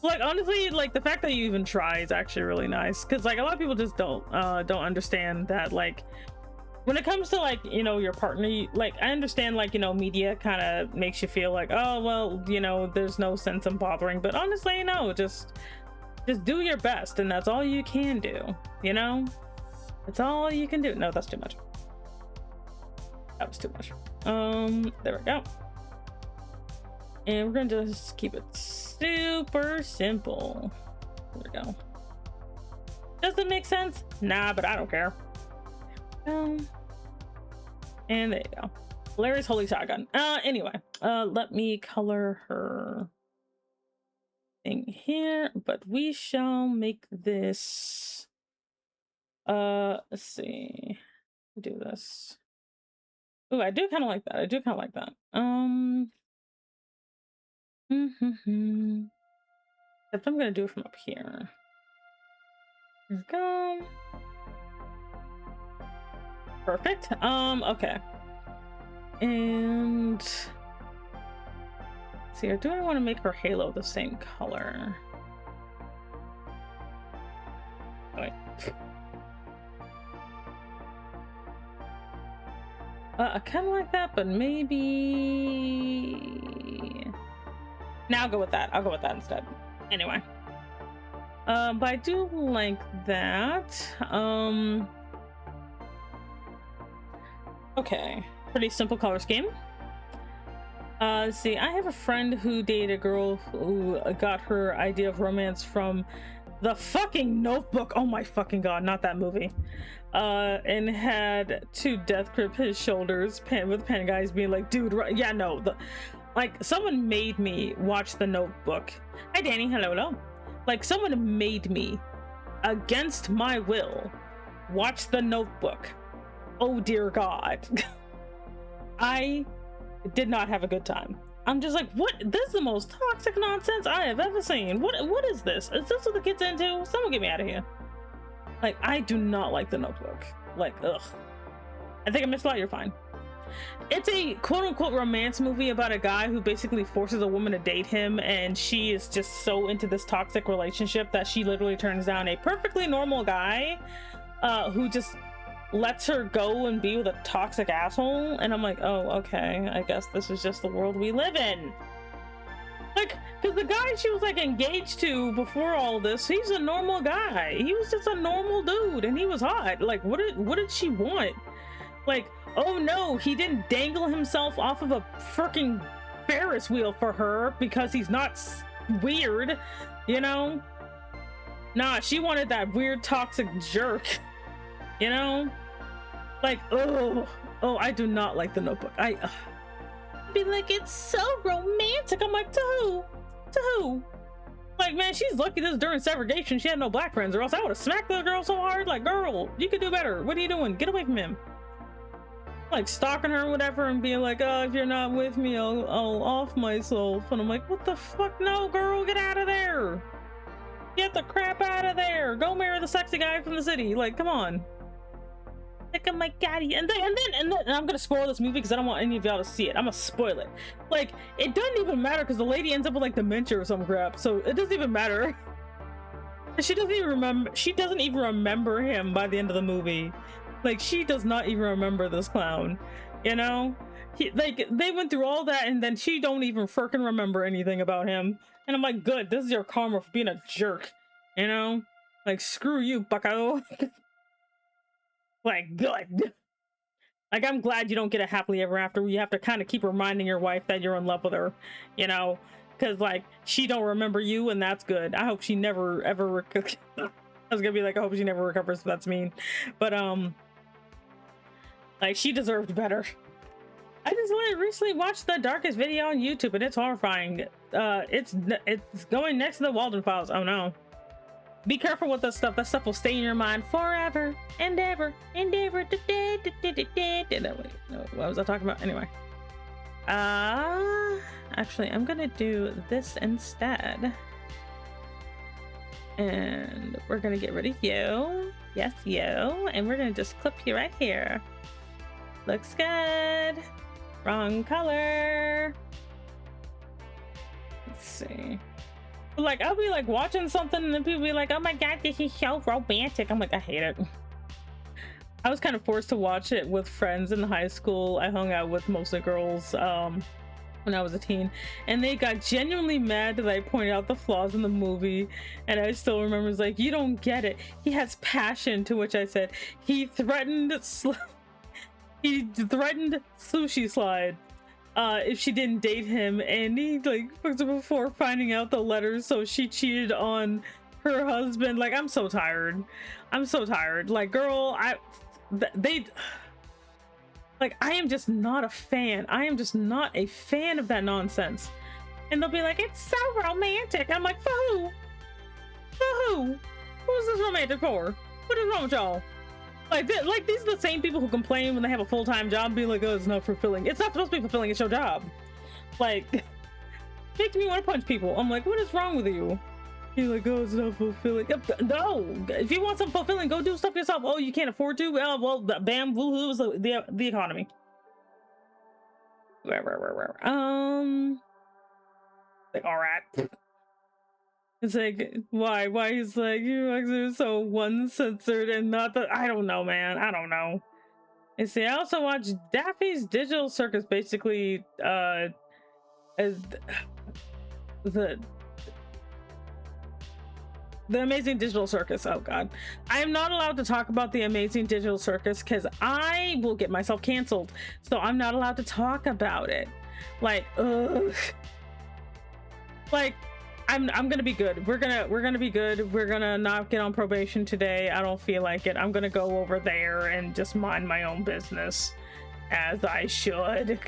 Like, honestly, like, the fact that you even try is actually really nice, because like a lot of people just don't understand that, like, when it comes to, like, you know, your partner, like, I understand, like, you know, media kind of makes you feel like, oh well, you know, there's no sense in bothering, but honestly, you know, just do your best, and that's all you can do, you know? That's all you can do. No, that's too much. That was too much. There we go. And we're gonna just keep it super simple. There we go. Does it make sense? Nah, but I don't care. And there you go. Larry's holy shotgun. Anyway, let me color her thing here, but we shall make this, let's see, do this. Oh, I do kind of like that. Except I'm gonna do it from up here. There we go. Perfect. Okay. And let's see, or do I want to make her halo the same color? Oh, wait. I kind of like that, but maybe... Now I'll go with that. I'll go with that instead. Anyway. But I do like that. Okay. Pretty simple color scheme. Let's see. I have a friend who dated a girl who got her idea of romance from the fucking Notebook. Oh my fucking god, not that movie. And had to death grip his shoulders with pen guys being like, dude, yeah, no, like, someone made me watch the Notebook. Hi Danny, hello. Like, someone made me, against my will, watch the Notebook. Oh dear god. I did not have a good time. I'm just like, what? This is the most toxic nonsense I have ever seen. What is this? Is this what the kids into? Someone get me out of here. Like, I do not like the Notebook. Like, ugh. I think I missed a lot. You're fine. It's a quote-unquote romance movie about a guy who basically forces a woman to date him, and she is just so into this toxic relationship that she literally turns down a perfectly normal guy who just lets her go and be with a toxic asshole. And I'm like, oh, okay, I guess this is just the world we live in. Like, because the guy she was like engaged to before all this, he's a normal guy. He was just a normal dude, and he was hot. Like, what did she want? Like, oh no, he didn't dangle himself off of a freaking Ferris wheel for her because he's not weird, you know? Nah, she wanted that weird toxic jerk, you know? Like, oh, I do not like The Notebook. Be like, it's so romantic. I'm like, to who? To who? Like, man, she's lucky this is during segregation. She had no black friends, or else I would have smacked the girl so hard. Like, girl, you could do better. What are you doing? Get away from him. Like, stalking her or whatever and being like, oh, if you're not with me, I'll off myself. And I'm like, what the fuck? No, girl, get out of there. Get the crap out of there. Go marry the sexy guy from the city. Like, come on. Like, oh my god. And then I'm gonna spoil this movie because I don't want any of y'all to see it. I'm gonna spoil it. Like, it doesn't even matter because the lady ends up with like dementia or some crap, so it doesn't even matter. She doesn't even remember him by the end of the movie. Like, she does not even remember this clown, you know? Like, they went through all that and then she don't even freaking remember anything about him. And I'm like, good, this is your karma for being a jerk, you know? Like, screw you, bucko. Like, good. Like, I'm glad you don't get a happily ever after where you have to kind of keep reminding your wife that you're in love with her, you know? Because, like, she don't remember you, and that's good. I hope she never, ever... I was gonna be like, I hope she never recovers, that's mean. But, like, she deserved better. I just recently watched the darkest video on YouTube, and it's horrifying. It's going next to the Walden Files. Oh, no. Be careful with that stuff. That stuff will stay in your mind forever and ever and ever. No, what was I talking about? Anyway. Actually, I'm gonna do this instead. And we're gonna get rid of you. Yes, you. And we're gonna just clip you right here. Looks good. Wrong color. Let's see. Like, I'll be like watching something and then people be like, oh my god, this is so romantic. I'm like, I hate it. I was kind of forced to watch it with friends in high school. I hung out with mostly girls when I was a teen, and they got genuinely mad that I pointed out the flaws in the movie. And I still remember, it's like, you don't get it. He has passion, to which I said, he threatened Sushi Slide if she didn't date him, and he like fucked her before finding out the letters, so she cheated on her husband. Like, I'm so tired. Like, girl, I am just not a fan. I am just not a fan of that nonsense. And they'll be like, it's so romantic. I'm like, for who? For who? Who's this romantic for? What is wrong with y'all? Like these are the same people who complain when they have a full-time job, being like, oh, it's not fulfilling. It's not supposed to be fulfilling, it's your job. Like, makes me want to punch people. I'm like, what is wrong with you? You're like, oh, it's not fulfilling. No, if you want something fulfilling, go do stuff yourself. Oh, you can't afford to? Well, bam, woohoo, is the economy. Like, all right. It's like, why? He's like, you are so one-censored and not the... I don't know, man. I don't know. And see, I also watched Daffy's Digital Circus, basically, as the Amazing Digital Circus. Oh, God. I am not allowed to talk about the Amazing Digital Circus because I will get myself canceled. So I'm not allowed to talk about it. Like, ugh. Like, I'm gonna be good. We're gonna be good. We're gonna not get on probation today. I don't feel like it. I'm gonna go over there and just mind my own business, as I should,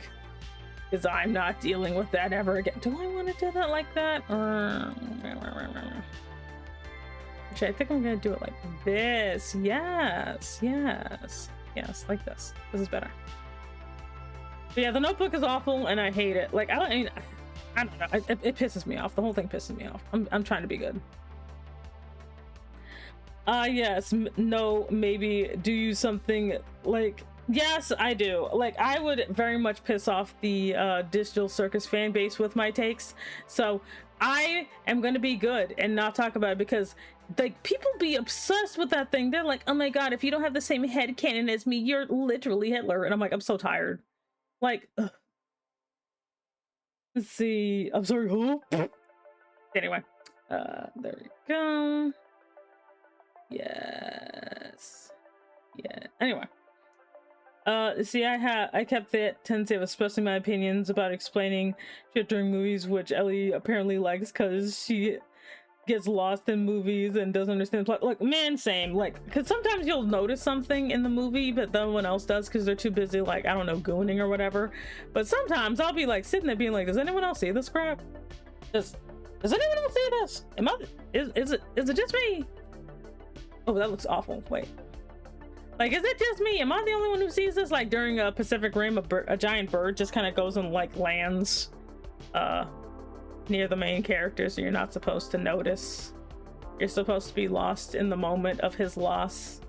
because I'm not dealing with that ever again. Do I want to do that like that? Actually, I think I'm gonna do it like this. Yes, like this. This is better. But yeah, The Notebook is awful, and I hate it. Like, I don't know. It pisses me off. The whole thing pisses me off. I'm trying to be good. Yes, no, maybe do you something like Yes, I do. Like, I would very much piss off the Digital Circus fan base with my takes. So I am going to be good and not talk about it, because like people be obsessed with that thing. They're like, oh my god, if you don't have the same head canon as me, you're literally Hitler. And I'm like, I'm so tired. Like, ugh. Let's see. I'm sorry. Huh? Anyway, there we go. Yes. Yeah. Anyway. See, I kept that tendency of expressing my opinions about explaining shit during movies, which Ellie apparently likes because she gets lost in movies and doesn't understand the plot. Like, man, same. Like, because sometimes you'll notice something in the movie, but no one else does because they're too busy, like, I don't know, gooning or whatever. But sometimes I'll be like sitting there being like, does anyone else see this crap? Does anyone else see this? Is it just me? Oh, that looks awful. Wait. Like, is it just me? Am I the only one who sees this? Like, during a Pacific Rim, a giant bird just kind of goes and, like, lands near the main character, so you're not supposed to notice. You're supposed to be lost in the moment of his loss.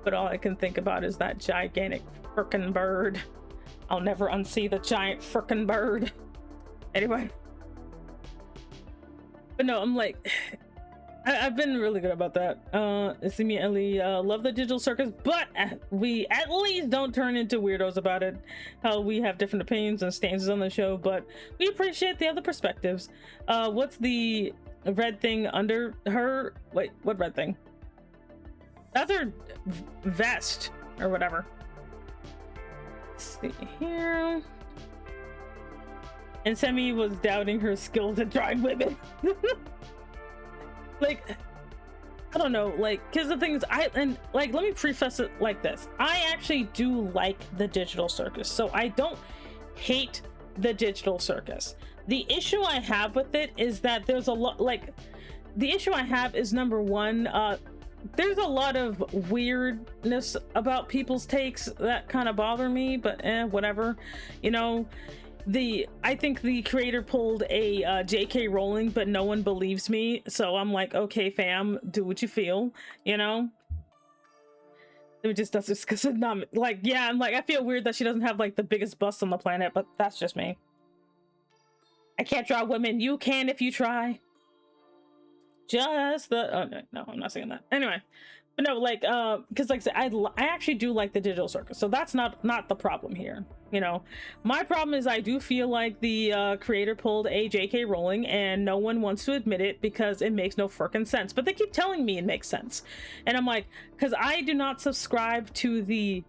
But all I can think about is that gigantic frickin' bird. I'll never unsee the giant frickin' bird. Anyway. But no, I'm like... I've been really good about that. See me, Ellie, love the Digital Circus, but we at least don't turn into weirdos about it. How we have different opinions and stances on the show, but we appreciate the other perspectives. What's the red thing under her? Wait, what red thing? That's her vest or whatever. Let's see here. And Semi was doubting her skills at drawing women. Like, I don't know, like, because the thing is, let me preface it like this. I actually do like the Digital Circus, so I don't hate the Digital Circus. The issue I have with it is that there's a lot, like, the issue I have is, number one, there's a lot of weirdness about people's takes that kind of bother me, but whatever, you know. I think the creator pulled a JK Rowling, but no one believes me, so I'm like, okay fam, do what you feel, you know. It just does this because it's not like, yeah, I'm like, I feel weird that she doesn't have like the biggest bust on the planet, but that's just me. I can't draw women. You can if you try. Just the no, I'm not saying that. Anyway, but no, like because like I said, I actually do like the Digital Circus, so that's not the problem here. You know, my problem is I do feel like the creator pulled a JK Rowling, and no one wants to admit it because it makes no frickin' sense. But they keep telling me it makes sense, and I'm like, because I do not subscribe to the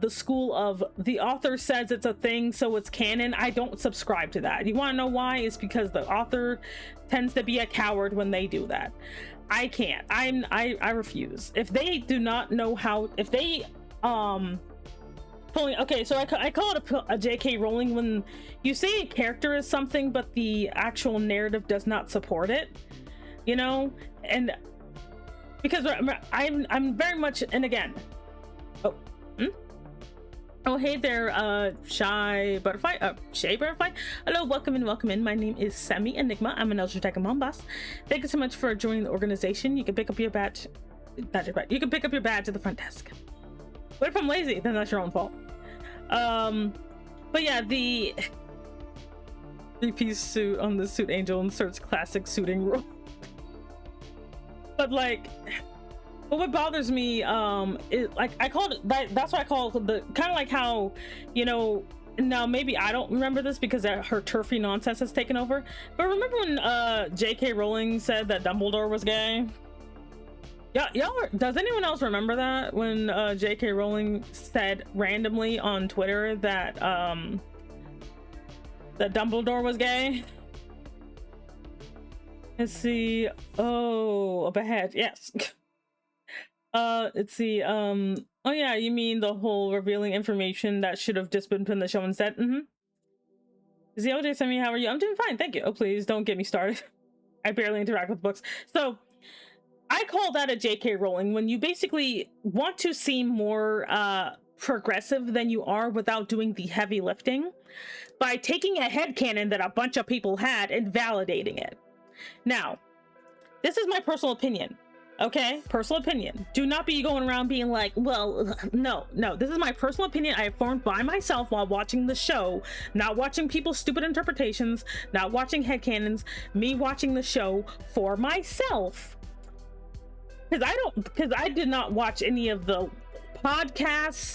school of the author says it's a thing, so it's canon. I don't subscribe to that. You want to know why? It's because the author tends to be a coward when they do that. I can't. I refuse. If they do not know how, if they okay, so I call it a JK Rowling when you say a character is something but the actual narrative does not support it, you know. And because I'm very much, and again, oh hey there, Shy Butterfly. Hello, welcome in. My name is Semi Enigma. I'm an Ultra Tech Mom Boss. Thank you so much for joining the organization. You can pick up your badge, not your badge, you can pick up your badge at the front desk. But if I'm lazy, then that's your own fault. But yeah, the 3-piece suit on the Suit Angel inserts classic suiting rule. But like, but what bothers me, is like, I called it that's what I call the kind of like how, you know, now maybe I don't remember this because her turfy nonsense has taken over, but remember when JK Rowling said that Dumbledore was gay? Yeah, does anyone else remember that when JK Rowling said randomly on Twitter that that Dumbledore was gay? Let's see. Oh, a badge. Yes. Let's see. Oh yeah, you mean the whole revealing information that should have just been put in the show instead? Is the OJ send me? How are you? I'm doing fine, thank you. Oh, please don't get me started. I barely interact with books. So I call that a JK Rowling when you basically want to seem more progressive than you are without doing the heavy lifting by taking a headcanon that a bunch of people had and validating it. Now, this is my personal opinion. Okay, personal opinion. Do not be going around being like, well, no, this is my personal opinion I formed by myself while watching the show, not watching people's stupid interpretations, not watching headcanons, me watching the show for myself. Because I did not watch any of the podcasts,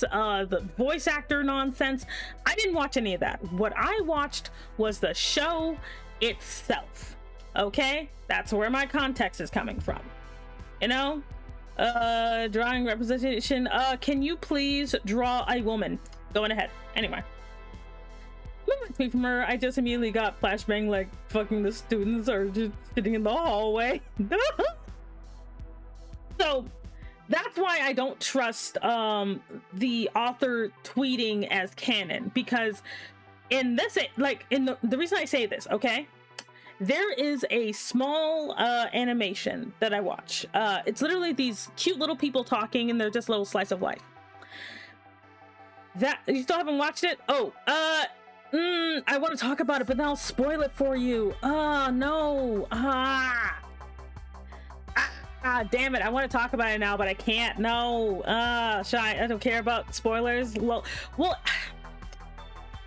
the voice actor nonsense. I didn't watch any of that. What I watched was the show itself. Okay, that's where my context is coming from. You know, drawing representation. Can you please draw a woman? Going ahead. Anyway, tweet from her. I just immediately got flashbang like fucking the students are just sitting in the hallway. So that's why I don't trust the author tweeting as canon, because in this, like in the reason I say this, okay, there is a small animation that I watch. It's literally these cute little people talking, and they're just a little slice of life. That you still haven't watched it? Oh, I want to talk about it, but then I'll spoil it for you. No. Damn it! I want to talk about it now, but I can't. No. I don't care about spoilers. Well.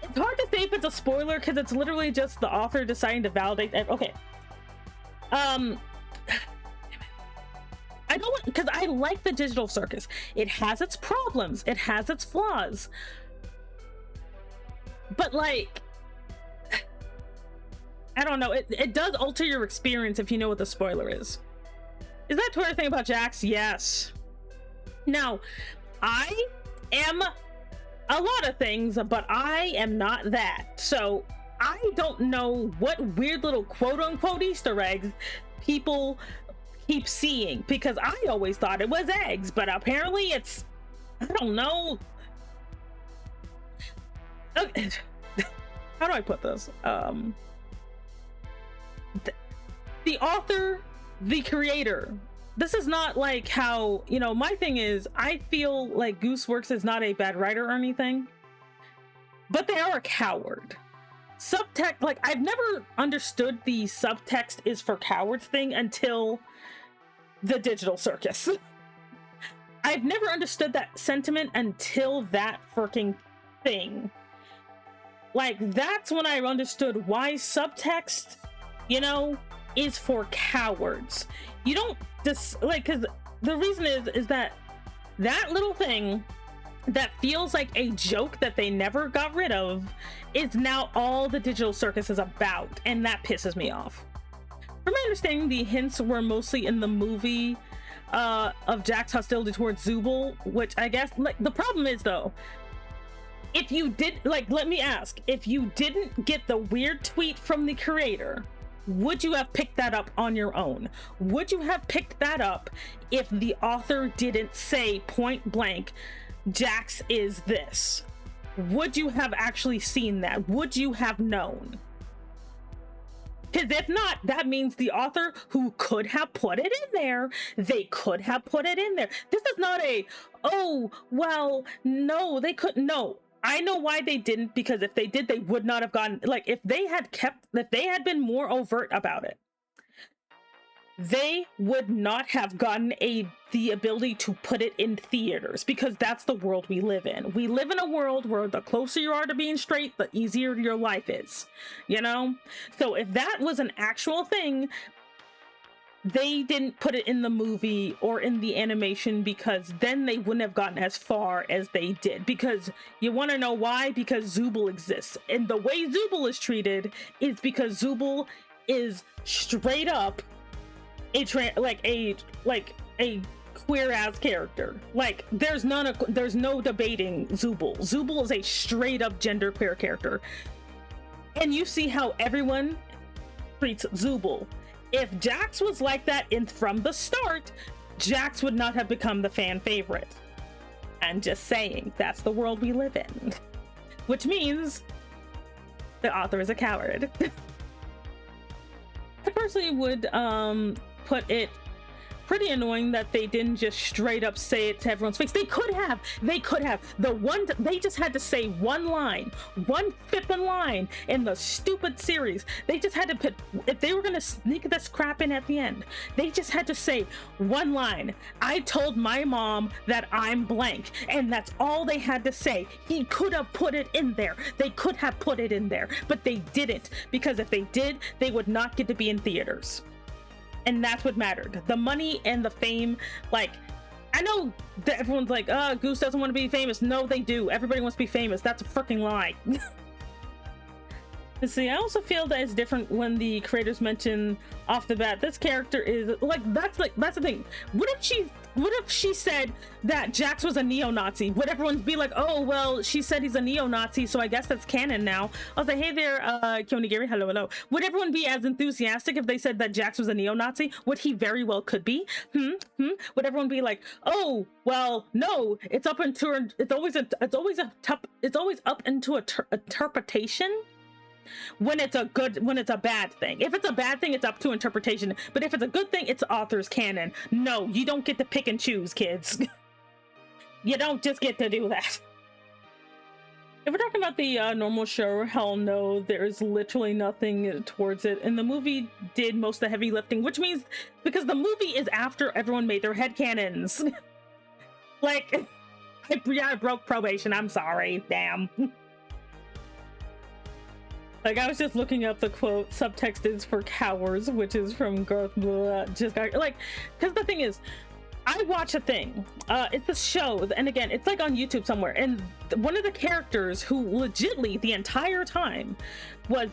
It's hard to say if it's a spoiler because it's literally just the author deciding to validate that. Okay. I don't, because I like the digital circus. It has its problems. It has its flaws. But like, I don't know. It does alter your experience if you know what the spoiler is. Is that Twitter thing about Jax? Yes. Now, I am a lot of things, but I am not that. So I don't know what weird little quote-unquote Easter eggs people keep seeing, because I always thought it was eggs, but apparently it's, I don't know. Okay. How do I put this? The author, the creator. This is not like how, you know, my thing is, I feel like Gooseworks is not a bad writer or anything, but they are a coward. Subtext, like, I've never understood the subtext is for cowards thing until the digital circus. I've never understood that sentiment until that freaking thing. Like, that's when I understood why subtext, you know, is for cowards. You don't just like, because the reason is that little thing that feels like a joke that they never got rid of is now all the digital circus is about, and that pisses me off. From my understanding, the hints were mostly in the movie of Jack's hostility towards Zubul, which I guess, like, the problem is though, if you did, like, let me ask, if you didn't get the weird tweet from the creator, would you have picked that up on your own? Would you have picked that up if the author didn't say point blank, Jax is this? Would you have actually seen that? Would you have known? Because if not, that means the author who could have put it in there, they could have put it in there. This is not a, oh, well, no, they couldn't. No. I know why they didn't, because if they did, they would not have gotten, like, if they had been more overt about it, they would not have gotten the ability to put it in theaters, because that's the world we live in. We live in a world where the closer you are to being straight, the easier your life is, you know? So if that was an actual thing, they didn't put it in the movie or in the animation, because then they wouldn't have gotten as far as they did. Because you want to know why? Because Zubul exists, and the way Zubul is treated is because Zubul is straight up a queer ass character. Like, there's no debating Zubul. Zubul is a straight up gender queer character, and you see how everyone treats Zubul. If Jax was like that from the start, Jax would not have become the fan favorite. I'm just saying, that's the world we live in. Which means the author is a coward. I personally would put it pretty annoying that they didn't just straight up say it to everyone's face. They could have. They just had to say one line, one flipping line in the stupid series. They just had to put, if they were gonna sneak this crap in at the end, they just had to say one line. I told my mom that I'm blank, and that's all they had to say. He could have put it in there. They could have put it in there, but they didn't, because if they did, they would not get to be in theaters. And that's what mattered. The money and the fame. Like, I know that everyone's like, Goose doesn't want to be famous. No, they do. Everybody wants to be famous. That's a freaking lie. See, I also feel that it's different when the creators mention off the bat, this character is that's the thing. What if she said that Jax was a neo-Nazi? Would everyone be like, oh well, she said he's a neo-Nazi, so I guess that's canon now? I was like, hey there, Kyonigiri, hello. Would everyone be as enthusiastic if they said that Jax was a neo-Nazi? What he very well could be. Would everyone be like, oh well, no, it's up into it's always up into interpretation when it's a bad thing. If it's a bad thing, it's up to interpretation, but if it's a good thing, it's author's canon. No, you don't get to pick and choose, kids. You don't just get to do that. If we're talking about the normal show, hell no, there's literally nothing towards it, and the movie did most of the heavy lifting, which means because the movie is after everyone made their headcanons. Like, I broke probation, I'm sorry, damn. Like, I was just looking up the quote, subtext is for cowards, which is from Garth, like, because the thing is, I watch a thing, it's a show, and again, it's like on YouTube somewhere, and one of the characters who legitly the entire time was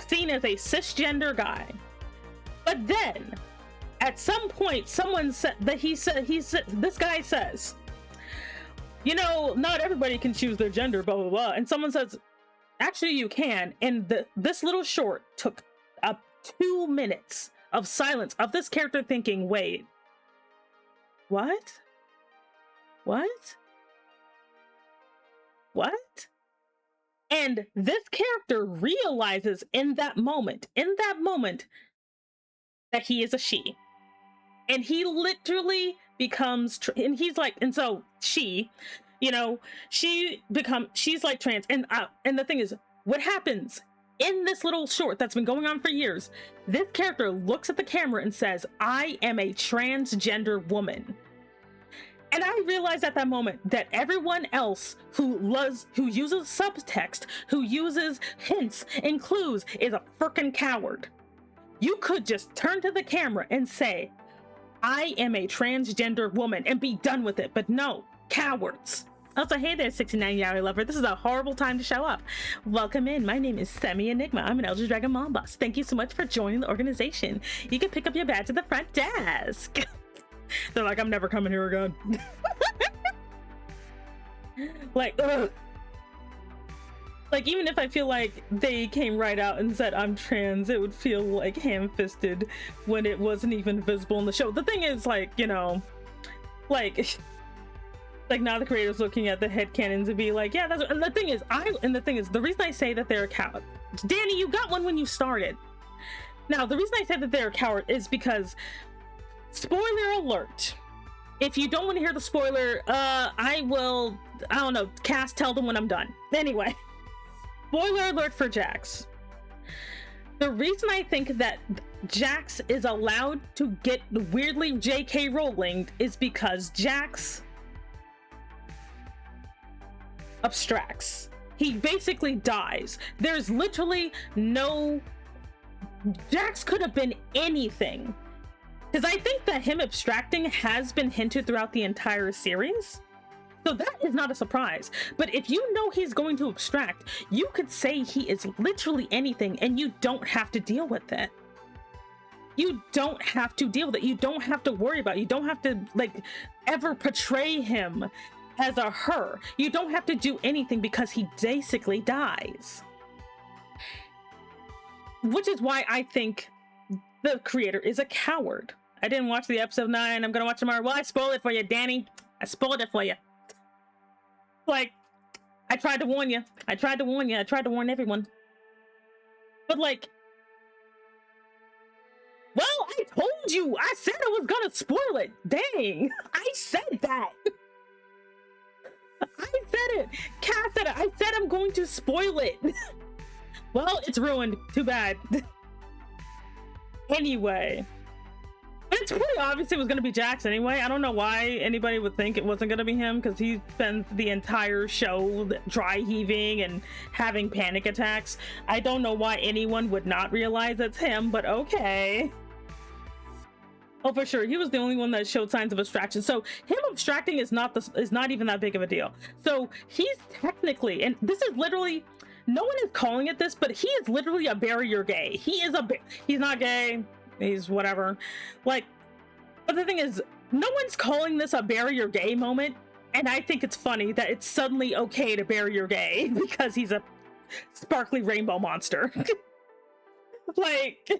seen as a cisgender guy, but then at some point someone said that this guy says, you know, not everybody can choose their gender, blah blah blah, and someone says, actually you can, and this little short took up 2 minutes of silence of this character thinking, wait, what? And this character realizes in that moment that he is a she, and he literally becomes and he's like, and so she, you know, she's like trans, and the thing is, what happens in this little short that's been going on for years, this character looks at the camera and says, I am a transgender woman. And I realized at that moment that everyone else who uses subtext, who uses hints and clues, is a freaking coward. You could just turn to the camera and say, I am a transgender woman, and be done with it, but no, cowards. Also, hey there, 69 Yaoi lover. This is a horrible time to show up. Welcome in. My name is Semi Enigma. I'm an Elder Dragon Mom boss. Thank you so much for joining the organization. You can pick up your badge at the front desk. They're like, I'm never coming here again. Like, ugh. Like, even if I feel like they came right out and said I'm trans, it would feel like ham-fisted when it wasn't even visible in the show. The thing is, like, you know, like now the creators looking at the headcanons and be like, yeah, that's, and the thing is, the reason I say that they're a coward, Danny, you got one when you started. Now, the reason I said that they're a coward is because, spoiler alert, if you don't want to hear the spoiler, I don't know, tell them when I'm done. Anyway, spoiler alert for Jax. The reason I think that Jax is allowed to get weirdly JK Rowling is because Jax abstracts. He basically dies. There's literally no... Jax could have been anything. Because I think that him abstracting has been hinted throughout the entire series. So that is not a surprise. But if you know he's going to abstract, you could say he is literally anything and you don't have to deal with it. You don't have to deal with it. You don't have to worry about it. You don't have to, like, ever portray him as a her. You don't have to do anything because he basically dies. Which is why I think the creator is a coward. I didn't watch the episode 9. I'm gonna watch tomorrow. Well, I spoiled it for you, Danny. I spoiled it for you. Like, I tried to warn you. I tried to warn everyone. But like, well, I told you. I said I was gonna spoil it. Dang, I said that. I said it. Cass said it. I said I'm going to spoil it. Well, it's ruined. Too bad. Anyway. It's pretty obvious it was going to be Jax anyway. I don't know why anybody would think it wasn't going to be him, because he spends the entire show dry heaving and having panic attacks. I don't know why anyone would not realize it's him, but okay. Oh, for sure. He was the only one that showed signs of abstraction. So him abstracting is not even that big of a deal. So he's technically, and this is literally, no one is calling it this, but he is literally a barrier gay. He's not gay. He's whatever. Like, but the thing is, no one's calling this a barrier gay moment, and I think it's funny that it's suddenly okay to barrier gay because he's a sparkly rainbow monster. like,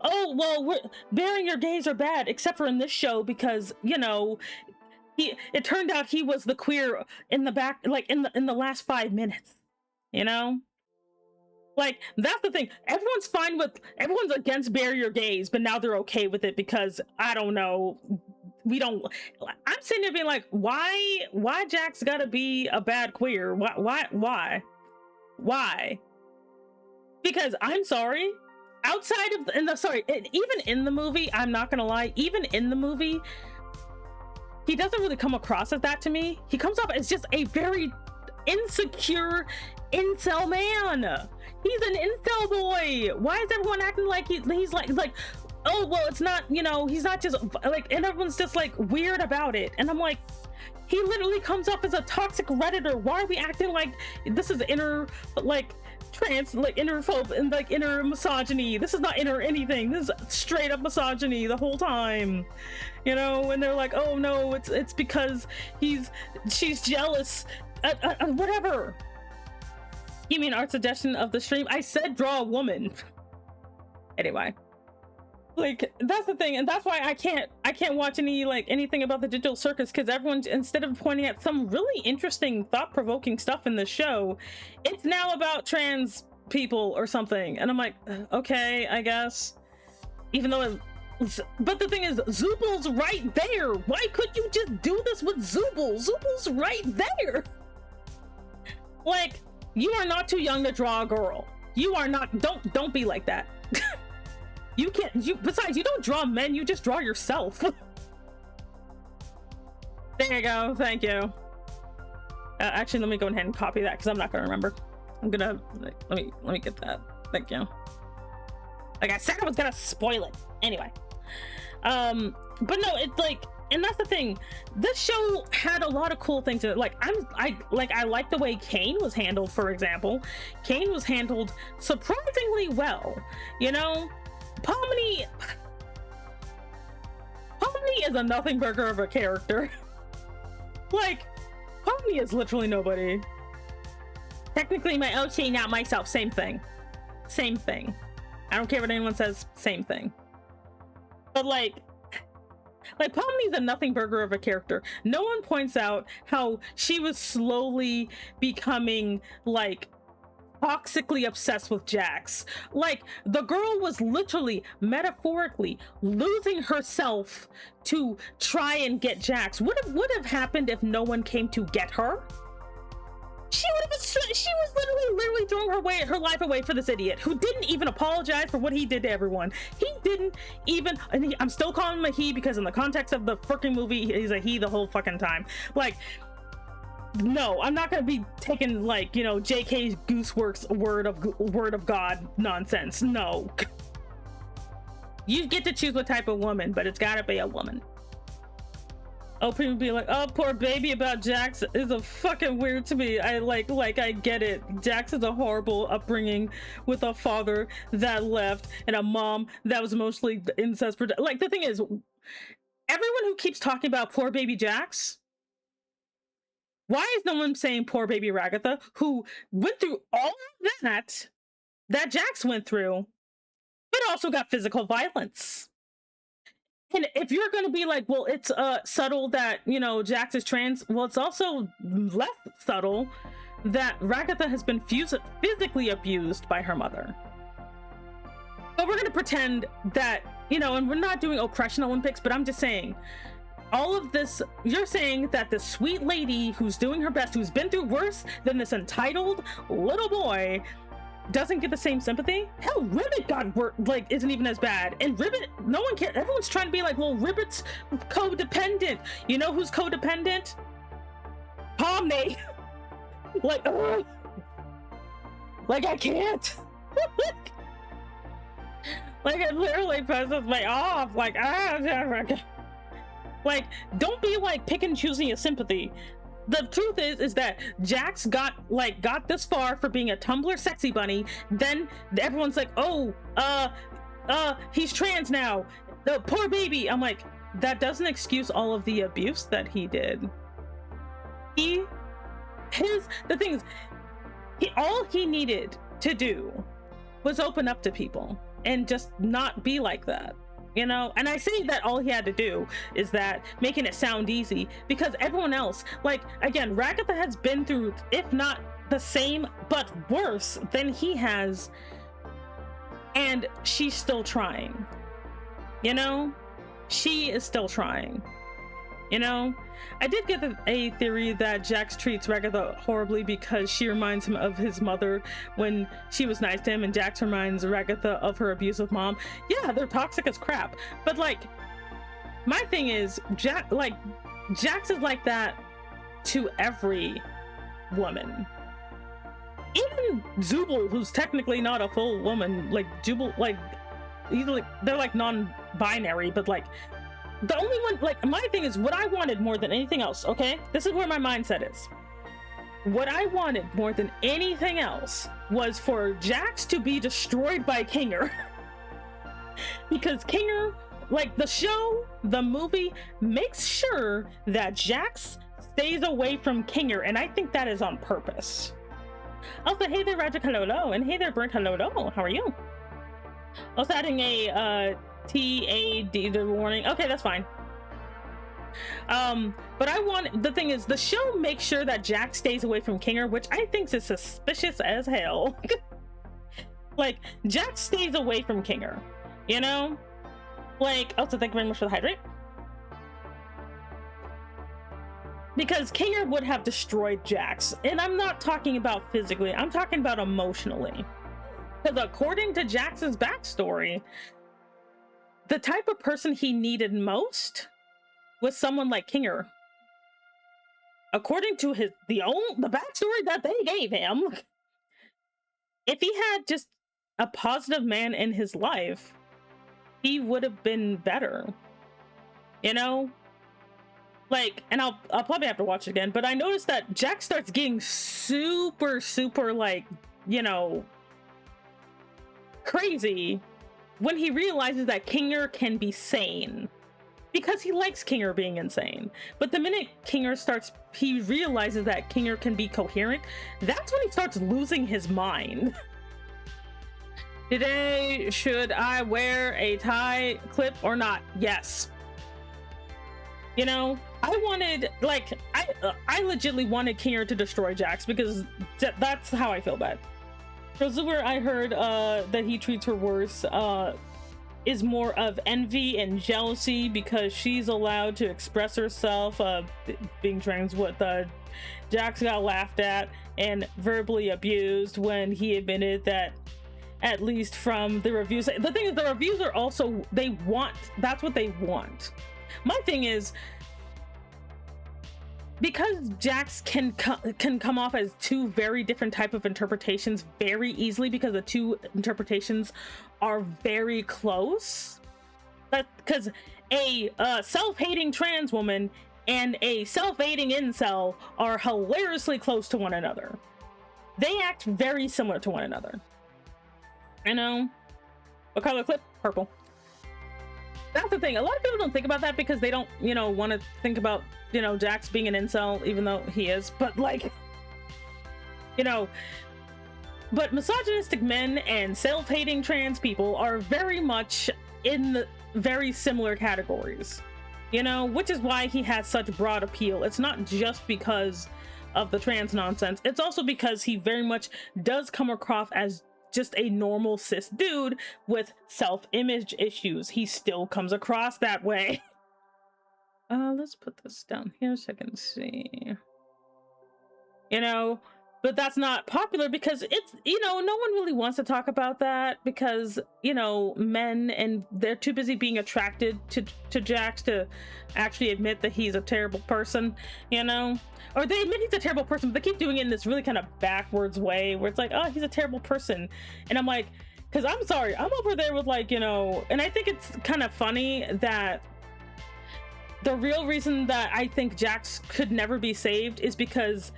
oh well, barrier gays are bad, except for in this show, because you know, it turned out he was the queer in the back, like in the last 5 minutes, you know. Like, that's the thing. Everyone's against barrier gays, but now they're okay with it because, I don't know, I'm sitting there being like, why Jax gotta be a bad queer? Why? Because, I'm sorry, outside of, even in the movie, I'm not gonna lie, even in the movie, he doesn't really come across as that to me. He comes off as just a very insecure incel man. He's an incel boy. Why is everyone acting like he's like, oh well, it's not, you know, he's not just like, and everyone's just like weird about it. And I'm like, he literally comes off as a toxic redditor. Why are we acting like this is inner like trans, like inner phobe and like inner misogyny? This is not inner anything. This is straight up misogyny the whole time, you know. And they're like, oh no, it's because she's jealous. Whatever. You mean our suggestion of the stream? I said draw a woman. Anyway, like, that's the thing, and that's why I can't watch anything about the digital circus, because everyone, instead of pointing at some really interesting, thought-provoking stuff in the show, it's now about trans people or something, and I'm like, okay, I guess. Even though but the thing is, Zubal's right there. Why couldn't you just do this with Zubal? Zubal's right there. Like, you are not too young to draw a girl. You are not. Don't be like that. You can't. Besides, you don't draw men. You just draw yourself. There you go. Thank you. Actually, let me go ahead and copy that because I'm not gonna remember. I'm gonna let me get that. Thank you. Like I said, I was gonna spoil it anyway. But no, it's like. And that's the thing, this show had a lot of cool things in it. Like, I like the way Kane was handled, for example. Kane was handled surprisingly well. You know, Pomni is a nothing burger of a character. Like, Pomni is literally nobody. Technically my OC, not myself, same thing. Same thing. I don't care what anyone says, same thing. But like Pomni's a nothing burger of a character. No one points out how she was slowly becoming like toxically obsessed with Jax. Like, the girl was literally metaphorically losing herself to try and get Jax. What would have happened if no one came to get her? She was literally throwing her life away for this idiot who didn't even apologize for what he did to everyone. He didn't even, and I'm still calling him a he because in the context of the freaking movie, he's a he the whole fucking time. Like, no, I'm not gonna be taking, like, you know, JK's Gooseworks word of God nonsense. No. You get to choose what type of woman, but it's gotta be a woman. Oh, people be like, oh, poor baby about Jax is a fucking weird to me. I I get it. Jax is a horrible upbringing with a father that left and a mom that was mostly incest. Like, the thing is, everyone who keeps talking about poor baby Jax, why is no one saying poor baby Ragatha, who went through all of that Jax went through, but also got physical violence? And if you're going to be like, well, it's subtle that, you know, Jax is trans, well, it's also less subtle that Ragatha has been physically abused by her mother. But we're gonna pretend that, you know, and we're not doing oppression Olympics, but I'm just saying, all of this, you're saying that this sweet lady who's doing her best, who's been through worse than this entitled little boy, doesn't get the same sympathy? Hell, Ribbit got like isn't even as bad, and Ribbit, no one cares. Everyone's trying to be like, well, Ribbit's codependent. You know who's codependent? Pomni. Like, ugh. Like I can't. Like it literally pisses me off. Like like don't be like pick and choosing your sympathy. The truth is that Jax got this far for being a Tumblr sexy bunny. Then everyone's like, oh, he's trans now. The poor baby. I'm like, that doesn't excuse all of the abuse that he did. The thing is, all he needed to do was open up to people and just not be like that. You know, and I say that all he had to do is that making it sound easy, because everyone else, like, again, Ragatha has been through, if not the same, but worse than he has, and she's still trying. You know, she is still trying. You know, I did get a theory that Jax treats Ragatha horribly because she reminds him of his mother when she was nice to him, and Jax reminds Ragatha of her abusive mom. Yeah, they're toxic as crap. But like, my thing is, Jax is like that to every woman. Even Zubul, who's technically not a full woman, like Zubul, like they're like non-binary, but like, the only one, like, my thing is, what I wanted more than anything else, okay? This is where my mindset is. What I wanted more than anything else was for Jax to be destroyed by Kinger. Because Kinger, like, the show, the movie, makes sure that Jax stays away from Kinger, and I think that is on purpose. Also, hey there, Raja Kalolo, and hey there, Burnt Halolo, how are you? Also adding a, TAD, the warning. Okay, that's fine. But the thing is, the show makes sure that Jax stays away from Kinger, which I think is suspicious as hell. Like, Jax stays away from Kinger, you know? Like, also thank you very much for the hydrate. Because Kinger would have destroyed Jax, and I'm not talking about physically, I'm talking about emotionally. Because according to Jax's backstory, the type of person he needed most was someone like Kinger. According to the backstory that they gave him, if he had just a positive man in his life, he would have been better. You know? Like, and I'll probably have to watch it again, but I noticed that Jax starts getting super, like, you know, crazy when he realizes that Kinger can be sane, because he likes Kinger being insane. But the minute he realizes that Kinger can be coherent, that's when he starts losing his mind. Today, should I wear a tie clip or not? Yes. You know, I wanted, like, I legitimately wanted Kinger to destroy Jax, because that's how I feel bad. Rozuber, I heard that he treats her worse, is more of envy and jealousy because she's allowed to express herself, being trans. What Jax got laughed at and verbally abused when he admitted that, at least from the reviews. The thing is, the reviews are also, that's what they want. My thing is, because Jax can come off as two very different type of interpretations very easily, because the two interpretations are very close. Because a self-hating trans woman and a self-hating incel are hilariously close to one another. They act very similar to one another. I know. What color clip? Purple. That's the thing. A lot of people don't think about that because they don't, you know, want to think about, you know, Jax being an incel, even though he is. But, like, you know, but misogynistic men and self-hating trans people are very much in the very similar categories, you know, which is why he has such broad appeal. It's not just because of the trans nonsense. It's also because he very much does come across just a normal cis dude with self-image issues. He still comes across that way. Let's put this down here so I can see. You know, but that's not popular because it's, you know, no one really wants to talk about that because, you know, men, and they're too busy being attracted to Jax to actually admit that he's a terrible person, you know? Or they admit he's a terrible person, but they keep doing it in this really kind of backwards way where it's like, oh, he's a terrible person. And I'm like, because I'm sorry, I'm over there with like, you know, and I think it's kind of funny that the real reason that I think Jax could never be saved is because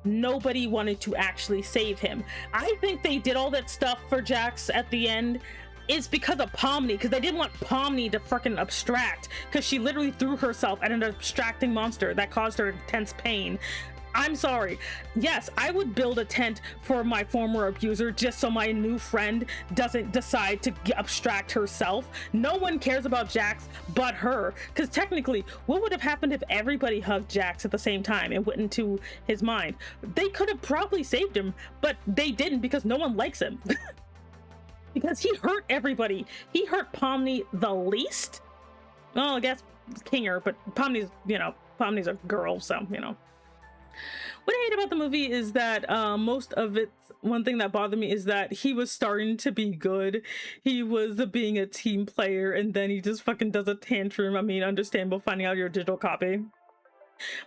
nobody wanted to actually save him. I think they did all that stuff for Jax at the end is because of Pomni, because they didn't want Pomni to freaking abstract, because she literally threw herself at an abstracting monster that caused her intense pain. I'm sorry. Yes, I would build a tent for my former abuser just so my new friend doesn't decide to abstract herself. No one cares about Jax but her, because technically, what would have happened if everybody hugged Jax at the same time and went into his mind? They could have probably saved him, but they didn't because no one likes him. Because he hurt everybody. He hurt Pomni the least. Well, I guess Kinger, but Pomni's, you know, Pomni's a girl, so, you know. What I hate about the movie is that most of it, one thing that bothered me is that he was starting to be good. He was being a team player, and then he just fucking does a tantrum. I mean, understandable finding out your digital copy.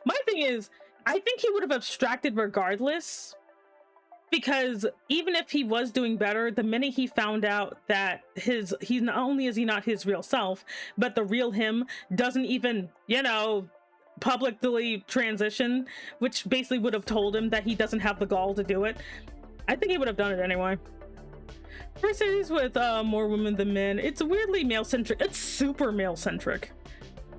My thing is, I think he would have abstracted regardless, because even if he was doing better, the minute he found out that he's not only is he not his real self, but the real him doesn't even, you know, publicly transition, which basically would have told him that he doesn't have the gall to do it. I think he would have done it anyway. For series with more women than men, it's weirdly male-centric. It's super male-centric.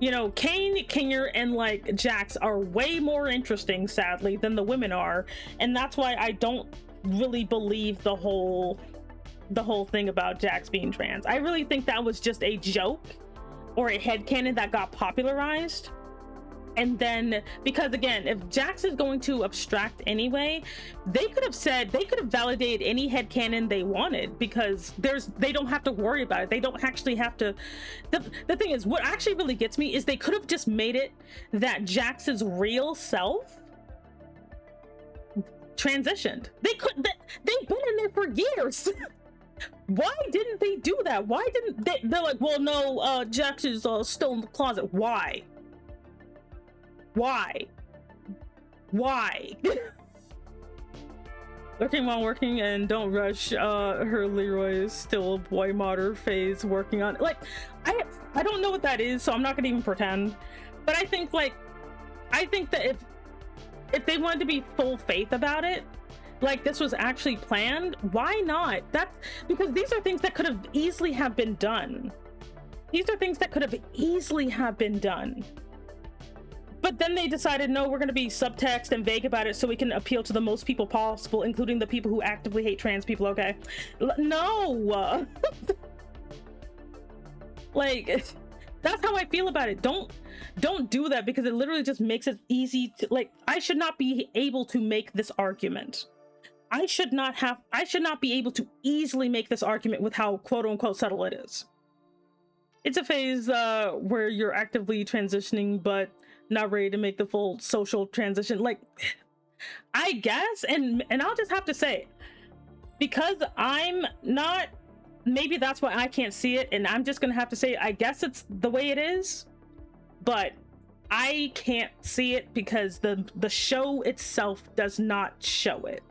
You know, Kane, Kinger, and like Jax are way more interesting, sadly, than the women are, and that's why I don't really believe the whole thing about Jax being trans. I really think that was just a joke or a headcanon that got popularized. And then, because again, if Jax is going to abstract anyway, they could have validated any headcanon they wanted, because they don't have to worry about it. They don't actually have to. The thing is, what actually really gets me is they could have just made it that Jax's real self transitioned. They've been in there for years. Why didn't they do that? Why didn't they? They're like, well, no, Jax is still in the closet. Why? Looking while working and don't rush. Her Leroy is still a boy modder phase working on, like, I don't know what that is, so I'm not gonna even pretend, but I think that if they wanted to be full faith about it, like this was actually planned, why not? That's because these are things that could have easily have been done. But then they decided, no, we're going to be subtext and vague about it so we can appeal to the most people possible, including the people who actively hate trans people, okay? No! Like, that's how I feel about it. Don't do that, because it literally just makes it easy to, like, I should not be able to make this argument. I should not be able to easily make this argument with how quote-unquote subtle it is. It's a phase where you're actively transitioning, but not ready to make the full social transition, like, I guess. And I'll just have to say, because I'm not, maybe that's why I can't see it, and I'm just gonna have to say, I guess it's the way it is, but I can't see it because the show itself does not show it.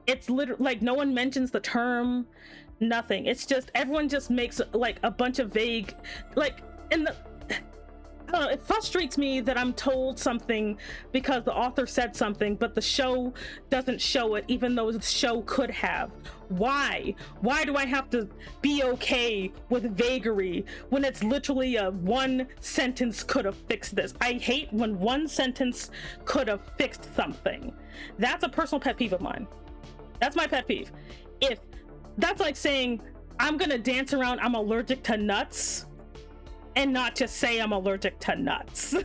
It's literally like no one mentions the term, nothing. It's just everyone just makes like a bunch of vague, like, in the, I don't know, it frustrates me that I'm told something because the author said something, but the show doesn't show it, even though the show could have. Why do I have to be okay with vagary when it's literally a one sentence could have fixed this? I hate when one sentence could have fixed something. That's a personal pet peeve of mine. That's my pet peeve. If that's like saying I'm gonna dance around I'm allergic to nuts and not just say I'm allergic to nuts.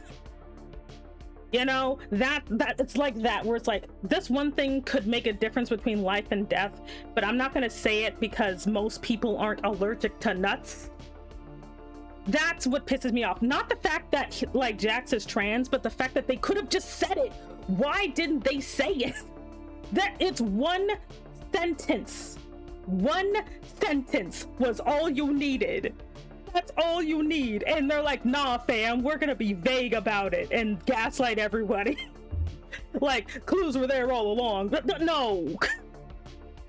You know, that it's like that, where it's like this one thing could make a difference between life and death, but I'm not gonna say it because most people aren't allergic to nuts. That's what pisses me off. Not the fact that like Jax is trans, but the fact that they could have just said it. Why didn't they say it? That it's one sentence. One sentence was all you needed. That's all you need. And they're like, nah, fam, we're gonna be vague about it and gaslight everybody. Like, clues were there all along. But no,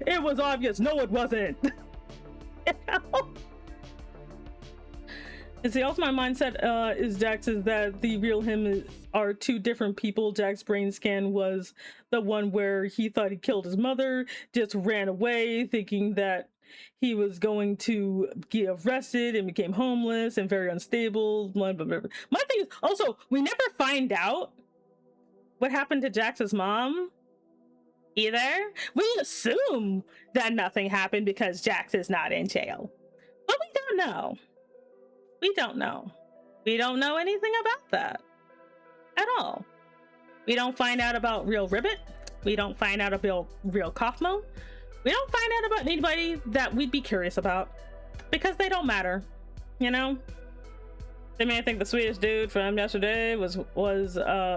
it was obvious. No, it wasn't. You know? And see, also my mindset is Jax is that the real him are two different people. Jax's brain scan was the one where he thought he killed his mother, just ran away thinking that he was going to get arrested and became homeless and very unstable. Blah, blah, blah. My thing is also, we never find out what happened to Jax's mom either. We assume that nothing happened because Jax is not in jail, but we don't know. We don't know. We don't know anything about that at all. We don't find out about real Ribbit. We don't find out about real Kaufmo. We don't find out about anybody that we'd be curious about because they don't matter, you know? They may think the Swedish dude from yesterday was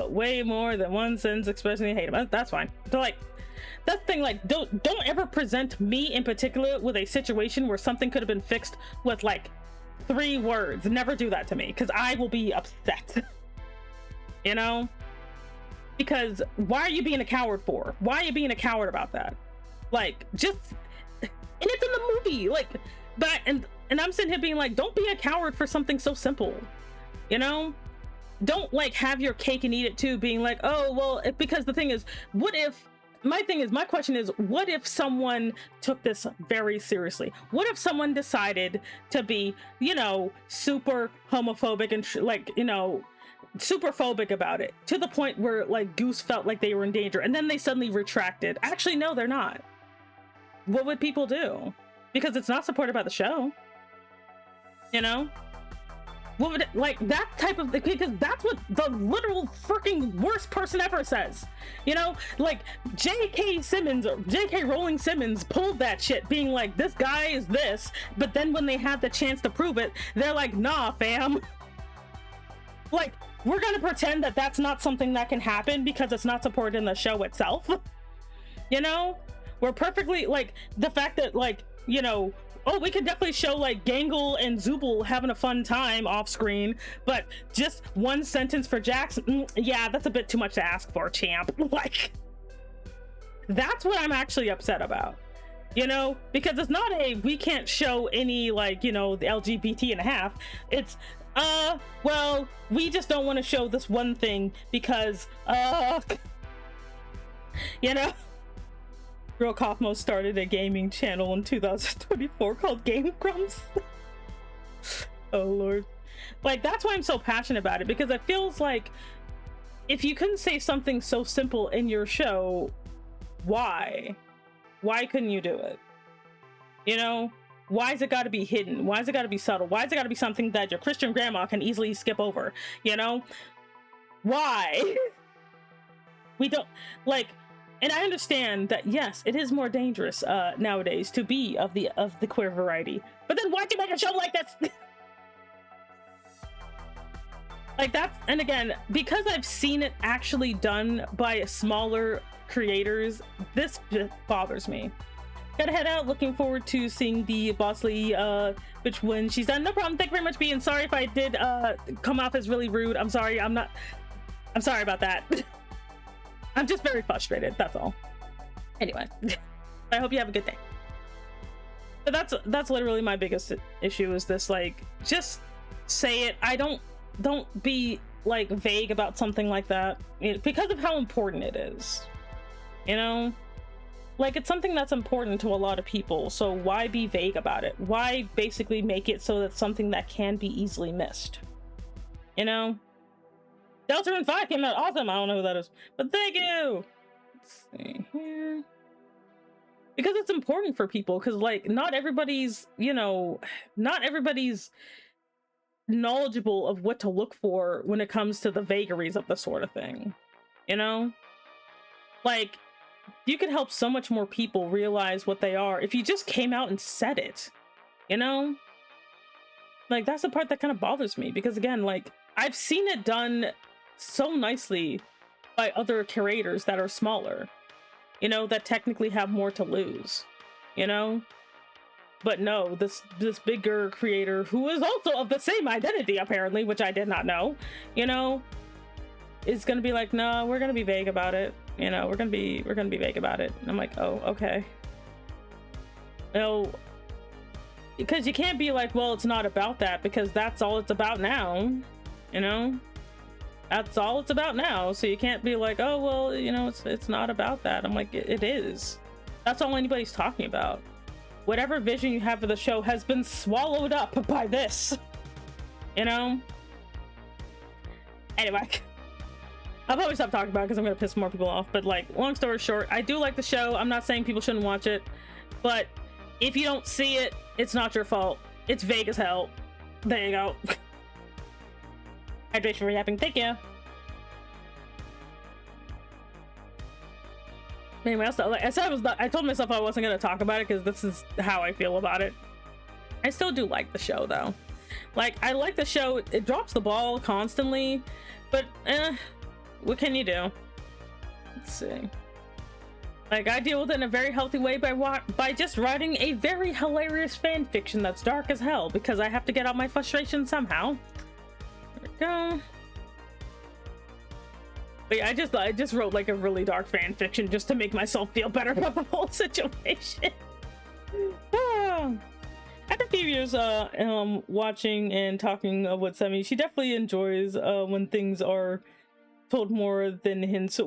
way more than one sentence expressing they hate him. That's fine. But like, that's the thing, like, don't ever present me in particular with a situation where something could have been fixed with like 3 words. Never do that to me, because I will be upset. You know? Because why are you being a coward for? Why are you being a coward about that? Like, just, and it's in the movie, like, but and I'm sitting here being like, don't be a coward for something so simple, you know? Don't like have your cake and eat it too, being like, oh well, because the thing is, what if, my question is, what if someone took this very seriously? What if someone decided to be, you know, super homophobic and like, you know, super phobic about it to the point where like Goose felt like they were in danger and then they suddenly retracted? Actually, no, they're not. What would people do? Because it's not supported by the show, you know? What would it, like that type of, because that's what the literal freaking worst person ever says, you know? Like J.K. Simmons or J.K. Rowling Simmons pulled that shit being like, this guy is this, but then when they had the chance to prove it, they're like, nah, fam. Like, we're gonna pretend that that's not something that can happen because it's not supported in the show itself. You know? We're perfectly, like, the fact that, like, you know, oh, we could definitely show like Gangle and Zubul having a fun time off screen, but just one sentence for Jax, yeah, that's a bit too much to ask for, champ. Like, that's what I'm actually upset about, you know? Because it's not a, we can't show any, like, you know, the LGBT and a half. It's, well, we just don't want to show this one thing because, you know? Real Kaufmo started a gaming channel in 2024 called Game Grumps. Oh lord. Like, that's why I'm so passionate about it, because it feels like if you couldn't say something so simple in your show, why couldn't you do it? You know, why's it got to be hidden? Why's it got to be subtle? Why's it got to be something that your Christian grandma can easily skip over? You know, why? We don't, like, and I understand that, yes, it is more dangerous nowadays to be of the queer variety. But then why'd you make a show like this? Like, that's, and again, because I've seen it actually done by smaller creators, this just bothers me. Gotta head out. Looking forward to seeing the Bosley bitch when she's done. No problem. Thank you very much, B. And sorry if I did come off as really rude. I'm sorry. I'm sorry about that. I'm just very frustrated, that's all. Anyway, I hope you have a good day. But that's literally my biggest issue, is this, like, just say it. Don't be like vague about something like that, because of how important it is, you know? Like, it's something that's important to a lot of people, so why be vague about it? Why basically make it so that something that can be easily missed, you know? Delta 5 came out awesome. I don't know who that is, but thank you. Let's see here, because it's important for people, because like not everybody's, you know, not everybody's knowledgeable of what to look for when it comes to the vagaries of the sort of thing, you know? Like, you could help so much more people realize what they are if you just came out and said it, you know? Like, that's the part that kind of bothers me, because again, like, I've seen it done so nicely by other curators that are smaller, you know, that technically have more to lose, you know? But no, this bigger creator, who is also of the same identity apparently, which I did not know, you know, is gonna be like, no, we're gonna be vague about it, you know, we're gonna be vague about it. And I'm like, oh, okay. No, because you can't be like, well, it's not about that, because that's all it's about now, you know? That's all it's about now. So you can't be like, oh, well, you know, it's not about that. I'm like, it is. That's all anybody's talking about. Whatever vision you have for the show has been swallowed up by this, you know? Anyway, I'll probably stop talking about it because I'm gonna piss more people off, but like, long story short, I do like the show. I'm not saying people shouldn't watch it, but if you don't see it, it's not your fault. It's vague as hell. There you go. Hydration for yapping, thank you. Anyway, like I said, I told myself I wasn't gonna talk about it because this is how I feel about it. I still do like the show though. Like, I like the show. It drops the ball constantly, but what can you do? Let's see. Like, I deal with it in a very healthy way by just writing a very hilarious fan fiction that's dark as hell, because I have to get out my frustration somehow. There we go. But yeah, I just wrote like a really dark fan fiction just to make myself feel better about the whole situation. After a few years watching and talking with Semi, she definitely enjoys when things are told more than hints,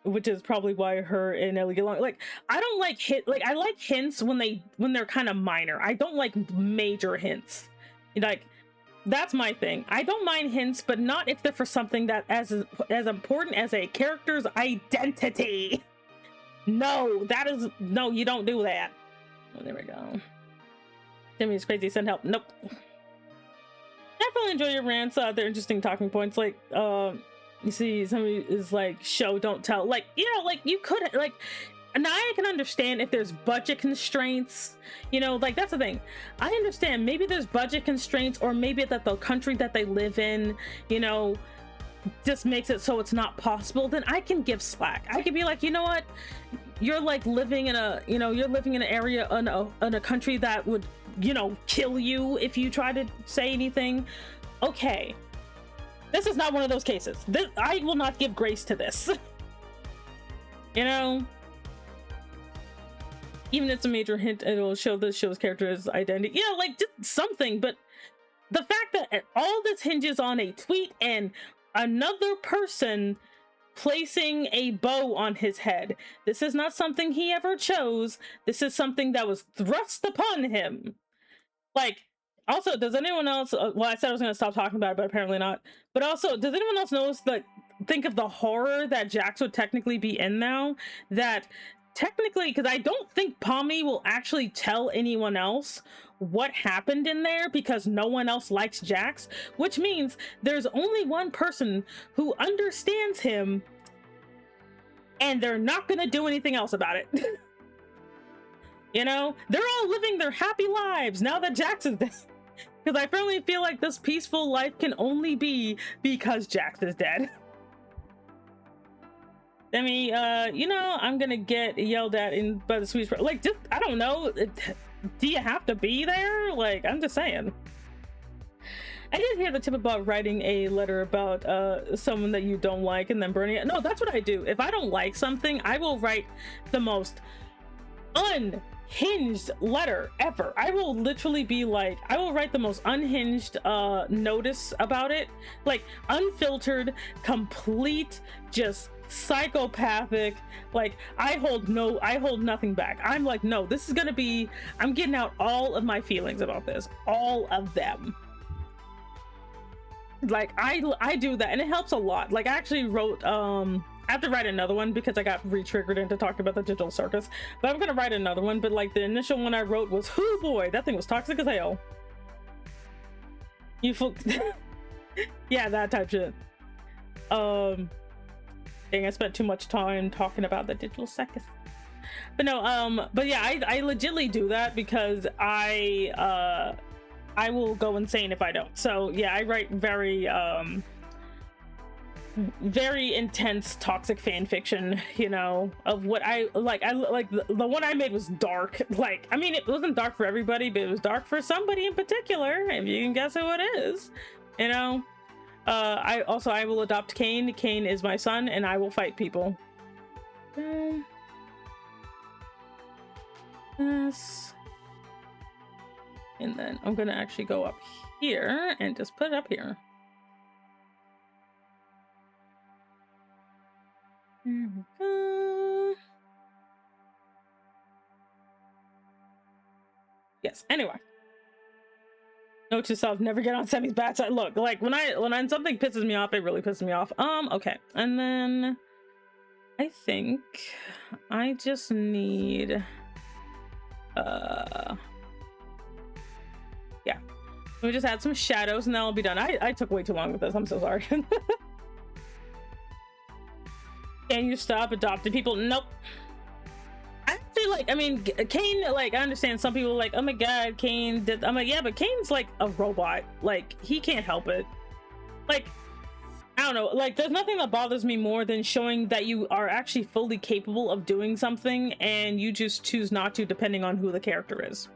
which is probably why her and Ellie get along. Like, I don't like I like hints when they're kind of minor. I don't like major hints. Like, that's my thing. I don't mind hints, but not if they're for something that as important as a character's identity. No, no, you don't do that. Oh, there we go. Timmy's crazy, send help. Nope. Definitely enjoy your rants. They're interesting talking points. Like, you see, somebody is like, show, don't tell. Like, you know, like, you could, like, now I can understand if there's budget constraints, you know, like, that's the thing. I understand maybe there's budget constraints, or maybe that the country that they live in, you know, just makes it so it's not possible. Then I can give slack. I can be like, you know what, you're like living in a, you know, you're living in an area in a country that would, you know, kill you if you try to say anything. Okay, this is not one of those cases. I will not give grace to this. You know, even if it's a major hint, it'll show the show's character's identity. You know, like, just something. But the fact that all this hinges on a tweet and another person placing a bow on his head. This is not something he ever chose. This is something that was thrust upon him. Like, also, does anyone else, well, I said I was going to stop talking about it, but apparently not. But also, does anyone else notice that, think of the horror that Jax would technically be in now? That technically, because I don't think Pommy will actually tell anyone else what happened in there, because no one else likes Jax, which means there's only one person who understands him, and they're not going to do anything else about it. You know, they're all living their happy lives now that Jax is dead. Because I firmly feel like this peaceful life can only be because Jax is dead. I mean, you know, I'm gonna get yelled at by the Swedish, like, just, I don't know, do you have to be there? Like, I'm just saying. I did hear the tip about writing a letter about someone that you don't like and then burning it. No, that's what I do. If I don't like something, I will write the most unhinged letter ever. I will literally be like, I will write the most unhinged notice about it, like unfiltered, complete, just psychopathic. Like, I hold nothing back. I'm like, no, this is gonna be, I'm getting out all of my feelings about this, all of them. Like, I do that, and it helps a lot. Like, I actually wrote, I have to write another one because I got re-triggered into talking about the digital circus, but I'm gonna write another one. But like, the initial one I wrote was, hoo boy, that thing was toxic as hell. You yeah, that type shit. Dang, I spent too much time talking about the digital circus. But no, but yeah, I legitimately do that because I will go insane if I don't. So yeah, I write very intense toxic fan fiction, you know, of what I like. The one I made was dark. Like, I mean, it wasn't dark for everybody, but it was dark for somebody in particular, if you can guess who it is, you know. I will adopt Kane. Kane is my son, and I will fight people. Yes. And then I'm gonna actually go up here and just put it up here. There we go. Yes, anyway. Note to self, never get on Semi's bad side. Look, like when something pisses me off, it really pisses me off. Okay. And then I think I just need yeah. We just add some shadows and then I'll be done. I took way too long with this. I'm so sorry. Can you stop adopting people? Nope. Actually, like, I mean, Kane, like, I understand some people are like, oh my god, Kane did. I'm like, yeah, but Kane's like a robot. Like, he can't help it. Like, I don't know. Like, there's nothing that bothers me more than showing that you are actually fully capable of doing something and you just choose not to, depending on who the character is.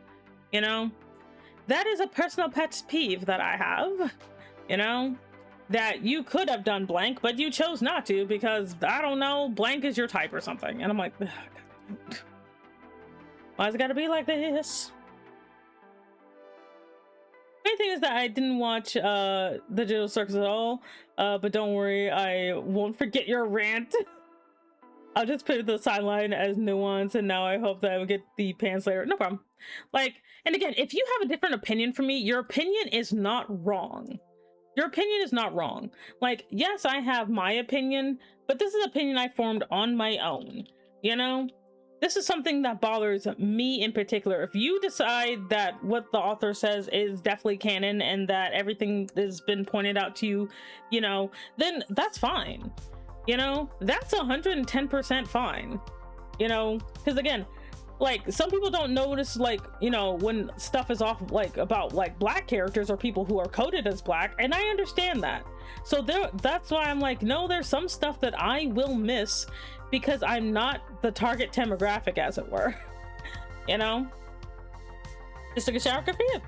You know? That is a personal pet peeve that I have. You know? That you could have done blank, but you chose not to because, I don't know, blank is your type or something. And I'm like, why's it gotta be like this? Main thing is that I didn't watch the Digital Circus at all, but don't worry, I won't forget your rant. I'll just put the sideline as nuance, and now I hope that I will get the pants later. No problem. Like, and again, if you have a different opinion from me, your opinion is not wrong. Your opinion is not wrong. Like, yes, I have my opinion, but this is an opinion I formed on my own, you know? This is something that bothers me in particular. If you decide that what the author says is definitely canon and that everything has been pointed out to you, you know, then that's fine. You know, that's 110% fine. You know, because again, like, some people don't notice, like, you know, when stuff is off, like, about, like, black characters or people who are coded as black, and I understand that. So that's why I'm like, no, there's some stuff that I will miss because I'm not the target demographic, as it were. You know? Just took a shower, good for you.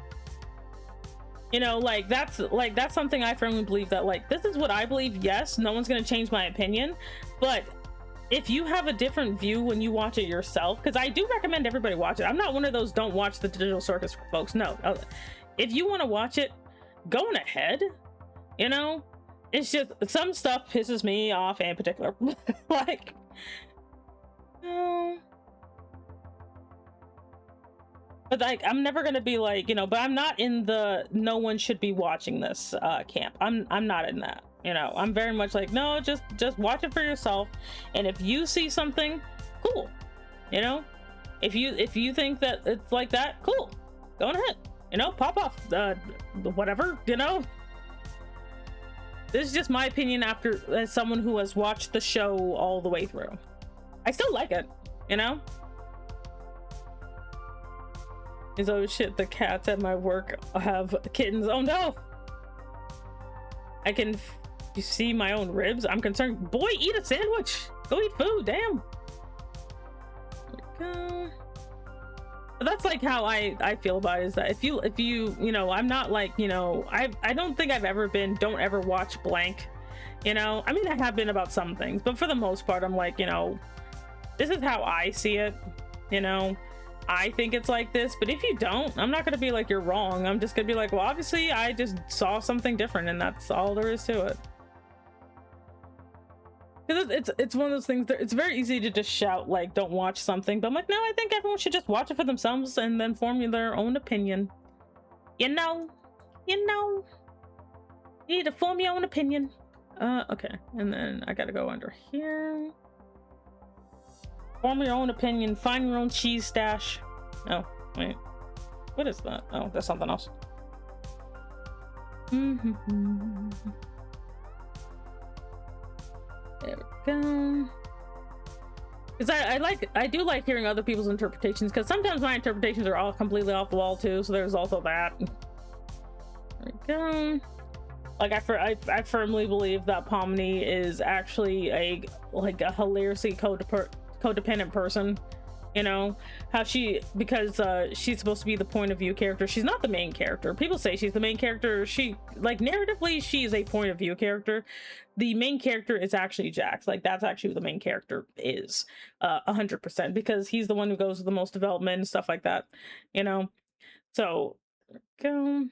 You know, like, that's something I firmly believe that, like, this is what I believe. Yes, no one's gonna change my opinion, but if you have a different view when you watch it yourself, because I do recommend everybody watch it. I'm not one of those don't watch the Digital Circus folks. No, if you want to watch it, go on ahead. You know, it's just some stuff pisses me off in particular. Like, but like, I'm never gonna be like, you know, but I'm not in the no one should be watching this camp. I'm not in that. You know, I'm very much like, no, just watch it for yourself. And if you see something, cool. You know, if you think that it's like that, cool. Go on ahead. You know, pop off whatever, you know. This is just my opinion as someone who has watched the show all the way through. I still like it, you know. Is oh shit, the cats at my work have kittens. Oh no. You see my own ribs? I'm concerned. Boy, eat a sandwich. Go eat food. Damn. There we go. But that's like how I feel about it, is that if you you know, I'm not like, you know, I don't think I've ever been don't ever watch blank. You know, I mean, I have been about some things, but for the most part, I'm like, you know, this is how I see it. You know, I think it's like this, but if you don't, I'm not gonna be like you're wrong. I'm just gonna be like, well, obviously I just saw something different, and that's all there is to it. Because it's one of those things that it's very easy to just shout like don't watch something, but I'm like, no, I think everyone should just watch it for themselves and then form their own opinion. You know, you need to form your own opinion. Okay, and then I gotta go under here. Form your own opinion, find your own cheese stash. Oh, wait, what is that? Oh, that's something else. There we go. Because I do like hearing other people's interpretations, because sometimes my interpretations are all completely off the wall too, so there's also that. There we go. Like I firmly believe that Pomni is actually a hilariously codependent person. You know how because she's supposed to be the point of view character. She's not the main character. People say she's the main character. She, like, narratively she is a point of view character. The main character is actually Jax. Like, that's actually who the main character is, 100%, because he's the one who goes to the most development and stuff like that, you know. So go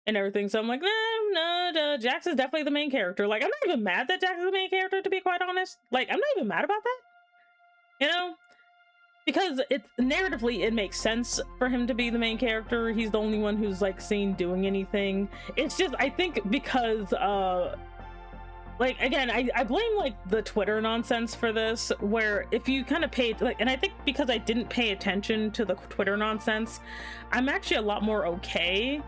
and everything. So I'm like, no, Jax is definitely the main character. Like, I'm not even mad that Jax is the main character, to be quite honest. Like, I'm not even mad about that. You know, because narratively it makes sense for him to be the main character. He's the only one who's like seen doing anything. It's just, I think because like, again, I blame like the Twitter nonsense for this, where if you kind of paid like, and I think because I didn't pay attention to the Twitter nonsense, I'm actually a lot more okay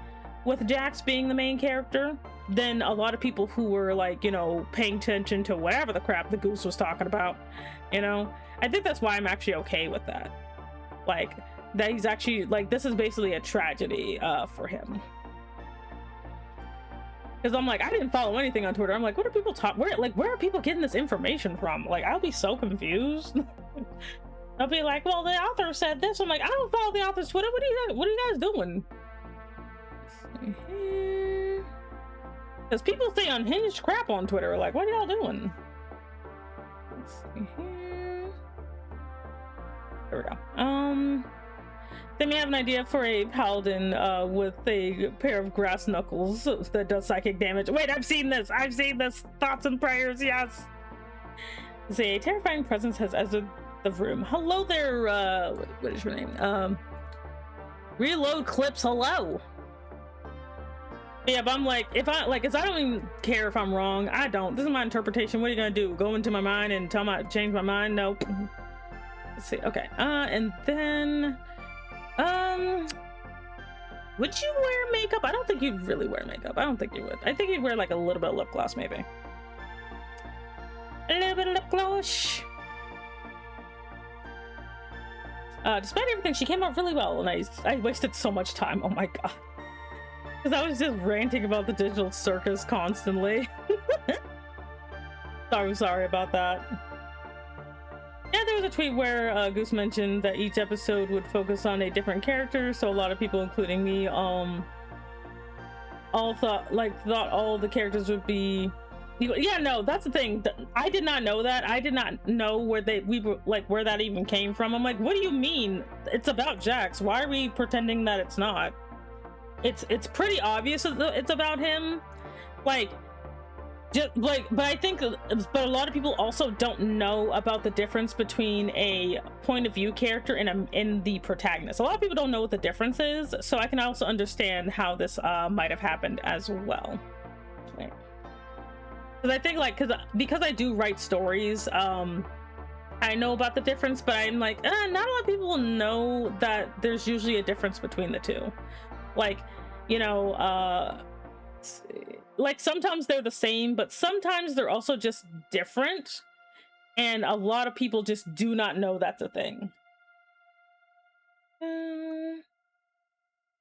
with Jax being the main character than a lot of people who were like, you know, paying attention to whatever the crap the Goose was talking about, you know. I think that's why I'm actually okay with that. Like, that he's actually, like, this is basically a tragedy for him. Because I'm like, I didn't follow anything on Twitter. I'm like, what are people where are people getting this information from? Like, I'll be so confused. I'll be like, well, the author said this. I'm like, I don't follow the author's Twitter. What are you guys doing? Because people say unhinged crap on Twitter. Like, what are y'all doing? Let's see here. There we go. They may have an idea for a paladin with a pair of grass knuckles that does psychic damage. Wait, I've seen this. Thoughts and prayers, yes. A terrifying presence has entered the room. Hello there. What is your name? Reload clips. Hello. Yeah, but I'm like, if I don't even care if I'm wrong. I don't. This is my interpretation. What are you gonna do? Go into my mind and change my mind? Nope. Let's see. Okay. And then, would you wear makeup? I don't think you'd really wear makeup. I don't think you would. I think you'd wear like a little bit of lip gloss, maybe. A little bit of lip gloss. Despite everything, she came out really well, and I wasted so much time. Oh my god. Because I was just ranting about the digital circus constantly. Sorry about that. Yeah, there was a tweet where Goose mentioned that each episode would focus on a different character, so a lot of people, including me, all thought all the characters would be. Yeah, no, that's the thing. I did not know that. I did not know where where that even came from. I'm like, what do you mean? It's about Jax. Why are we pretending that it's not? It's pretty obvious it's about him. But I think a lot of people also don't know about the difference between a point of view character and the protagonist. A lot of people don't know what the difference is, so I can also understand how this might have happened as well. Right. Because I think because I do write stories, I know about the difference, but I'm like, not a lot of people know that there's usually a difference between the two. Like, you know, like sometimes they're the same, but sometimes they're also just different, and a lot of people just do not know that's a thing.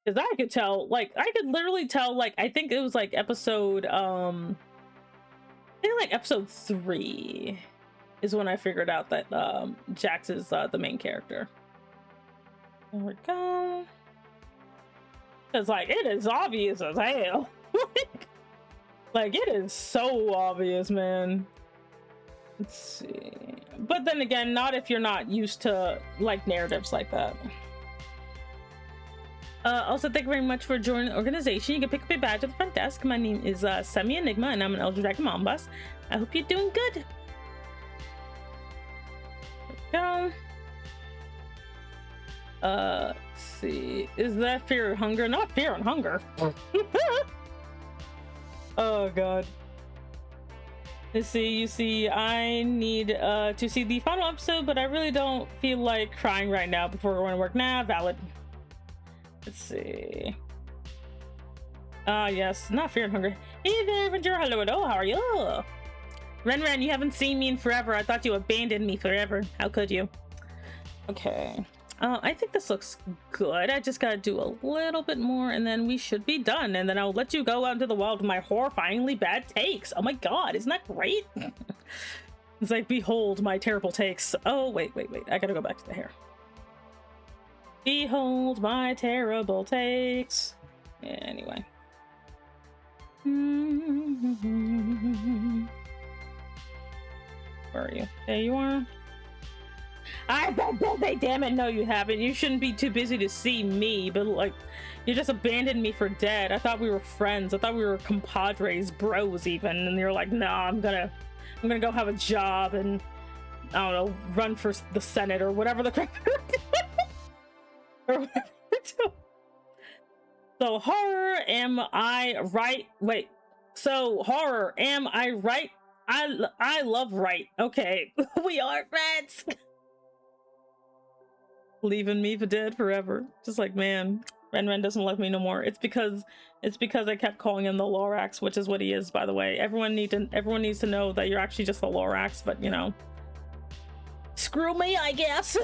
Because I could tell, I could literally tell, I think it was episode episode 3 is when I figured out that Jax is the main character. There we go. Because it is obvious as hell. It is so obvious, man. Let's see. But then again, not if you're not used to narratives like that. Also, thank you very much for joining the organization. You can pick up a badge at the front desk. My name is Semi Enigma, and I'm an Elder Dragon Mom Boss. I hope you're doing good. There we go. Let's see. Is that fear or hunger? Not fear and hunger. Oh god. Let's see. You see, I need to see the final episode, but I really don't feel like crying right now before going to work. Nah, valid. Let's see. Yes, not fear and hunger. Hey there, Ventura. Hello, how are you? Ren, you haven't seen me in forever. I thought you abandoned me forever. How could you? Okay. I think this looks good. I just gotta do a little bit more and then we should be done. And then I'll let you go out into the wild with my horrifyingly bad takes. Oh my god, isn't that great? It's like, behold my terrible takes. Oh, wait. I gotta go back to the hair. Behold my terrible takes. Anyway. Where are you? There you are. I bet, damn it, no you haven't. You shouldn't be too busy to see me, but like, you just abandoned me for dead. I thought we were friends. I thought we were compadres, bros even, and you're like, no, I'm gonna go have a job and, I don't know, run for the Senate or whatever the crap or whatever. So horror, am I right? Wait, so horror, am I right? I love right. Okay, we are friends. Leaving me for dead forever. Just like, man, Ren doesn't love me no more. It's because I kept calling him the Lorax, which is what he is, by the way. Everyone needs to know that you're actually just the Lorax, but you know, screw me, I guess.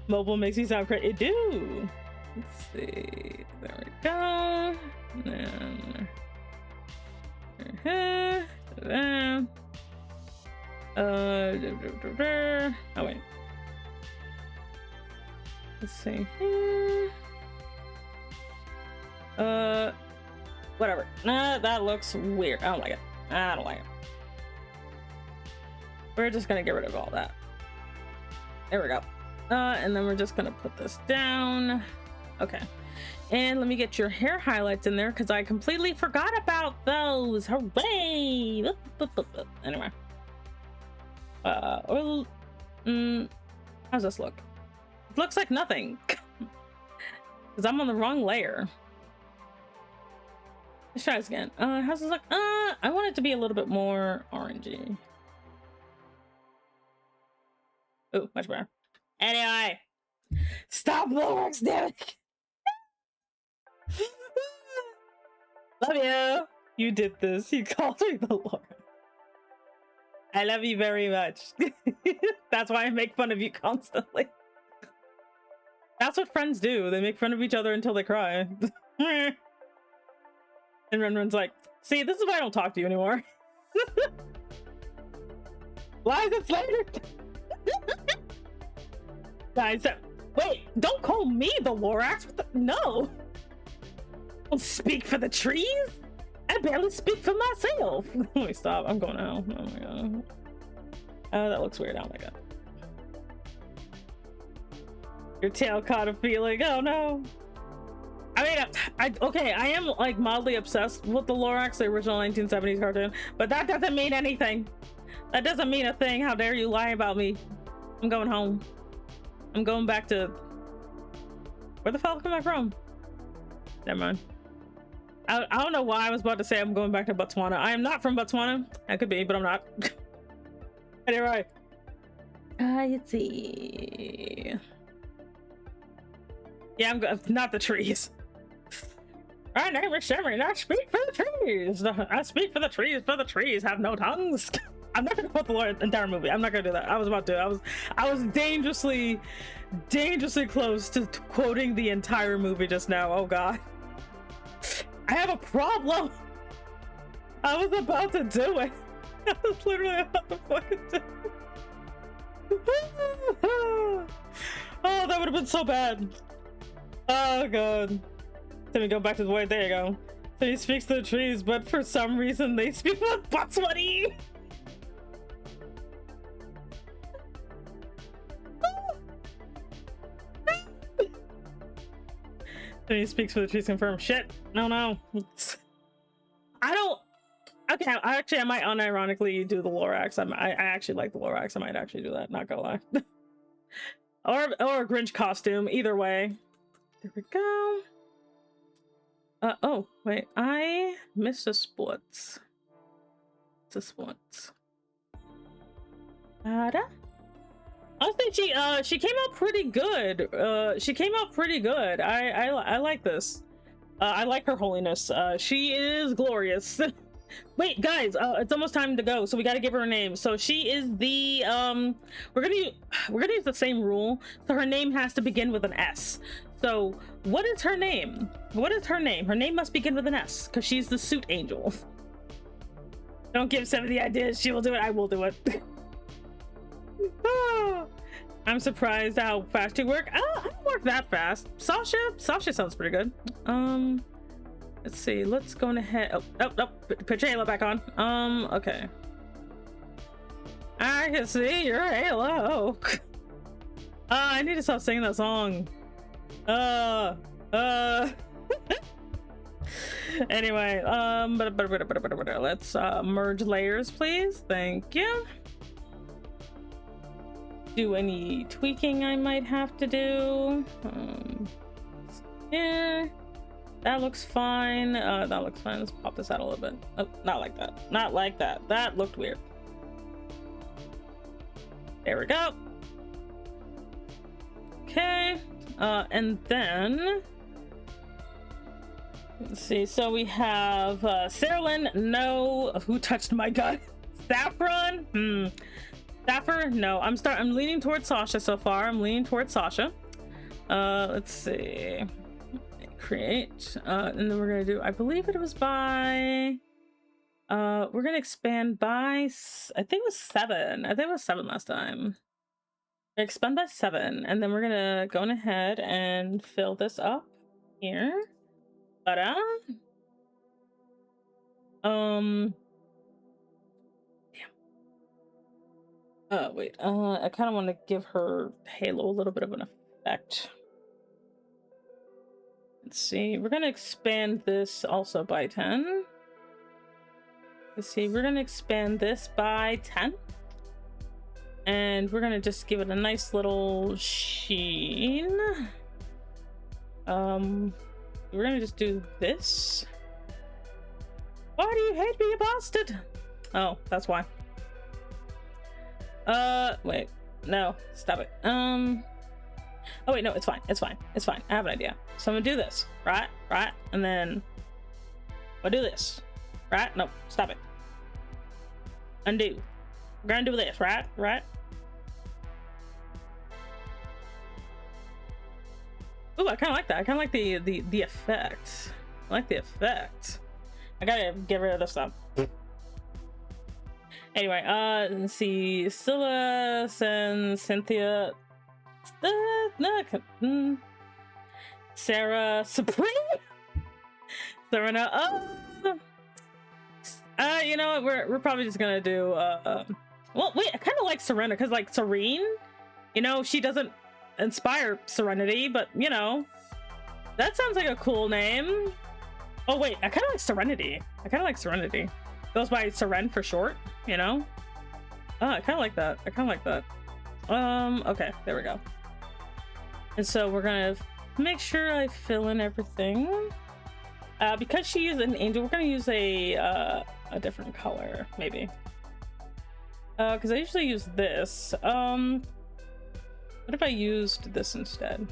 Mobile makes me sound crazy. It do. Let's see. There we go. And then, oh wait. Let's see here. Whatever. Nah, that looks weird. I don't like it. I don't like it. We're just gonna get rid of all that. There we go. And then we're just gonna put this down. Okay. And let me get your hair highlights in there because I completely forgot about those. Hooray! Anyway. How's this look? It looks like nothing. Because I'm on the wrong layer. Let's try this again. How's this look? I want it to be a little bit more orangey. Oh, much better. Anyway. Stop Lorax, damn it! Love you. You did this. You called me the Lord. I love you very much. That's why I make fun of you constantly. That's what friends do. They make fun of each other until they cry. And Ren's like, see, this is why I don't talk to you anymore. Lies and slander. Guys, wait, don't call me the Lorax. No. Don't speak for the trees. I barely speak for myself. Wait, stop. I'm going out. Oh my god. Oh, that looks weird. Oh my god. Your tail caught a feeling. Oh no. I mean, okay, I am like mildly obsessed with the Lorax, the original 1970s cartoon, but that doesn't mean anything. That doesn't mean a thing. How dare you lie about me? I'm going home. I'm going back to... Where the fuck am I from? Never mind. I don't know why I was about to say I'm going back to Botswana. I am not from Botswana. I could be, but I'm not. Anyway. Let's see. Yeah, I'm not the trees. My name is Shimmery, and I speak for the trees. I speak for the trees have no tongues. I'm not gonna quote the entire movie. I'm not gonna do that. I was about to. I was dangerously close to quoting the entire movie just now. Oh god. I have a problem. I was about to do it. I was literally about to fucking do it. Oh, that would have been so bad. Oh god. Let me go back to the way. There you go. So he speaks to the trees, but for some reason they speak with Botswana. Then he speaks for the trees. Confirm. Shit. No. I don't. Okay. I might unironically do the Lorax. I actually like the Lorax. I might actually do that. Not gonna lie. or a Grinch costume. Either way. There we go. Oh wait. I missed a sports. It's a sports. Oh Honestly, she came out pretty good. She came out pretty good. I like this. I like her holiness. She is glorious. Wait, guys, it's almost time to go, so we gotta give her a name. So she is the we're gonna use the same rule. So her name has to begin with an S. So what is her name? What is her name? Her name must begin with an S because she's the suit angel. Don't give Seven the ideas. She will do it. I will do it. I'm surprised how fast you work. I don't work that fast. Sasha sounds pretty good. Let's see. Let's go ahead. Oh, put your halo back on. Okay. I can see your halo. I need to stop singing that song. Anyway, let's merge layers, please. Thank you. Do any tweaking I might have to do. Yeah, that looks fine. That looks fine. Let's pop this out a little bit. Oh, not like that. Not like that. That looked weird. There we go. Okay. And then let's see. So we have Saralyn. No. Who touched my gun? Saffron. Saffron. No. I'm leaning towards Sasha so far. I'm leaning towards Sasha. Let's see. Create. And then we're gonna do. I believe it was by. We're gonna expand by. I think it was 7. I think it was 7 last time. Expand by 7, and then we're gonna go ahead and fill this up here. Ta-da! Damn. Wait. I kind of want to give her halo a little bit of an effect. Let's see. We're gonna expand this also by 10. Let's see. We're gonna expand this by 10. And we're gonna just give it a nice little sheen. We're gonna just do this. Why do you hate me, you bastard? Oh, that's why. Wait, no, stop it. Oh wait, no, it's fine, it's fine, it's fine. I have an idea. So I'm gonna do this, right, and then I'll do this, right? No, stop it. Undo. We're gonna do this, right? Ooh, I kind of like that. I kind of like the effect. I like the effect. I gotta get rid of this stuff. Anyway, let's see. Scylla sends Cynthia. Sarah Supreme. Serena. You know what? We're probably just gonna do. Well, wait. I kind of like Serena because, like, Serene. You know, she doesn't inspire serenity, but you know, that sounds like a cool name. Oh wait, I kind of like Serenity. Goes by Seren for short, you know. I kind of like that. Okay, there we go. And so we're gonna make sure I fill in everything. Because she is an angel, we're gonna use a different color, maybe. Because I usually use this. What if I used this instead?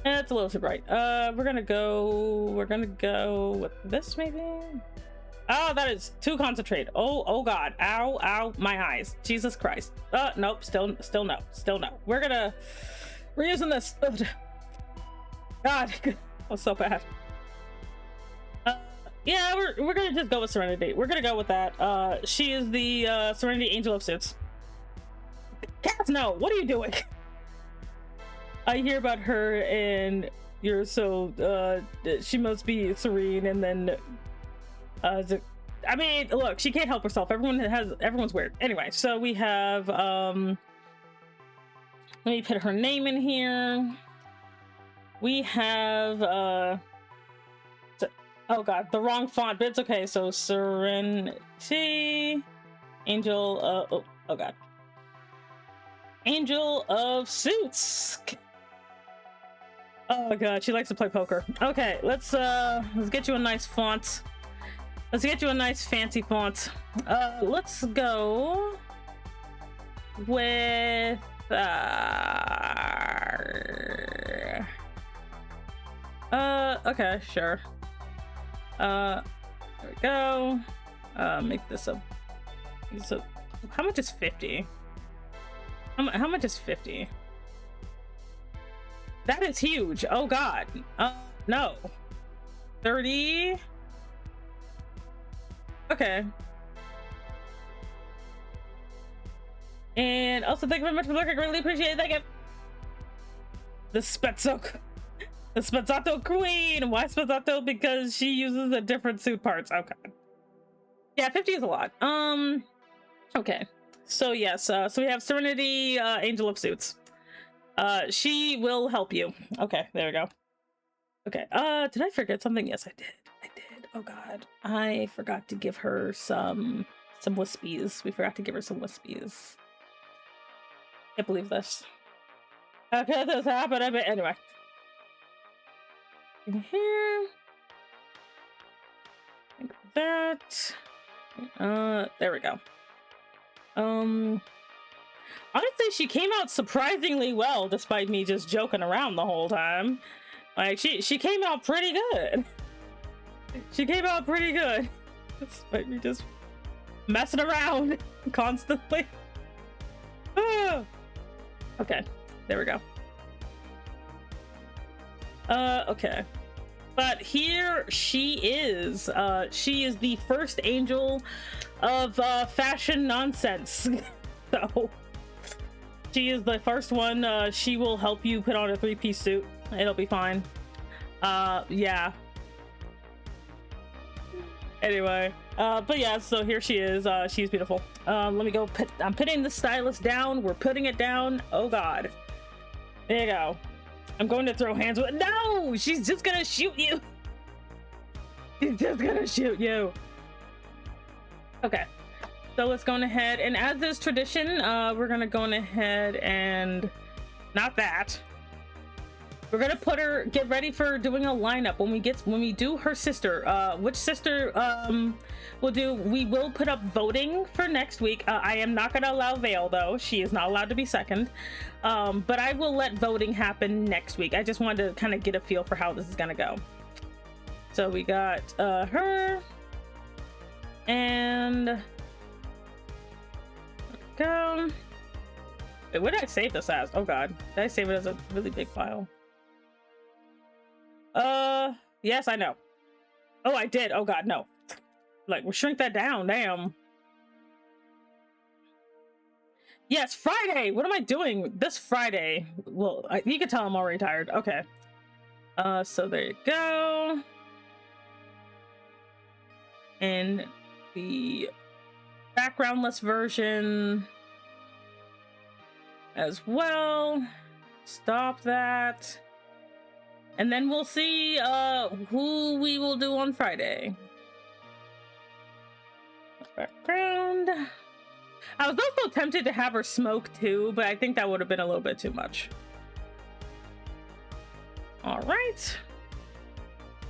It's a little too bright. We're gonna go with this maybe. Oh, that is too concentrated. Oh God. Ow, my eyes. Jesus Christ. Nope, still no. We're using this. God, that's so bad. Yeah, we're gonna just go with Serenity. We're gonna go with that. She is the Serenity Angel of Suits. Cats, no, what are you doing? I hear about her and you're so she must be serene, and then I mean, look, she can't help herself. Everyone's weird. Anyway, so we have let me put her name in here. We have oh God, the wrong font, but it's okay. So Serenity Angel oh God. Angel of Suits. Oh God, she likes to play poker. Okay, let's get you a nice font. Let's get you a nice fancy font. Let's go with okay, sure. There we go. Make this a. So, how much is 50? How much is 50? That is huge. Oh God. No. 30. Okay. And also, thank you very much for looking. I really appreciate it. Thank you. The Spezzato Queen. Why Spezzato? Because she uses a different suit parts. Okay. Yeah, 50 is a lot. Okay. So yes, so we have Serenity, Angel of Suits. She will help you. Okay, there we go. Okay, did I forget something? Yes, I did. Oh God, I forgot to give her some wispies. We forgot to give her some wispies. Can't believe this. How could this happen? But anyway. In here. Like that. There we go. Honestly, she came out surprisingly well, despite me just joking around the whole time. Like, she came out pretty good. She came out pretty good, despite me just messing around constantly. Okay, there we go. Okay. But here she is. She is the first angel of fashion nonsense. So she is the first one. She will help you put on a 3-piece suit. It'll be fine. Yeah. Anyway, but yeah, so here she is. She's beautiful. Let me go I'm putting the stylus down. We're putting it down. Oh God. There you go. I'm going to throw hands with. No, she's just gonna shoot you. She's just gonna shoot you. Okay, so let's go ahead, and as is tradition, we're gonna go ahead and not that. We're gonna put her, get ready for doing a lineup when we do her sister. Which sister we will put up voting for next week. I am not gonna allow Vale though. She is not allowed to be second. But I will let voting happen next week. I just wanted to kind of get a feel for how this is gonna go. So we got her, and go. Wait, what did I save this as? Oh God, did I save it as a really big file? Yes, I know. Oh, I did. Oh God, no. Like, we'll shrink that down. Damn. Yes, Friday. What am I doing this Friday? Well, you can tell I'm already tired. Okay. So there you go. And the backgroundless version as well. Stop that. And then we'll see who we will do on Friday. Background. I was also tempted to have her smoke too, but I think that would have been a little bit too much. All right.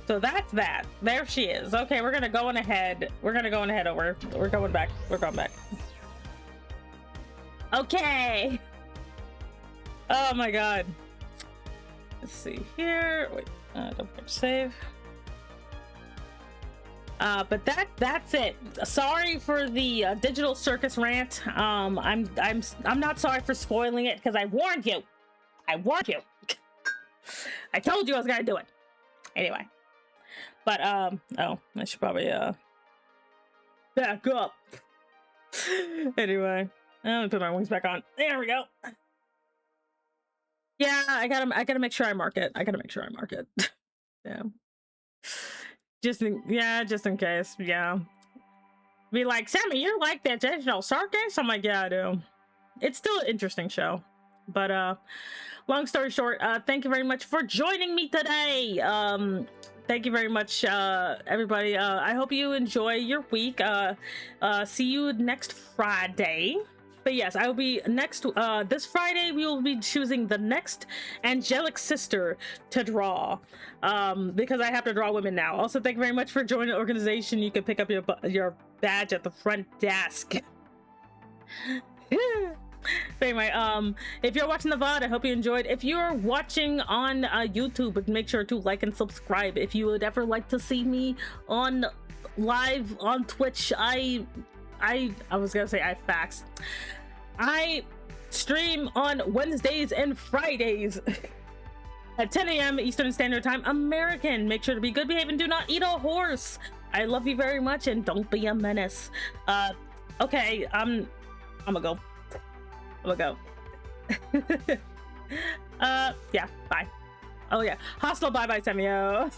So that's that. There she is. Okay, we're gonna go on ahead. We're gonna go on ahead over. We're going back. We're going back. Okay. Oh my God. Let's see here. Wait, don't forget to save. But that's it. Sorry for the digital circus rant. I'm not sorry for spoiling it because I warned you. I warned you. I told you I was gonna do it. Anyway. But oh, I should probably back up. Anyway, let me put my wings back on. There we go. Yeah, I gotta make sure I mark it. Yeah. Just in case. Yeah. Be like, Sammy, you're like that digital circus? I'm like, yeah, I do. It's still an interesting show. But long story short, thank you very much for joining me today. Thank you very much, everybody. I hope you enjoy your week. See you next Friday. But yes, I will be next. This Friday, we will be choosing the next angelic sister to draw, because I have to draw women now. Also, thank you very much for joining the organization. You can pick up your badge at the front desk. anyway, if you're watching the VOD, I hope you enjoyed. If you're watching on YouTube, make sure to like and subscribe. If you would ever like to see me on live on Twitch, I was gonna say I fax. I stream on Wednesdays and Fridays at 10 a.m. Eastern Standard Time, American. Make sure to be good behaved and do not eat a horse. I love you very much, and don't be a menace. Okay, I'm gonna go. Yeah, bye. Oh yeah, hostile bye-bye, Semio.